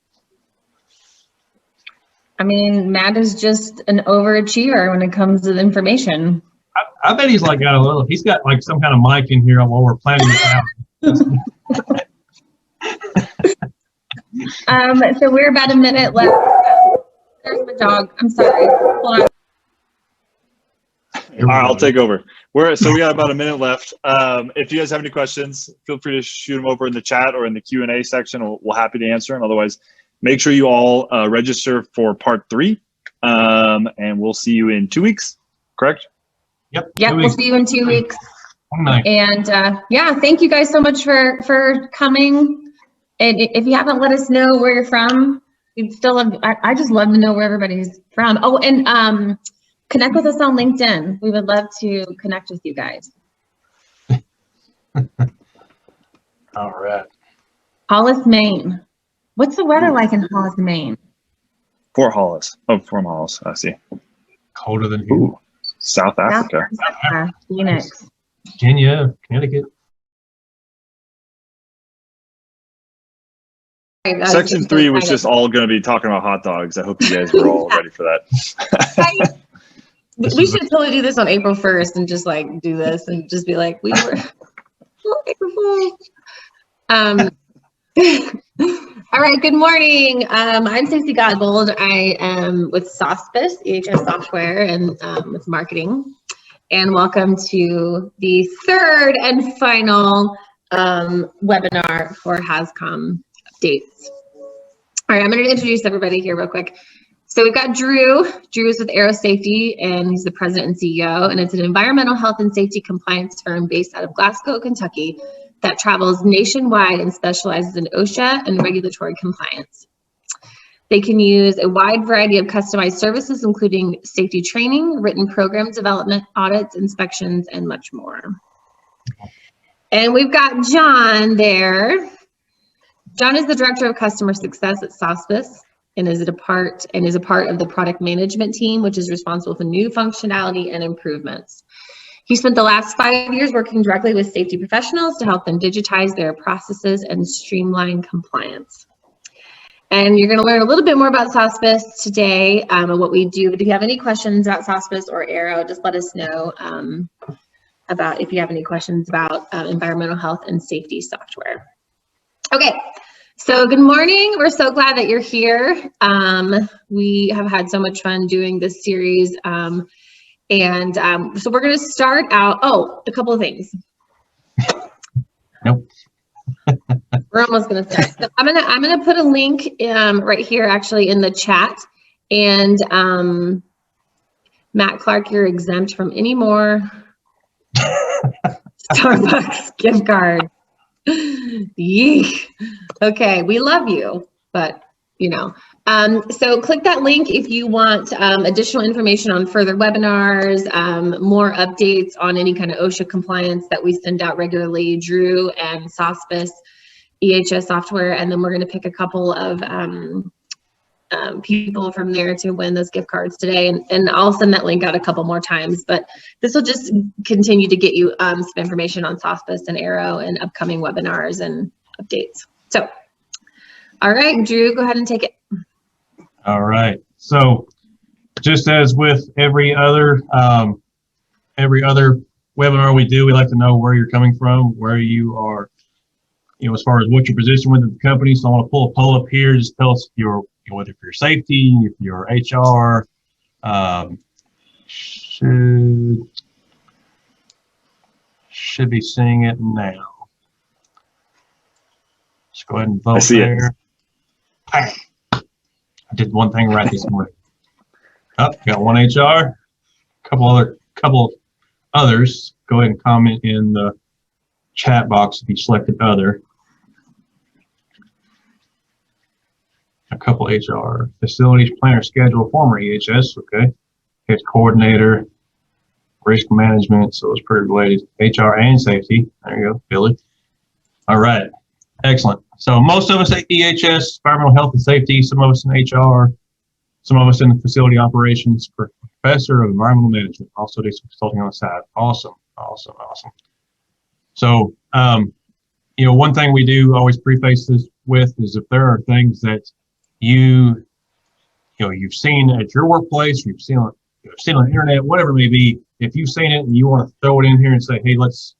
I mean, Matt is just an overachiever when it comes to the information.
I bet he's like he's got like some kind of mic in here while we're planning this out.
So we're about a minute left. There's my dog. I'm sorry. Hold on.
All right, I'll take over. So we got about a minute left. If you guys have any questions, feel free to shoot them over in the chat or in the Q&A section. We'll happy to answer them. Otherwise, make sure you all register for part 3, and we'll see you in 2 weeks. Correct?
Yep.
We'll see you in 2 weeks.
Night.
And yeah, thank you guys so much for coming. And if you haven't let us know where you're from, we'd still love. I just love to know where everybody's from. Oh, and connect with us on LinkedIn. We would love to connect with you guys.
All right.
Hollis, Maine. What's the weather like in Hollis, Maine?
Fort Hollis. Oh, Fort Hollis. I see.
Colder than here.
Ooh, South Africa.
Phoenix.
Virginia, Connecticut.
Section 3 was just all going to be talking about hot dogs. I hope you guys were all ready for that.
We should totally do this on April 1st and just like do this and just be like, we were April Fools. All right, good morning. I'm Stacey Godbold. I am with Sospes, GHS software, and with marketing. And welcome to the third and final webinar for HazCom updates. All right, I'm going to introduce everybody here real quick. So we've got Drew. Drew is with Arrow Safety, and he's the president and CEO, and it's an environmental health and safety compliance firm based out of Glasgow, Kentucky, that travels nationwide and specializes in OSHA and regulatory compliance. They can use a wide variety of customized services, including safety training, written program development, audits, inspections, and much more. And we've got Jon there. Jon is the Director of Customer Success at Sospes and is a part of the product management team, which is responsible for new functionality and improvements. He spent the last 5 years working directly with safety professionals to help them digitize their processes and streamline compliance. And you're going to learn a little bit more about Sospes today and what we do. But if you have any questions about Sospes or Arrow, just let us know about if you have any questions about environmental health and safety software. Okay, so good morning. We're so glad that you're here. We have had so much fun doing this series. So we're going to start out. Oh, a couple of things.
Nope.
We're almost going to start. So I'm gonna put a link right here, actually, in the chat. And Matt Clark, you're exempt from any more Starbucks gift card. Yeek. Okay, we love you, but you know. So click that link if you want additional information on further webinars, more updates on any kind of OSHA compliance that we send out regularly, Drew and Sospes EHS software, and then we're going to pick a couple of people from there to win those gift cards today, and I'll send that link out a couple more times, but this will just continue to get you some information on Sospes and Arrow and upcoming webinars and updates. So, all right, Drew, go ahead and take it.
All right. So, just as with every other webinar we do, we like to know where you're coming from, where you are, as far as what your position within the company. So I want to pull a poll up here. Just tell us if you're, whether you're safety, if you're HR, should be seeing it now. Just go ahead and vote there. Bang. I did one thing right this morning. Oh, got one HR. Couple others. Go ahead and comment in the chat box if you selected other. A couple HR. Facilities planner schedule, former EHS. Okay. case coordinator, risk management, so it's pretty related. HR and safety. There you go, Billy. All right, excellent. So most of us at GHS, environmental health and safety, some of us in HR, some of us in the facility operations, professor of environmental management, also do some consulting on the side. Awesome, awesome, awesome. So, you know, one thing we do always preface this with is if there are things that you've seen at your workplace, you've seen on the internet, whatever it may be, if you've seen it and you want to throw it in here and say, hey, let's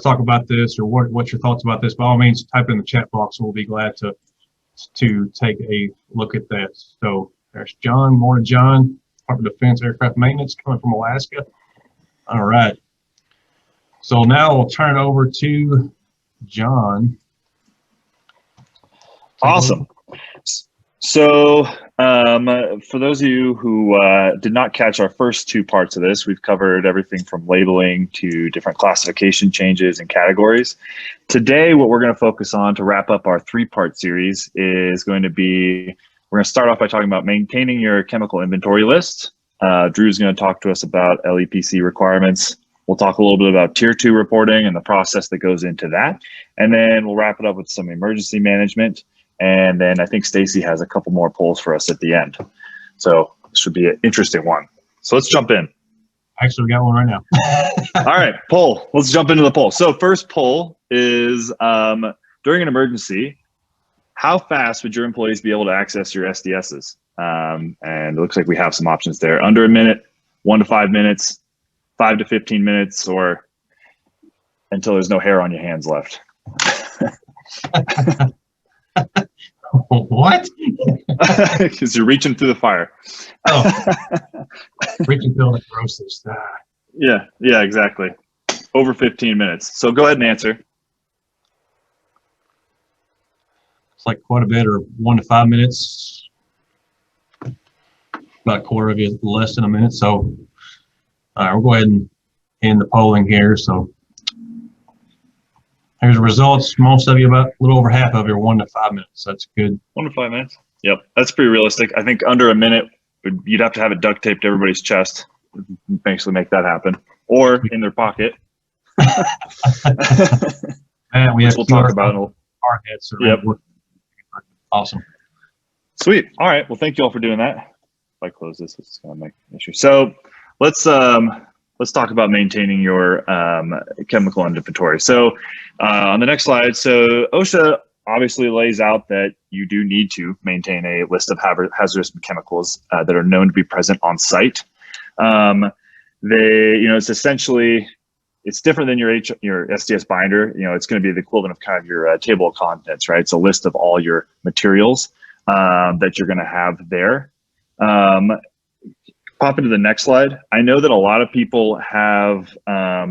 talk about this, or what's your thoughts about this, by all means, type it in the chat box. We'll be glad to take a look at that. So there's John. Morning, John. Department of Defense Aircraft Maintenance, coming from Alaska. All right. So now we'll turn it over to John.
Awesome. So for those of you who did not catch our first two parts of this, we've covered everything from labeling to different classification changes and categories. Today, what we're going to focus on to wrap up our three-part series is going to be, we're going to start off by talking about maintaining your chemical inventory list. Drew's going to talk to us about LEPC requirements. We'll talk a little bit about Tier 2 reporting and the process that goes into that. And then we'll wrap it up with some emergency management. And then I think Stacey has a couple more polls for us at the end. So this should be an interesting one. So let's jump in.
Actually, we got one right now.
All right, poll. Let's jump into the poll. So first poll is during an emergency, how fast would your employees be able to access your SDSs? And it looks like we have some options there. Under a minute, 1 to 5 minutes, 5 to 15 minutes, or until there's no hair on your hands left.
What?
Because you're reaching through the fire.
Oh, reaching through the grossest.
Yeah, exactly. Over 15 minutes. So go ahead and answer.
It's like quite a bit, or 1 to 5 minutes. About a quarter of you less than a minute. So we'll go ahead and end the polling here. So here's the results. Most of you, about a little over half of you, are 1 to 5 minutes. That's good.
1 to 5 minutes. Yep, that's pretty realistic. I think under a minute, you'd have to have it duct taped to everybody's chest. Basically make that happen. Or in their pocket.
And we have
we'll talk about it.
Our heads.
Yep.
Awesome.
Sweet. All right. Well, thank you all for doing that. If I close this, it's going to make an issue. So let's talk about maintaining your chemical inventory. So on the next slide, so OSHA obviously lays out that you do need to maintain a list of hazardous chemicals that are known to be present on site. It's essentially, it's different than your SDS binder. It's going to be the equivalent of kind of your table of contents, right? It's a list of all your materials that you're going to have there. Pop into the next slide. I know that a lot of people have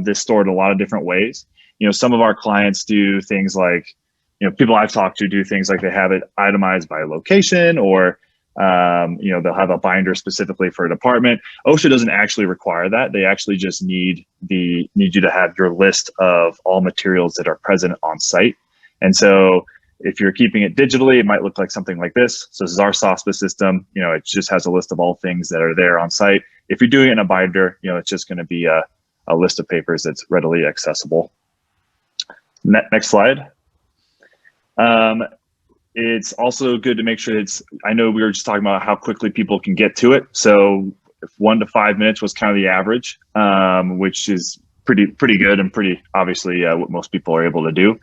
this stored a lot of different ways. Some of our clients do things like, people I've talked to do things like they have it itemized by location, or they'll have a binder specifically for a department. OSHA doesn't actually require that. They actually just need you to have your list of all materials that are present on site. And so if you're keeping it digitally, it might look like something like this. So this is our Sospes system. It just has a list of all things that are there on site. If you're doing it in a binder, it's just going to be a list of papers that's readily accessible. Next slide. It's also good to make sure I know we were just talking about how quickly people can get to it. So if 1 to 5 minutes was kind of the average, which is pretty good and pretty obviously what most people are able to do.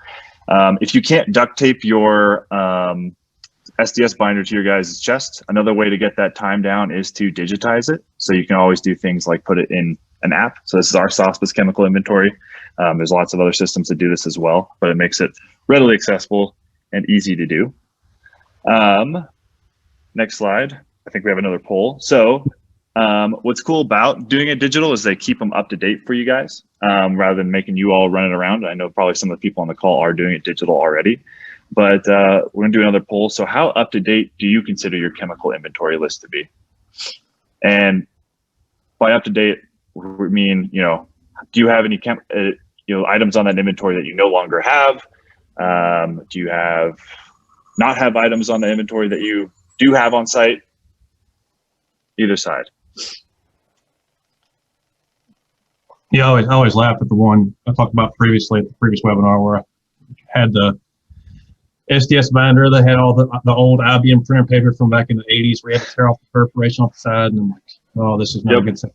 If you can't duct tape your SDS binder to your guys' chest, another way to get that time down is to digitize it. So you can always do things like put it in an app. So this is our Sospes chemical inventory. There's lots of other systems that do this as well, but it makes it readily accessible and easy to do. Next slide. I think we have another poll. So what's cool about doing it digital is they keep them up to date for you guys rather than making you all run it around. I know probably some of the people on the call are doing it digital already, but we're gonna do another poll. So how up to date do you consider your chemical inventory list to be? And by up to date, we mean, do you have any items on that inventory that you no longer have? Do you not have items on the inventory that you do have on site? Either side.
Yeah, I always laugh at the one I talked about previously at the previous webinar where I had the SDS binder that had all the old IBM printer paper from back in the 80s where you had to tear off the perforation off the side, and I'm like, oh, this is not a good thing.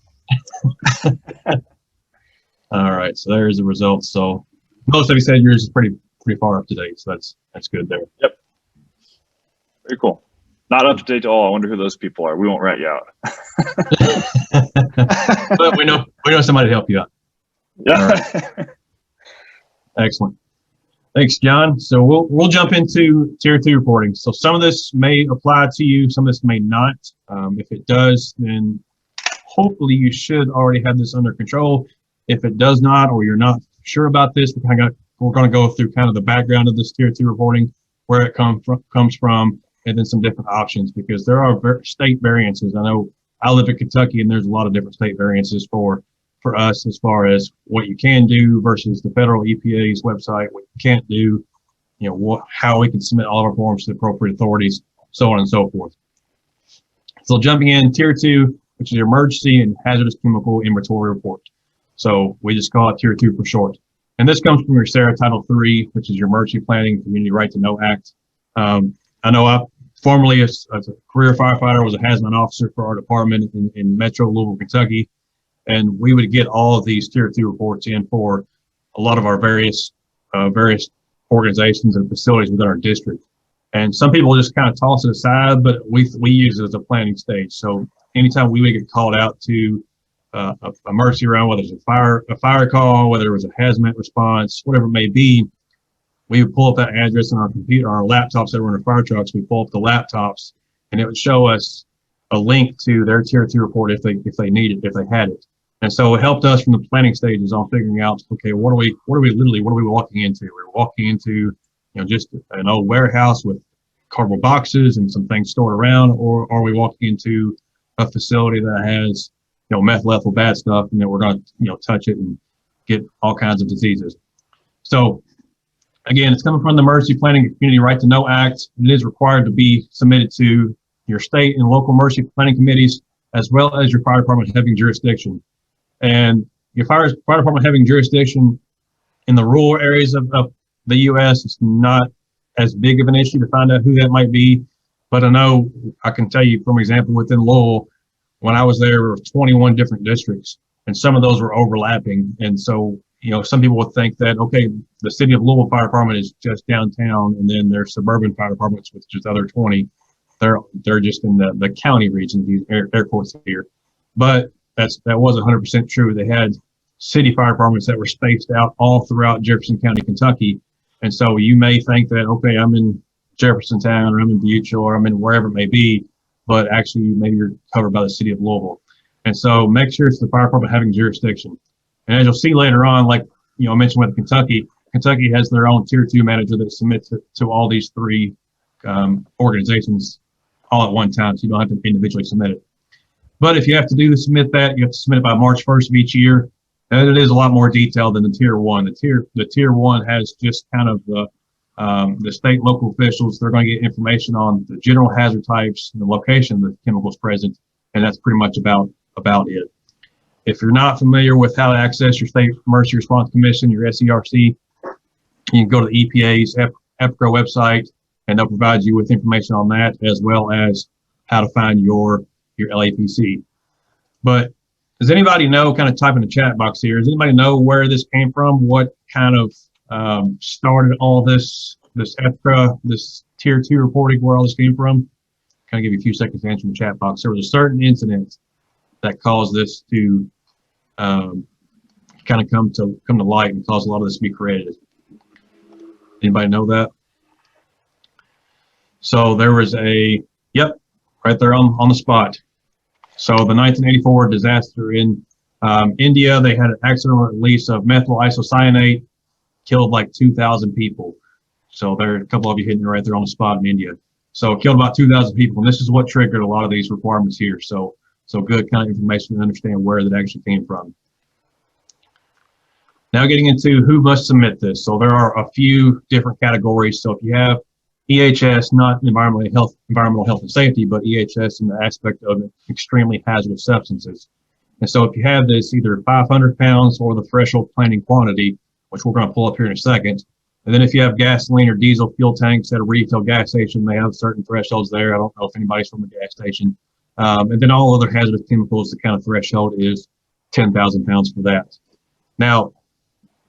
All right, so there's the results. So most of you said yours is pretty far up to date, so that's good there.
Yep. Very cool. Not up to date at all. I wonder who those people are. We won't rat you out.
But we know somebody to help you out.
Yeah.
Right. Excellent. Thanks, John. So we'll jump into Tier 2 reporting. So some of this may apply to you, some of this may not. If it does, then hopefully you should already have this under control. If it does not, or you're not sure about this, we're going to go through kind of the background of this Tier 2 reporting, where it comes from, and then some different options, because there are state variances. I know I live in Kentucky, and there's a lot of different state variances for us as far as what you can do versus the federal EPA's website, what you can't do, how we can submit all of our forms to the appropriate authorities, so on and so forth. So jumping in, Tier 2, which is your Emergency and Hazardous Chemical Inventory Report. So we just call it Tier 2 for short. And this comes from your SARA Title III, which is your Emergency Planning Community Right to Know Act. I know I formerly, as a career firefighter, was a hazmat officer for our department in Metro Louisville, Kentucky. And we would get all of these Tier 2 reports in for a lot of our various organizations and facilities within our district. And some people just kind of toss it aside, but we use it as a planning stage. So anytime we would get called out to a emergency round, whether it's a fire call, whether it was a hazmat response, whatever it may be, we would pull up that address on our computer, our laptops that were in our fire trucks. We pull up the laptops, and it would show us a link to their Tier 2 report if they needed, if they had it. And so it helped us from the planning stages on figuring out, okay, what are we walking into? We're walking into, just an old warehouse with cardboard boxes and some things stored around, or are we walking into a facility that has, methyl ethyl bad stuff, and then we're going to, touch it and get all kinds of diseases. So again, it's coming from the Emergency Planning and Community Right to Know Act. It is required to be submitted to your state and local emergency planning committees, as well as your fire department having jurisdiction. And your fire department having jurisdiction in the rural areas of the U.S. is not as big of an issue to find out who that might be. But I can tell you from example within Lowell, when I was there were 21 different districts, and some of those were overlapping. And so, some people would think that, okay, the city of Louisville Fire Department is just downtown, and then there's suburban fire departments with just other 20. They're just in the county region, these air quotes here. But that was 100% true. They had city fire departments that were spaced out all throughout Jefferson County, Kentucky. And so you may think that, okay, I'm in Jeffersontown, or I'm in Butte, or I'm in wherever it may be, but actually maybe you're covered by the city of Louisville. And so make sure it's the fire department having jurisdiction. And as you'll see later on, like, I mentioned with Kentucky has their own Tier 2 manager that submits it to all these three organizations all at one time, so you don't have to individually submit it. But if you have to submit that, you have to submit it by March 1st of each year. And it is a lot more detailed than the Tier 1. The Tier 1 has just kind of the state and local officials. They're going to get information on the general hazard types and the location of the chemicals present, and that's pretty much about it. If you're not familiar with how to access your State Emergency Response Commission, your SERC, you can go to the EPA's EPCO website, and they'll provide you with information on that, as well as how to find your LAPC. But does anybody know, kind of type in the chat box here, does anybody know where this came from? What kind of started all this EPCO, this Tier 2 reporting, where all this came from? Kind of give you a few seconds to answer in the chat box. There was a certain incident that caused this to kind of come to light and cause a lot of this to be created. Anybody know that? So there was right there on the spot. So the 1984 disaster in India, they had an accidental release of methyl isocyanate, killed like 2,000 people. So there are a couple of you hitting it right there on the spot in India. So it killed about 2,000 people, and this is what triggered a lot of these requirements here. So good kind of information to understand where that actually came from. Now getting into who must submit this. So there are a few different categories. So if you have EHS, not environmental health and safety, but EHS in the aspect of extremely hazardous substances. And so if you have this either 500 pounds or the threshold planning quantity, which we're going to pull up here in a second, and then if you have gasoline or diesel fuel tanks at a retail gas station, they have certain thresholds there. I don't know if anybody's from a gas station. And then all other hazardous chemicals, the kind of threshold is 10,000 pounds for that. Now,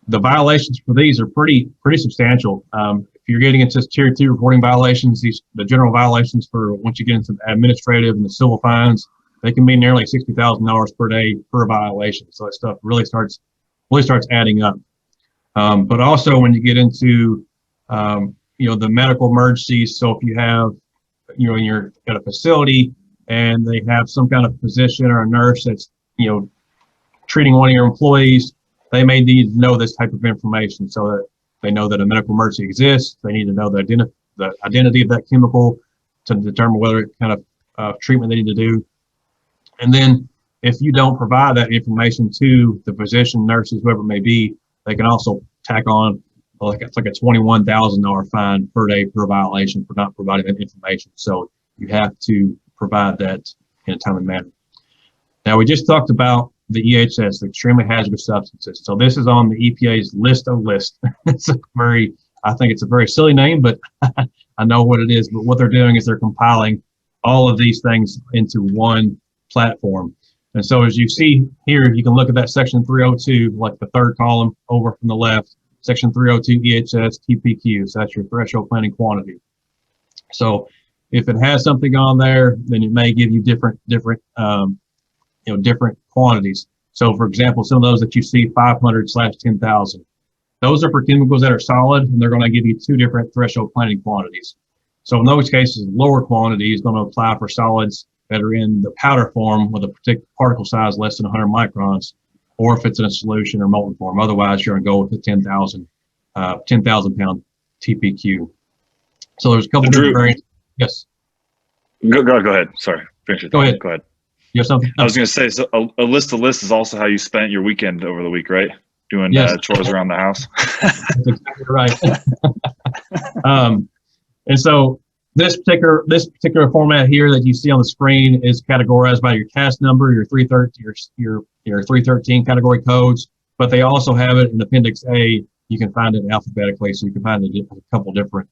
the violations for these are pretty substantial. If you're getting into tier 2 reporting violations, the general violations for once you get into the administrative and the civil fines, they can be nearly $60,000 per day per violation. So that stuff really starts adding up. But also when you get into the medical emergencies, so if you have you're at a facility and they have some kind of physician or a nurse that's treating one of your employees, they may need to know this type of information so that they know that a medical emergency exists. They need to know the identity of that chemical to determine whether kind of treatment they need to do. And then if you don't provide that information to the physician, nurses, whoever it may be, they can also tack on it's like a $21,000 fine per day per violation for not providing that information. So you have to provide that in a timely manner. Now, we just talked about the EHS, the extremely hazardous substances. So this is on the EPA's list of lists. I think it's a very silly name, but I know what it is. But what they're doing is they're compiling all of these things into one platform. And so as you see here, you can look at that section 302, like the third column over from the left, section 302 EHS TPQ. So that's your threshold planning quantity. So if it has something on there, then it may give you different quantities. So for example, some of those that you see 500/10,000, those are for chemicals that are solid, and they're going to give you 2 different threshold planning quantities. So in those cases, lower quantity is going to apply for solids that are in the powder form with a particular particle size less than 100 microns, or if it's in a solution or molten form. Otherwise, you're going to go with the 10,000 pound TPQ. So there's a couple different variants. Yes.
Go ahead. Sorry. Finish it.
Go ahead. You have something?
I was going to say, so a list of lists is also how you spent your weekend over the week, right? Doing chores around the house.
That's exactly right. And so this particular format here that you see on the screen is categorized by your task number, your 313 category codes, but they also have it in Appendix A. You can find it alphabetically, so you can find a couple different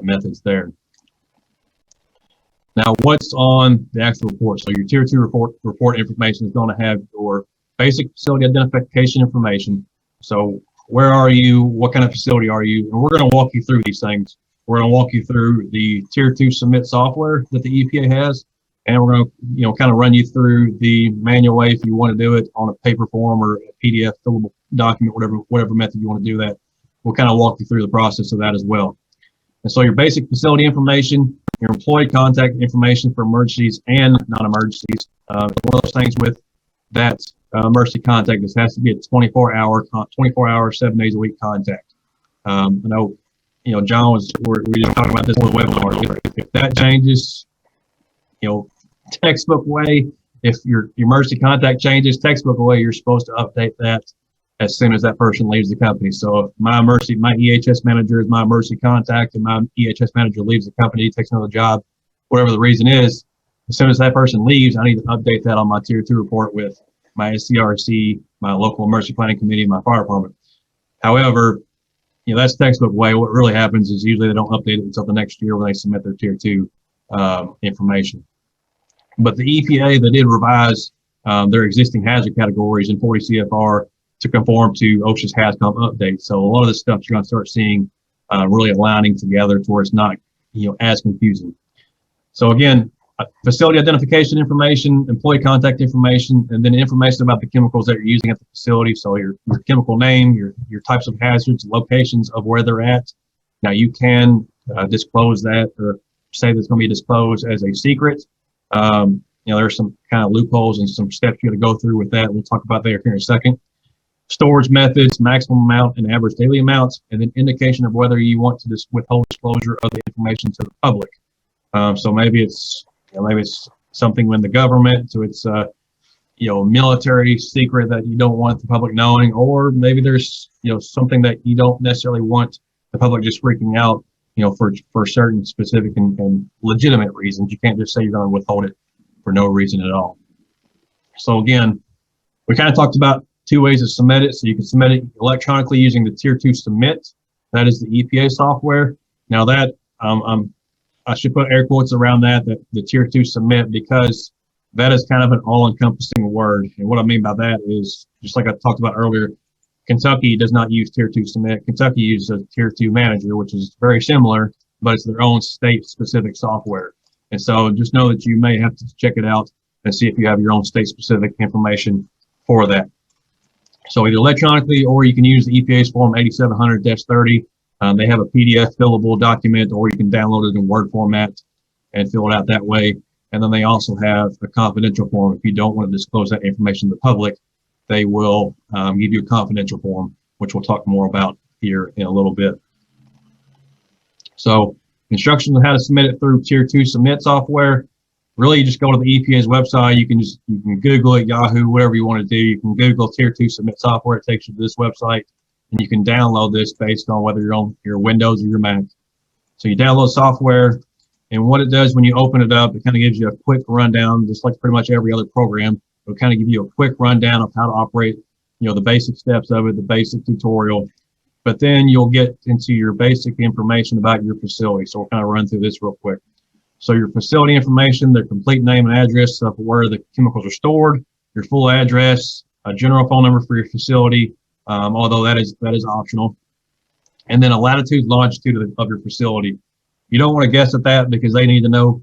methods there. Now, what's on the actual report? So your Tier 2 report information is going to have your basic facility identification information. So where are you? What kind of facility are you? And we're going to walk you through these things. We're going to walk you through the Tier 2 submit software that the EPA has, and we're going to kind of run you through the manual way if you want to do it on a paper form or a PDF fillable document, whatever method you want to do that. We'll kind of walk you through the process of that as well. And so your basic facility information, your employee contact information for emergencies and non-emergencies. One of those things with that emergency contact, this has to be a 24-hour, 7 days a week contact. I know, John we were talking about this on the webinar. If that changes, textbook way, if your emergency contact changes, textbook way, you're supposed to update that as soon as that person leaves the company. So if my EHS manager is my emergency contact and my EHS manager leaves the company, takes another job, whatever the reason is, as soon as that person leaves, I need to update that on my Tier 2 report with my SCRC, my local emergency planning committee, my fire department. However, that's textbook way. What really happens is usually they don't update it until the next year when they submit their Tier 2 information. But the EPA, they did revise their existing hazard categories in 40 CFR to conform to OSHA's HazCom update. So a lot of this stuff you're going to start seeing really aligning together to where it's not as confusing. So again, facility identification information, employee contact information, and then information about the chemicals that you're using at the facility. So your chemical name, your types of hazards, locations of where they're at. Now you can disclose that or say that's going to be disclosed as a secret. There's some kind of loopholes and some steps you got to go through with that. We'll talk about that here in a second. Storage methods, maximum amount and average daily amounts, and then indication of whether you want to withhold disclosure of the information to the public. So maybe it's something when the government, so it's military secret that you don't want the public knowing, or maybe there's something that you don't necessarily want the public just freaking out for certain specific and legitimate reasons. You can't just say you're going to withhold it for no reason at all. So again, we kind of talked about 2 ways to submit it. So you can submit it electronically using the Tier 2 submit. That is the EPA software. Now that I should put air quotes around that the Tier 2 submit, because that is kind of an all-encompassing word. And what I mean by that is, just like I talked about earlier, Kentucky does not use Tier 2 submit. Kentucky uses a Tier 2 manager, which is very similar, but it's their own state-specific software. And so just know that you may have to check it out and see if you have your own state-specific information for that. So either electronically, or you can use the EPA's Form 8700-30. They have a PDF fillable document, or you can download it in Word format and fill it out that way. And then they also have a confidential form. If you don't want to disclose that information to the public, they will give you a confidential form, which we'll talk more about here in a little bit. So instructions on how to submit it through Tier 2 submit software. Really, you just go to the EPA's website. You can Google it, Yahoo, whatever you want to do. You can Google Tier 2 submit software. It takes you to this website, and you can download this based on whether you're on your Windows or your Mac. So you download software, and what it does when you open it up, it kind of gives you a quick rundown, just like pretty much every other program. It'll kind of give you a quick rundown of how to operate, the basic steps of it, the basic tutorial. But then you'll get into your basic information about your facility. So we'll kind of run through this real quick. So your facility information, their complete name and address of where the chemicals are stored, your full address, a general phone number for your facility, although that is optional, and then a latitude, longitude of your facility. You don't want to guess at that, because they need to know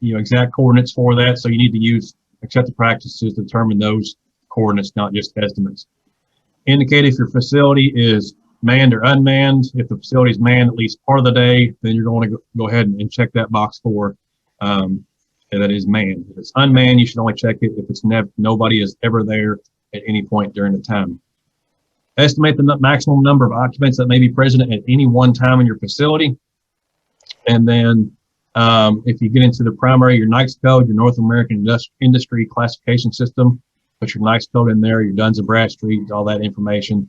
exact coordinates for that. So you need to use accepted practices to determine those coordinates, not just estimates. Indicate if your facility is manned or unmanned. If the facility is manned at least part of the day, then you're going to go ahead and check that box for that is manned. If it's unmanned, you should only check it if it's nobody is ever there at any point during the time. Estimate the maximum number of occupants that may be present at any one time in your facility. And then if you get into the primary, your NICS code, your North American Industry Classification System, put your NICS code in there, your Duns and Bradstreet, all that information,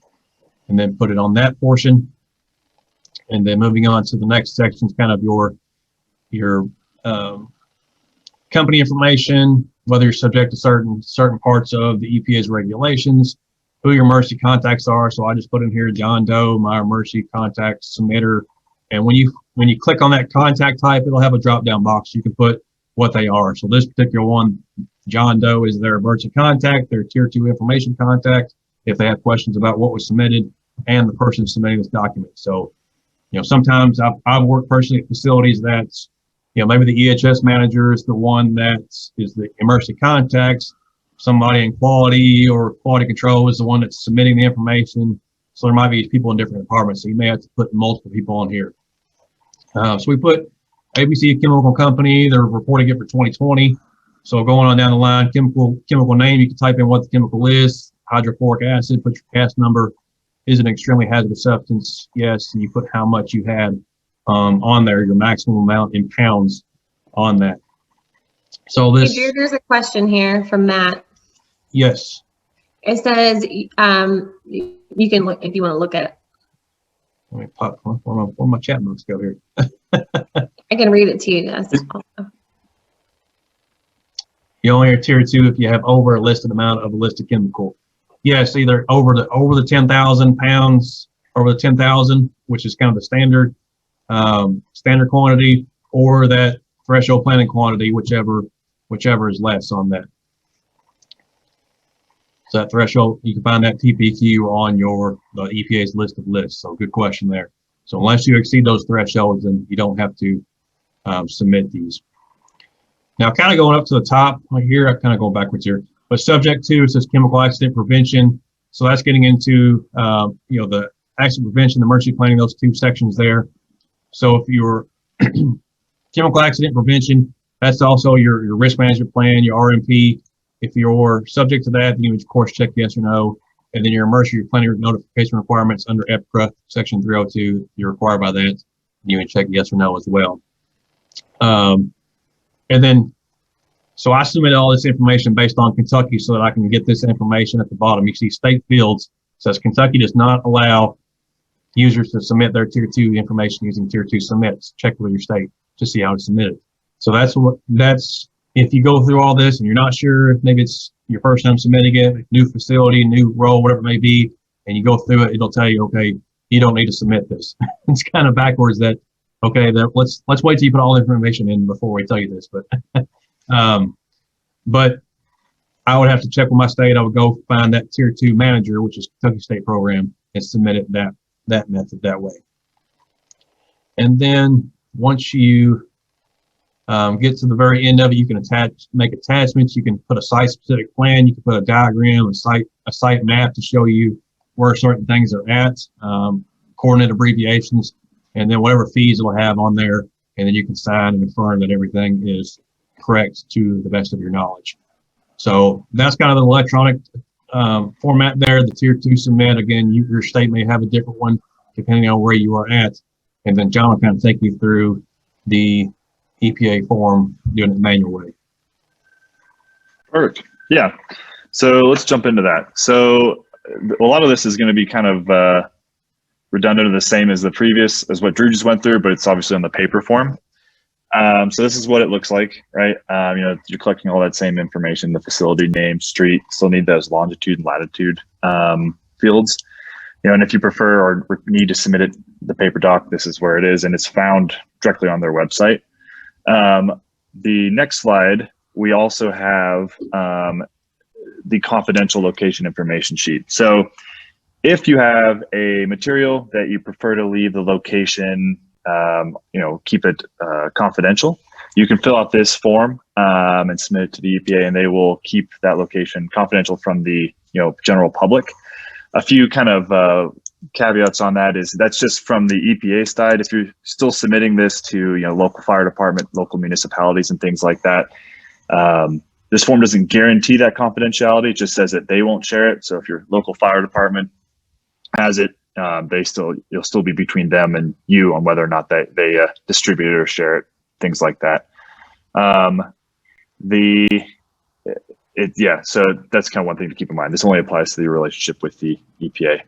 and then put it on that portion. And then moving on to the next section is kind of your company information, whether you're subject to certain parts of the EPA's regulations, who your emergency contacts are. So I just put in here John Doe, my emergency contact submitter. And when you click on that contact type, it'll have a drop-down box. You can put what they are. So this particular one, John Doe, is their emergency contact, their Tier 2 information contact, if they have questions about what was submitted, and the person submitting this document. So, sometimes I've worked personally at facilities that's, maybe the EHS manager is the one that is the emergency contacts, somebody in quality or quality control is the one that's submitting the information. So there might be people in different departments. So you may have to put multiple people on here. So we put ABC Chemical Company, they're reporting it for 2020. So going on down the line, chemical name, you can type in what the chemical is, hydrofluoric acid, put your CAS number. Is an extremely hazardous substance? Yes. And you put how much you had on there, your maximum amount in pounds on that. So this.
Hey, there's a question here from Matt.
Yes.
It says you can look if you want to look at it.
Let me pop where my chat notes go here.
I can read it to you guys also.
You only are Tier 2 if you have over a listed amount of a listed chemical. Yes, either over the 10,000 pounds, over the 10,000, which is kind of the standard quantity, or that threshold planning quantity, whichever is less on that. So that threshold, you can find that TPQ on the EPA's list of lists. So good question there. So unless you exceed those thresholds, then you don't have to submit these. Now, kind of going up to the top right here, I'm kind of going backwards here. But subject to, it says chemical accident prevention. So that's getting into, the accident prevention, emergency planning, those 2 sections there. So if you're chemical accident prevention, that's also your risk management plan, your RMP. If you're subject to that, you would, of course, check yes or no. And then your emergency planning notification requirements under EPCRA, section 302, you're required by that. You would check yes or no as well. And then, so I submit all this information based on Kentucky so that I can get this information at the bottom. You see state fields, says Kentucky does not allow users to submit their Tier 2 information using Tier 2 submits. Check with your state to see how to submit it. So that's if you go through all this and you're not sure, maybe it's your first time submitting it, new facility, new role, whatever it may be, and you go through it, it'll tell you, okay, you don't need to submit this. It's kind of backwards that, okay, let's wait till you put all the information in before we tell you this. But I would have to check with my state. I would go find that tier 2 manager, which is Kentucky State program, and submit it that method that way. And then once you get to the very end of it, you can make attachments. You can put a site-specific plan. You can put a diagram, a site map to show you where certain things are at, coordinate abbreviations, and then whatever fees it will have on there. And then you can sign and confirm that everything is correct to the best of your knowledge. So that's kind of the electronic format there. The tier 2 submit, again, your state may have a different one depending on where you are at. And then John will kind of take you through the EPA form doing it the manual way.
Perfect. Yeah. So let's jump into that. So a lot of this is going to be kind of redundant or the same as the previous, as what Drew just went through, but it's obviously on the paper form. So this is what it looks like, right? You're collecting all that same information, the facility name, street, still need those longitude and latitude fields. And if you prefer or need to submit it, the paper doc, this is where it is, and it's found directly on their website. The next slide, we also have the confidential location information sheet. So if you have a material that you prefer to leave the location, keep it confidential, you can fill out this form and submit it to the EPA, and they will keep that location confidential from the general public. A few kind of caveats on that is that's just from the EPA side. If you're still submitting this to local fire department, local municipalities, and things like that, this form doesn't guarantee that confidentiality. It just says that they won't share it. So if your local fire department has it, you'll still be between them and you on whether or not they distribute it or share it, things like that. So that's kind of one thing to keep in mind. This only applies to the relationship with the EPA.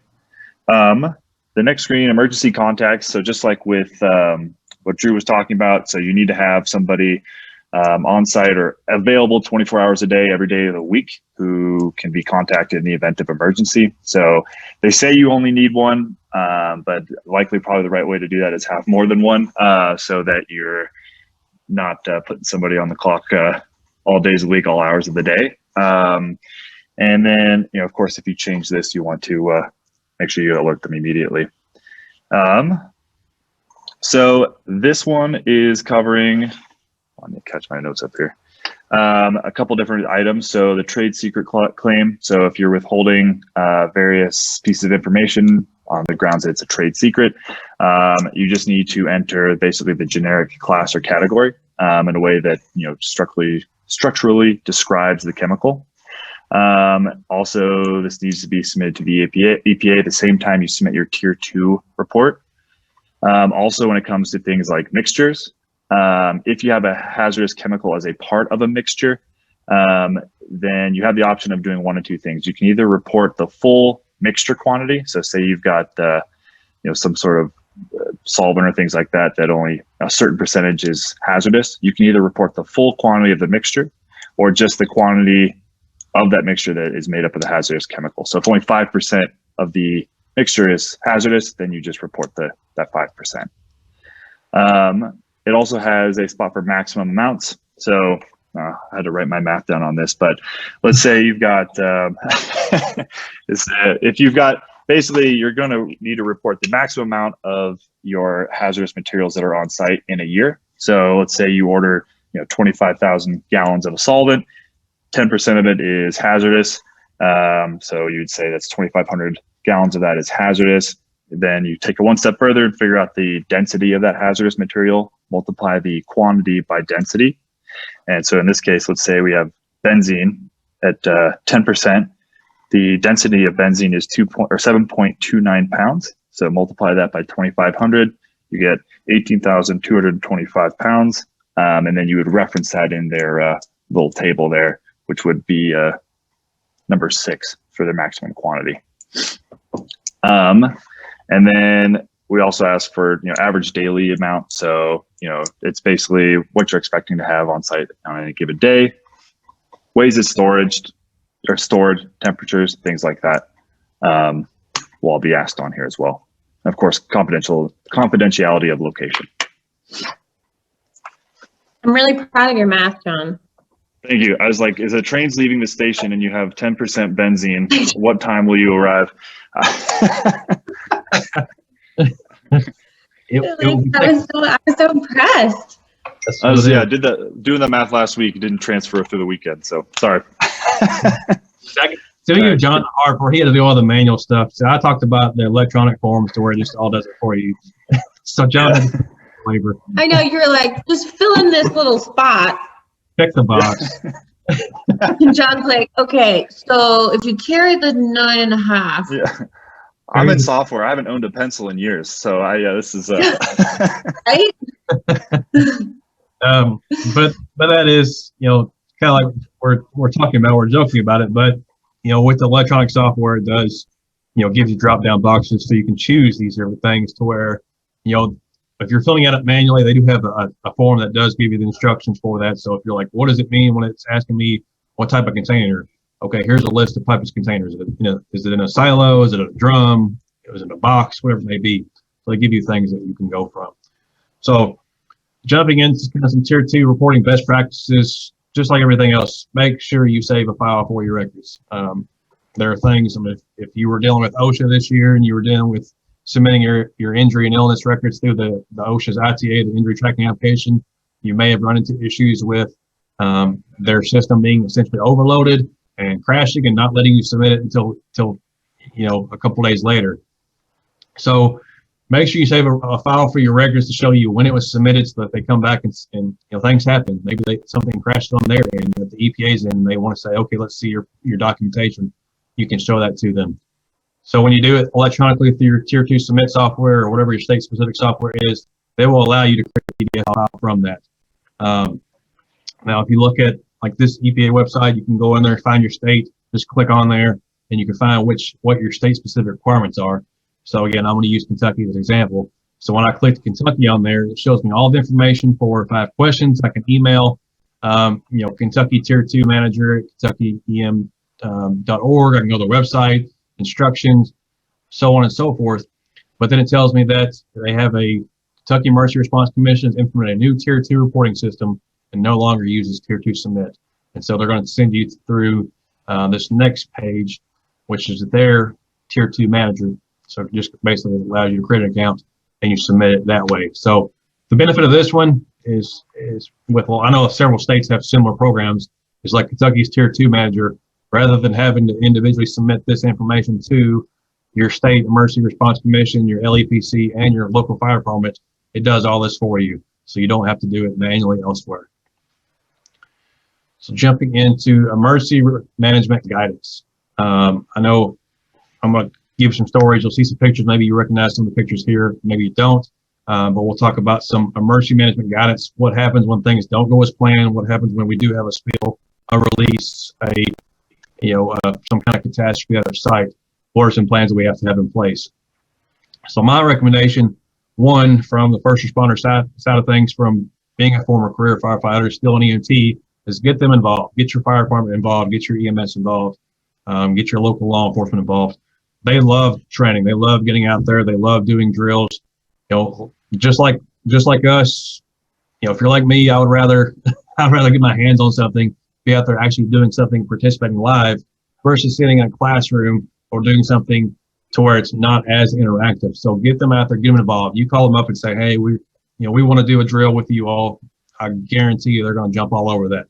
The next screen, emergency contacts. So just like with what Drew was talking about, so you need to have somebody on site or available 24 hours a day, every day of the week, who can be contacted in the event of emergency. So they say you only need one, but likely probably the right way to do that is have more than one, so that you're not putting somebody on the clock all days of the week, all hours of the day. And then, of course, if you change this, you want to make sure you alert them immediately. So this one is covering, let me catch my notes up here, a couple different items. So the trade secret claim. So if you're withholding various pieces of information on the grounds that it's a trade secret, you just need to enter basically the generic class or category in a way that structurally describes the chemical. Also, this needs to be submitted to the EPA at the same time you submit your tier 2 report. Also, when it comes to things like mixtures, if you have a hazardous chemical as a part of a mixture, then you have the option of doing one of two things. You can either report the full mixture quantity. So say you've got some sort of solvent or things like that only a certain percentage is hazardous. You can either report the full quantity of the mixture or just the quantity of that mixture that is made up of the hazardous chemical. So if only 5% of the mixture is hazardous, then you just report that 5%. It also has a spot for maximum amounts. So I had to write my math down on this, but let's say you've got, if you've got, basically you're going to need to report the maximum amount of your hazardous materials that are on site in a year. So let's say you order 25,000 gallons of a solvent, 10% of it is hazardous. So you'd say that's 2,500 gallons of that is hazardous. Then you take it one step further and figure out the density of that hazardous material, multiply the quantity by density. And so in this case, let's say we have benzene at 10%. The density of benzene is 7.29 pounds. So multiply that by 2,500, you get 18,225 pounds. And then you would reference that in their little table there, which would be number 6 for the maximum quantity. And then We also ask for, average daily amount. So, it's basically what you're expecting to have on site on any given day, ways it's stored, temperatures, things like that. Will all be asked on here as well. And of course, confidentiality of location.
I'm really proud of your math, Jon.
Thank you. I was like, is a train's leaving the station and you have 10% benzene, what time will you arrive?
I was so impressed.
Doing the math last week. It didn't transfer through the weekend, so sorry.
Speaking of Jon Harper, he had to do all the manual stuff. So I talked about the electronic forms to where it just all does it for you. So Jon had labor.
I know, you were like, just fill in this little spot.
Check the box.
And Jon's like, okay, so if you carry the 9.5.
Yeah. I'm in software. I haven't owned a pencil in years, so this is
right.
But that is, kind of like we're talking about, we're joking about it, but with the electronic software, it does, gives you drop down boxes so you can choose these different things to where, if you're filling it out manually, they do have a form that does give you the instructions for that. So if you're like, what does it mean when it's asking me what type of container? Okay, here's a list of types of containers. Is it in a silo? Is it a drum? Is it a box? Whatever it may be. So they give you things that you can go from. So jumping into kind of some tier 2 reporting best practices, just like everything else, make sure you save a file for your records. There are things, if you were dealing with OSHA this year and you were dealing with submitting your injury and illness records through the OSHA's ITA, the injury tracking application, you may have run into issues with their system being essentially overloaded and crashing and not letting you submit it until a couple days later. So make sure you save a file for your records to show you when it was submitted, so that they come back and things happen. Maybe something crashed on their end, the EPA's end, and they want to say, okay, let's see your documentation. You can show that to them. So when you do it electronically through your tier 2 submit software or whatever your state specific software is, they will allow you to create a PDF file from that. Now, if you look at like this EPA website, you can go in there and find your state, just click on there and you can find what your state specific requirements are. So again, I'm going to use Kentucky as an example. So when I click Kentucky on there, it shows me all the information for if I have questions, I can email, Kentucky Tier 2 Manager, KentuckyEM.org. I can go to the website, instructions, so on and so forth. But then it tells me that they have a Kentucky Emergency Response Commission has implemented a new Tier 2 reporting system and no longer uses Tier 2 submit. And so they're going to send you through this next page, which is their Tier 2 Manager. So it just basically allows you to create an account and you submit it that way. So the benefit of this one is I know several states have similar programs. It's like Kentucky's Tier 2 Manager, rather than having to individually submit this information to your state emergency response commission, your LEPC, and your local fire department, it does all this for you. So you don't have to do it manually elsewhere. So jumping into emergency management guidance. I know I'm going to give some stories. You'll see some pictures. Maybe you recognize some of the pictures here. Maybe you don't. But we'll talk about some emergency management guidance. What happens when things don't go as planned? What happens when we do have a spill, a release, some kind of catastrophe at our site? What are some plans that we have to have in place? So my recommendation, one, from the first responder side of things, from being a former career firefighter, still an EMT, is get them involved. Get your fire department involved. Get your EMS involved. Get your local law enforcement involved. They love training. They love getting out there. They love doing drills. Just like us. If you're like me, I would rather get my hands on something, be out there actually doing something, participating live, versus sitting in a classroom or doing something to where it's not as interactive. So get them out there, get them involved. You call them up and say, hey, we want to do a drill with you all. I guarantee you they're going to jump all over that.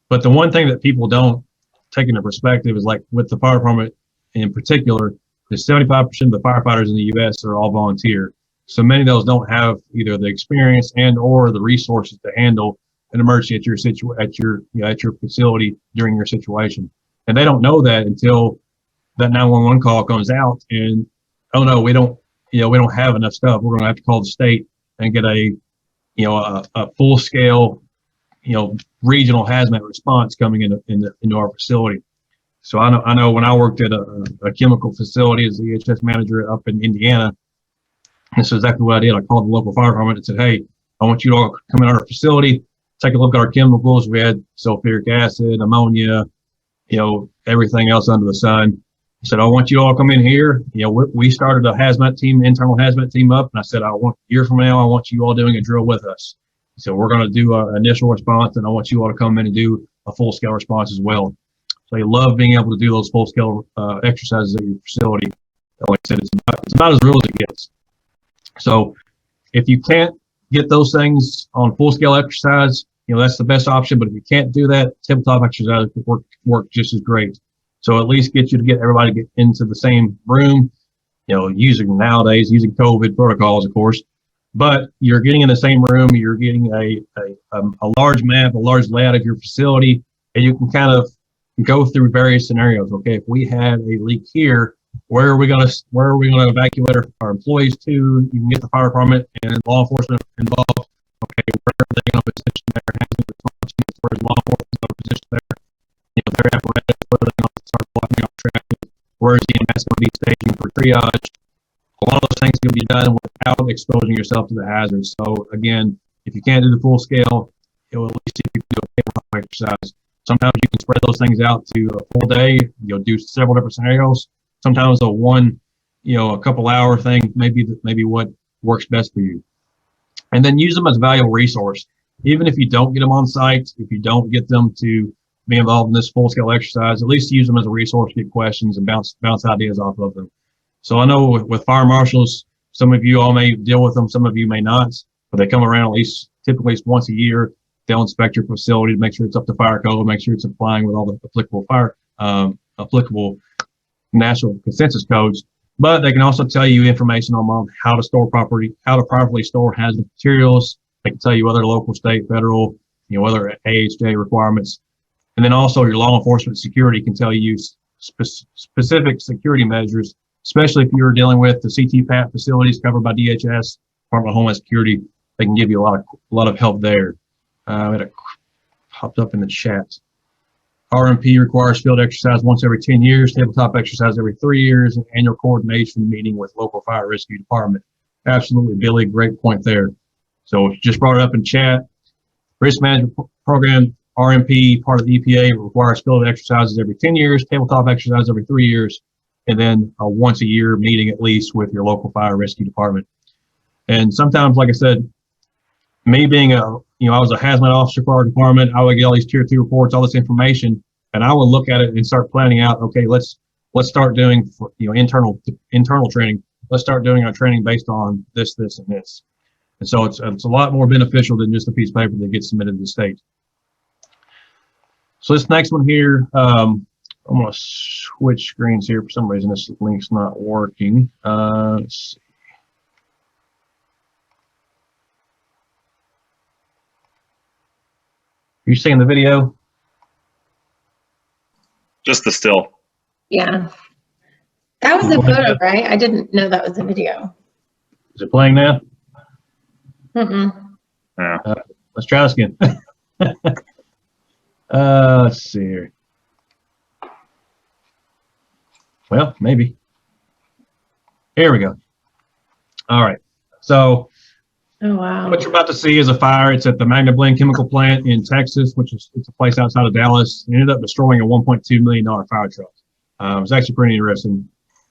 But the one thing that people don't take into perspective is, like with the fire department in particular, is 75% of the firefighters in the U.S. are all volunteer. So many of those don't have either the experience and or the resources to handle an emergency at your facility during your situation. And they don't know that until that 911 call comes out and, oh no, we don't have enough stuff. We're going to have to call the state and get a full scale, regional hazmat response coming into our facility. So I know when I worked at a chemical facility as the GHS manager up in Indiana, This is exactly what I did. I called the local fire department and said, hey, I want you to all come in our facility, take a look at our chemicals. We had sulfuric acid, ammonia, everything else under the sun. I said, I want you all to come in here. We started a hazmat team, internal hazmat team up. And I said, a year from now, I want you all doing a drill with us. So we're going to do an initial response, and I want you all to come in and do a full-scale response as well. So they love being able to do those full-scale exercises at your facility. Like I said, it's about as real as it gets. So if you can't get those things on full-scale exercise, that's the best option. But if you can't do that, tabletop exercise would work just as great. So at least get everybody to get into the same room, using COVID protocols, of course. But you're getting in the same room, you're getting a large map, a large layout of your facility, and you can kind of go through various scenarios. Okay, if we had a leak here, where are we going to evacuate our employees to? You can get the fire department and law enforcement involved. Okay, where are they going to position their hazmat response units? Where's law enforcement going to position their apparatus? Where are they going to start blocking off traffic? Where's EMS going to be staging for triage? A lot of those things can be done without exposing yourself to the hazards. So again, if you can't do the full scale, at least if you can do a tabletop exercise. Sometimes you can spread those things out to a full day. Do several different scenarios. Sometimes a couple hour thing maybe what works best for you. And then use them as a valuable resource. Even if you don't get them on site, if you don't get them to be involved in this full scale exercise, at least use them as a resource to get questions and bounce ideas off of them. So I know with fire marshals, some of you all may deal with them, some of you may not, but they come around typically once a year. They'll inspect your facility to make sure it's up to fire code, make sure it's complying with all the applicable national consensus codes. But they can also tell you information on how to properly store hazardous materials. They can tell you other local, state, federal, other AHJ requirements. And then also your law enforcement security can tell you specific security measures, especially if you're dealing with the CTPAT facilities covered by DHS, Department of Homeland Security. They can give you a lot of help there. It popped up in the chat. RMP requires field exercise once every 10 years, tabletop exercise every 3 years, and annual coordination meeting with local fire rescue department. Absolutely, Billy, great point there. So just brought it up in chat. Risk management program, RMP, part of the EPA, requires field exercises every 10 years, tabletop exercise every 3 years, and then a once a year meeting at least with your local fire rescue department. And sometimes, like I said, me being I was a hazmat officer for our department, I would get all these tier 2 reports, all this information, and I would look at it and start planning out, okay, let's start doing, internal training. Let's start doing our training based on this, and this. And so it's a lot more beneficial than just a piece of paper that gets submitted to the state. So this next one here, I'm going to switch screens here. For some reason, this link's not working. Let's see. Are you seeing the video?
Just the still.
Yeah. That was a photo, right? I didn't know that was a video.
Is it playing now?
Yeah.
Let's try this again. Let's see here. Well, maybe. Here we go. All right. So,
oh wow.
What you're about to see is a fire. It's at the Magna Blend chemical plant in Texas, it's a place outside of Dallas. It ended up destroying a $1.2 million fire truck. It was actually pretty interesting.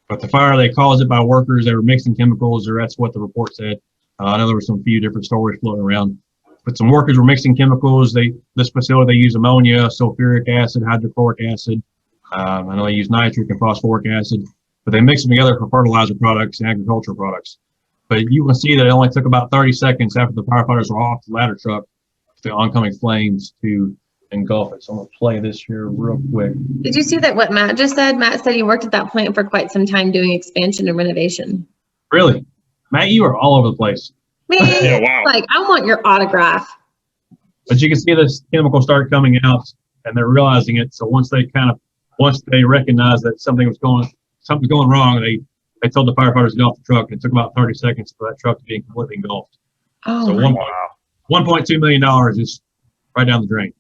But the fire, they caused it by workers. They were mixing chemicals, or that's what the report said. I know there were some few different stories floating around. But some workers were mixing chemicals. This facility, they use ammonia, sulfuric acid, hydrochloric acid. I know they use nitric and phosphoric acid. But they mix them together for fertilizer products and agricultural products. But you can see that it only took about 30 seconds after the firefighters were off the ladder truck for the oncoming flames to engulf it. So I'm going to play this here real quick.
Did you see that what Matt just said? Matt said he worked at that plant for quite some time doing expansion and renovation.
Really? Matt, you are all over the place.
Man,
Yeah, wow.
like, I want your autograph.
But you can see this chemical start coming out, and they're realizing it. So once they recognize that something's going wrong, they told the firefighters to get off the truck. It took about 30 seconds for that truck to be completely engulfed.
Oh,
so $1.2 million is right down the drain.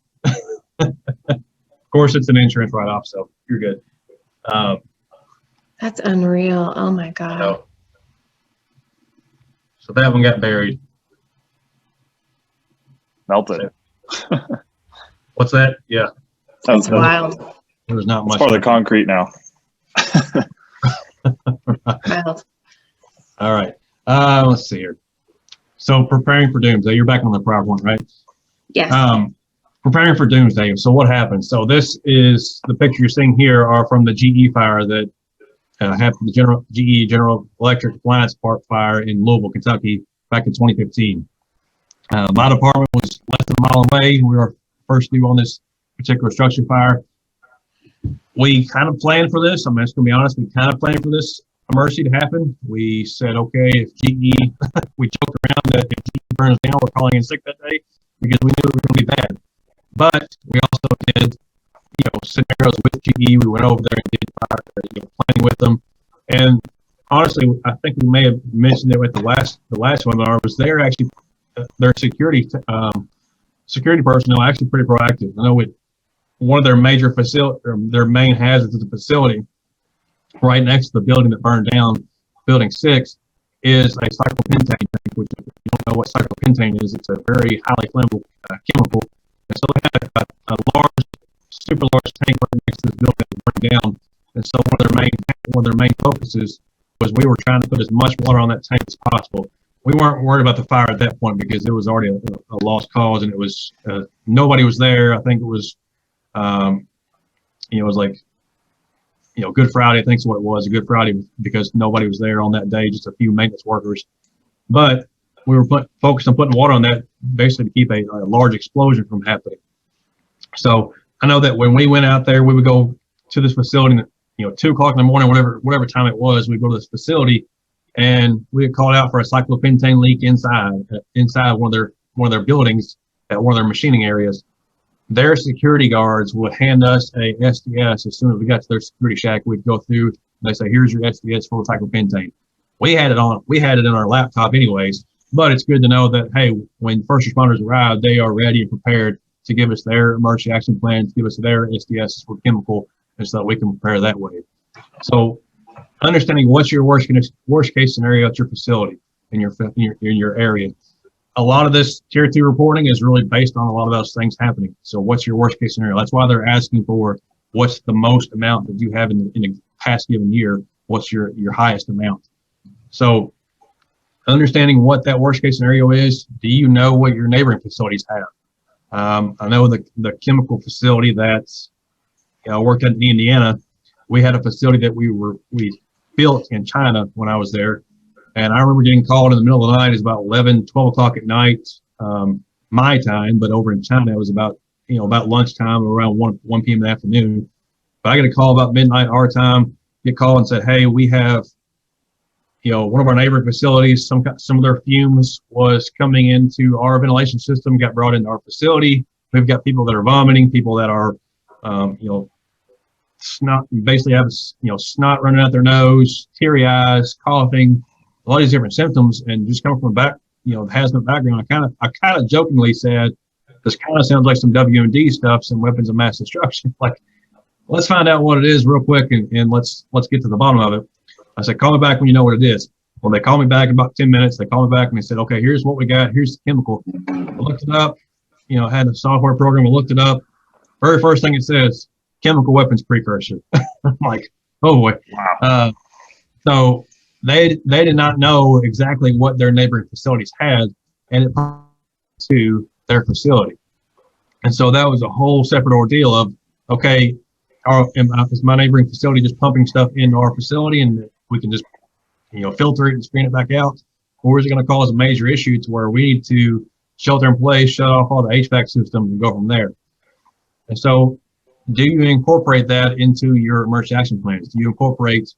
Of course, it's an insurance write-off, so you're good.
that's unreal. Oh my God.
So that one got buried.
Melted.
What's that? Yeah.
That's wild.
There was not
It's
much.
part of the concrete now.
Wild.
All right. Let's see here. So preparing for doomsday. You're back on the PowerPoint, right?
Yes.
Preparing for doomsday. So what happened? So this is the picture you're seeing here are from the GE fire that happened, the GE General Electric Appliance Park fire in Louisville, Kentucky, back in 2015. My department was less than a mile away. We were first due on this particular structure fire. We kind of planned for this. I'm just going to be honest. We kind of planned for this emergency to happen. We said, okay, if GE, we joked around that if GE burns down, we're calling in sick that day because we knew it was going to be bad. But we also did, scenarios with GE. We went over there and did planning with them. And honestly, I think we may have mentioned it with the last webinar. Was there actually their security personnel actually pretty proactive. I know with one of their major facility, their main hazards of the facility, right next to the building that burned down, Building 6, is a cyclopentane tank, which if you don't know what cyclopentane is, it's a very highly flammable chemical. And so they had a super large tank right next to this building that burned down. And so one of their main focuses was we were trying to put as much water on that tank as possible. We weren't worried about the fire at that point because it was already a lost cause, and it was nobody was there. I think it was, it was like, Good Friday. I think is what it was. A Good Friday because nobody was there on that day, just a few maintenance workers. But we were focused on putting water on that basically to keep a large explosion from happening. So I know that when we went out there, we would go to this facility, 2 o'clock in the morning, whatever time it was, we'd go to this facility and we had called out for a cyclopentane leak inside one of their buildings at one of their machining areas. Their security guards would hand us a SDS as soon as we got to their security shack. We'd go through. They say, "Here's your SDS full of cyclopentane." We had it in our laptop anyways. But it's good to know that hey, when first responders arrive, they are ready and prepared to give us their emergency action plan, to give us their SDS for chemical, and so that we can prepare that way. So, understanding what's your worst case scenario at your facility in your area. A lot of this tier 2 reporting is really based on a lot of those things happening. So what's your worst case scenario? That's why they're asking for what's the most amount that you have in a past given year. What's your highest amount? So understanding what that worst case scenario is, do you know what your neighboring facilities have? I know the chemical facility that's I worked at in Indiana, we had a facility that we built in China when I was there. And I remember getting called in the middle of the night. It was about 11, 12 o'clock at night, my time, but over in China, it was about lunchtime, around 1 p.m. in the afternoon. But I got a call about midnight our time, get called and said, hey, we have, one of our neighboring facilities, some of their fumes was coming into our ventilation system, got brought into our facility. We've got people that are vomiting, people that are, snot, basically have, snot running out their nose, teary eyes, coughing, a lot of these different symptoms, and just coming from hazmat background. I kind of jokingly said, this kind of sounds like some WMD stuff, some weapons of mass destruction. Like, let's find out what it is real quick, and let's get to the bottom of it. I said, call me back when you know what it is. Well, they called me back in about 10 minutes. They called me back and they said, okay, here's what we got. Here's the chemical. I looked it up, had a software program. I looked it up. Very first thing it says, chemical weapons precursor. I'm like, oh boy. Wow. So they did not know exactly what their neighboring facilities had, and it to their facility. And so that was a whole separate ordeal of, okay, is my neighboring facility just pumping stuff into our facility and we can just, filter it and screen it back out? Or is it going to cause a major issue to where we need to shelter in place, shut off all the HVAC system and go from there? And so do you incorporate that into your emergency action plans? Do you incorporate,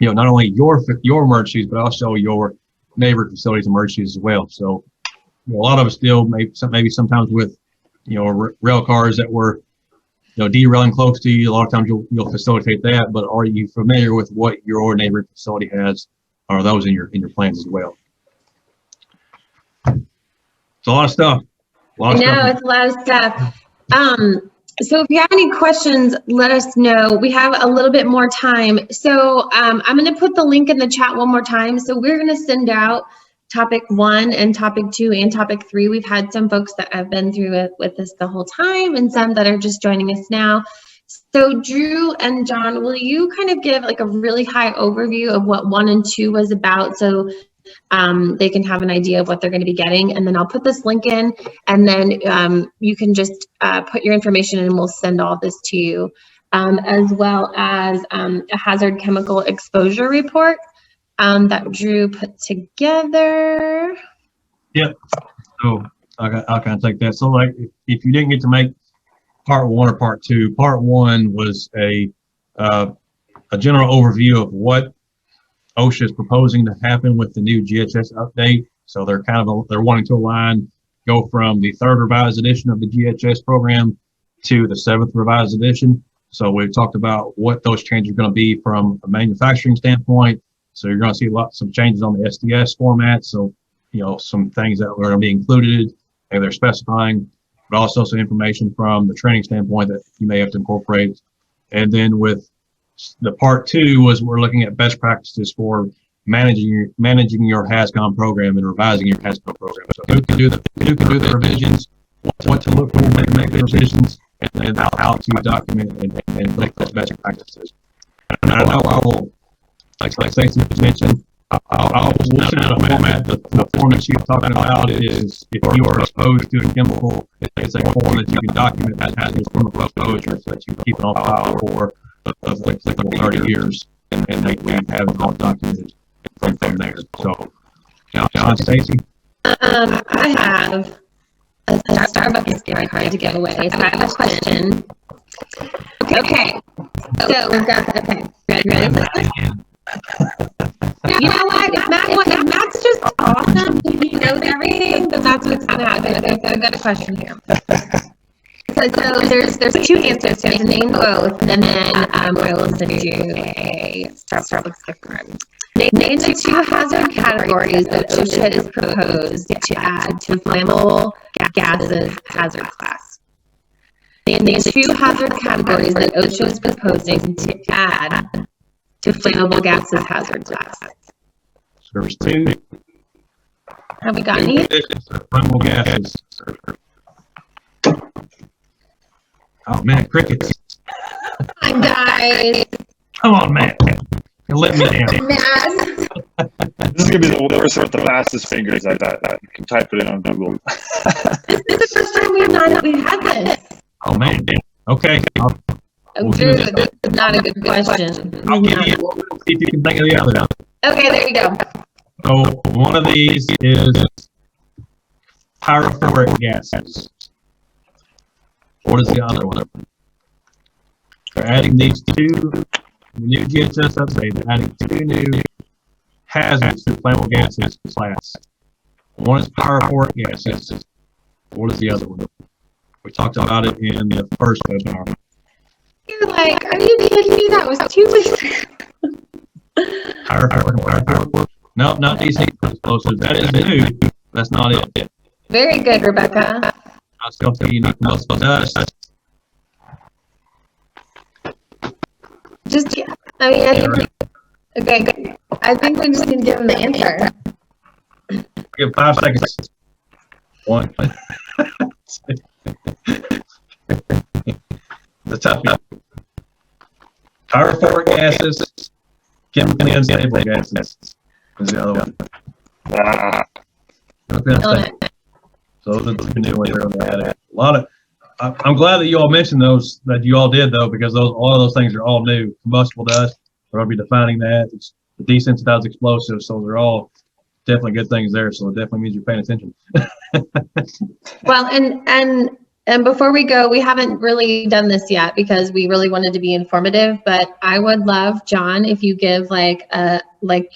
not only your emergencies, but also your neighbor facilities emergencies as well? So a lot of us still maybe sometimes with, rail cars that were, derailing close to you. A lot of times you'll facilitate that, but are you familiar with what your neighboring facility has? Are those in your plans as well? It's a lot of stuff.
It's a lot of stuff. So if you have any questions, let us know. We have a little bit more time. So I'm going to put the link in the chat one more time. So we're going to send out topic 1 and topic 2 and topic 3. We've had some folks that have been through it with us the whole time and some that are just joining us now. So Drew and Jon, will you kind of give like a really high overview of what 1 and 2 was about, so they can have an idea of what they're going to be getting? And then I'll put this link in, and then you can just put your information in and we'll send all this to you, as well as a hazard chemical exposure report that Drew put together.
Yep. So I'll kind of take that. So like if you didn't get to make part 1 or part 2, part 1 was a general overview of what OSHA is proposing to happen with the new GHS update. So they're wanting to align, go from the 3rd revised edition of the GHS program to the 7th revised edition. So we've talked about what those changes are going to be from a manufacturing standpoint. So you're going to see some changes on the SDS format. So, you know, some things that are going to be included and they're specifying, but also some information from the training standpoint that you may have to incorporate. And then with the part 2 was we're looking at best practices for managing your HazCom program and revising your HazCom program. So who can do the revisions, what to look for when you make the revisions, and how to document and make those best practices. And I know I will, like Stacey mentioned, we'll send out a format. The form that she's talking about is if you are exposed to a chemical, it's a form that you can document that has this chemical exposure so that you can keep it on file for like 30 years, and they can have it all documented from there. So, Jon, Stacey?
I have a Starbucks gift card to give away. So I have a question. Okay. So we've got, okay. Ready for this? You know what? If Matt's just awesome, he knows everything, then that's what's going to happen. Okay, so I've got a question here. So there's 2 answers. There's a name both, and then I will send you a Starbucks gift card. Name the 2 hazard categories that OSHA is proposed to add to flammable gases hazard class. Name the 2 hazard categories that OSHA is proposing to add to flammable gases hazard class.
So there's 2.
Have we got any?
Flammable gases. Oh man, crickets.
Come on, guys.
Come on, Matt. You're letting me down.
Matt.
This is gonna be the worst with the fastest fingers like that. You can type it in on Google.
This is the first time we've had this.
Oh man. Okay.
Drew, this is not a good question.
I'll give you. See if you can think of the other.
Okay, there you go.
So one of these is pyrophoric gases. What is the other one? They're adding these 2 new GHS updates. They're adding 2 new hazards to flammable gases class. One is pyrophoric gases. What is the other one? We talked about it in the first webinar.
You're like, are you kidding me? That was 2 weeks ago.
Pyrophoric. No, not DC explosives. That is new. That's not it.
Very good, Rebecca.
I'll still tell you not most of us.
Just, I mean, okay, good. I think we just need to give him the answer.
Give 5 seconds. 1. The tough one. Pyrophoric gases, chemically unstable gases is the other one. Okay. So those are the 2 new ones they're going to add. A lot of, I'm glad that you all mentioned those, that you all did though, because all of those things are all new. Combustible dust, we're going to be defining that. It's the desensitized explosives, so they're all definitely good things there. So it definitely means you're paying attention.
Well, and before we go, we haven't really done this yet because we really wanted to be informative, but I would love, Jon, if you give like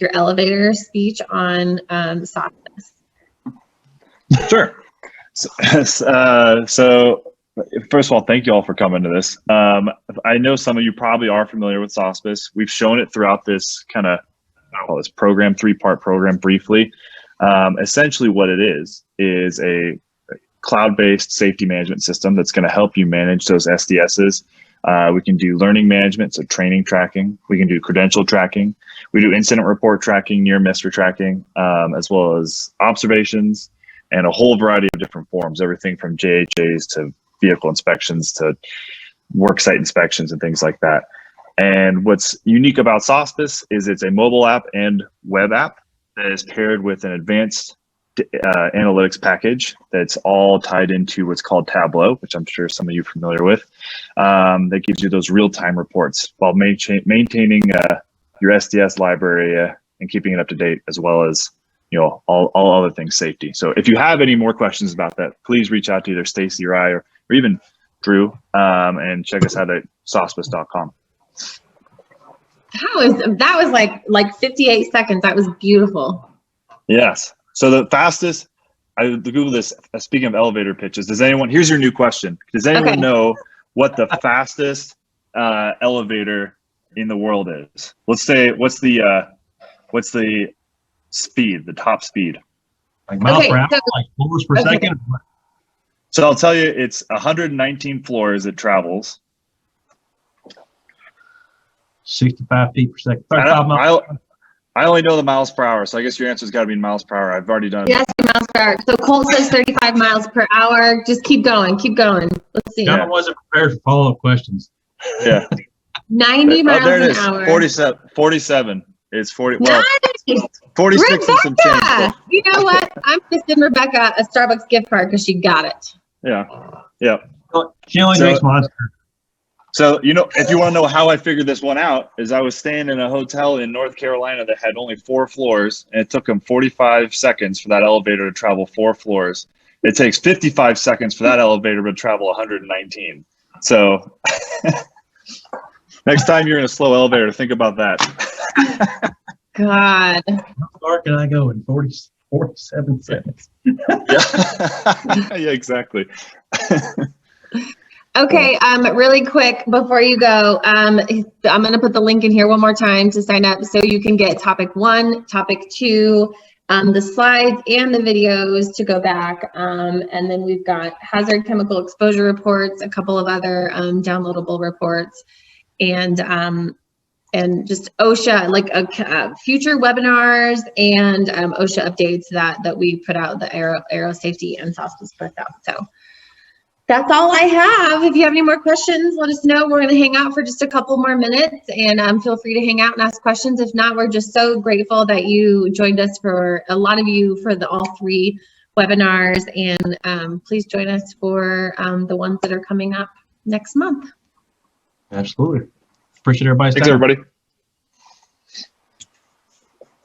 your elevator speech on Sospes.
Sure. So first of all, thank you all for coming to this. I know some of you probably are familiar with Sospes. We've shown it throughout this kind of, I call this program, 3-part program briefly. Essentially what it is a cloud-based safety management system that's going to help you manage those SDSs We can do learning management, so training tracking. We can do credential tracking. We do incident report tracking, near miss tracking, as well as observations and a whole variety of different forms, everything from GHAs to vehicle inspections to work site inspections and things like that. And what's unique about Sospes is it's a mobile app and web app that is paired with an advanced analytics package that's all tied into what's called Tableau, which I'm sure some of you are familiar with. That gives you those real-time reports while maintaining your SDS library and keeping it up to date, as well as all other things safety. So if you have any more questions about that, please reach out to either Stacey or I, or even Drew, and check us out at sospes.com.
That was like 58 seconds. That was beautiful.
Yes. So the fastest, I Googled this, speaking of elevator pitches, here's your new question. Does anyone know what the fastest elevator in the world is? Let's say, what's the speed, the top speed?
Like miles per hour, like floors per second?
So I'll tell you, it's 119 floors it travels.
65 feet per second. 35 miles.
I only know the miles per hour, so I guess your answer's got to be in miles per hour. I've already done it.
Yes, miles per hour. So Colt says 35 miles per hour. Just keep going. Keep going. Let's see.
John wasn't prepared for follow-up questions.
Yeah.
90 miles
there it
an hour.
47. It's 40.
Nice.
Well, 46 and some change.
Rebecca! You know what? I'm going to send Rebecca a Starbucks gift card because she got it.
Yeah. Yeah.
She only makes Monster.
So, if you want to know how I figured this one out, is I was staying in a hotel in North Carolina that had only 4 floors, and it took them 45 seconds for that elevator to travel 4 floors. It takes 55 seconds for that elevator to travel 119. So next time you're in a slow elevator, think about that.
God.
How far can I go in 47 seconds?
Yeah, exactly.
Okay, really quick before you go, I'm going to put the link in here one more time to sign up so you can get topic 1, topic 2, the slides and the videos to go back. And then we've got hazard chemical exposure reports, a couple of other downloadable reports, and just OSHA, like future webinars and OSHA updates that we put out, the Arrow Safety and Sospes put out. So that's all I have. If you have any more questions, let us know. We're going to hang out for just a couple more minutes, and feel free to hang out and ask questions. If not, we're just so grateful that you joined us, for a lot of you, for all 3 webinars, and please join us for the ones that are coming up next month.
Absolutely. Appreciate everybody's time.
Thanks, everybody.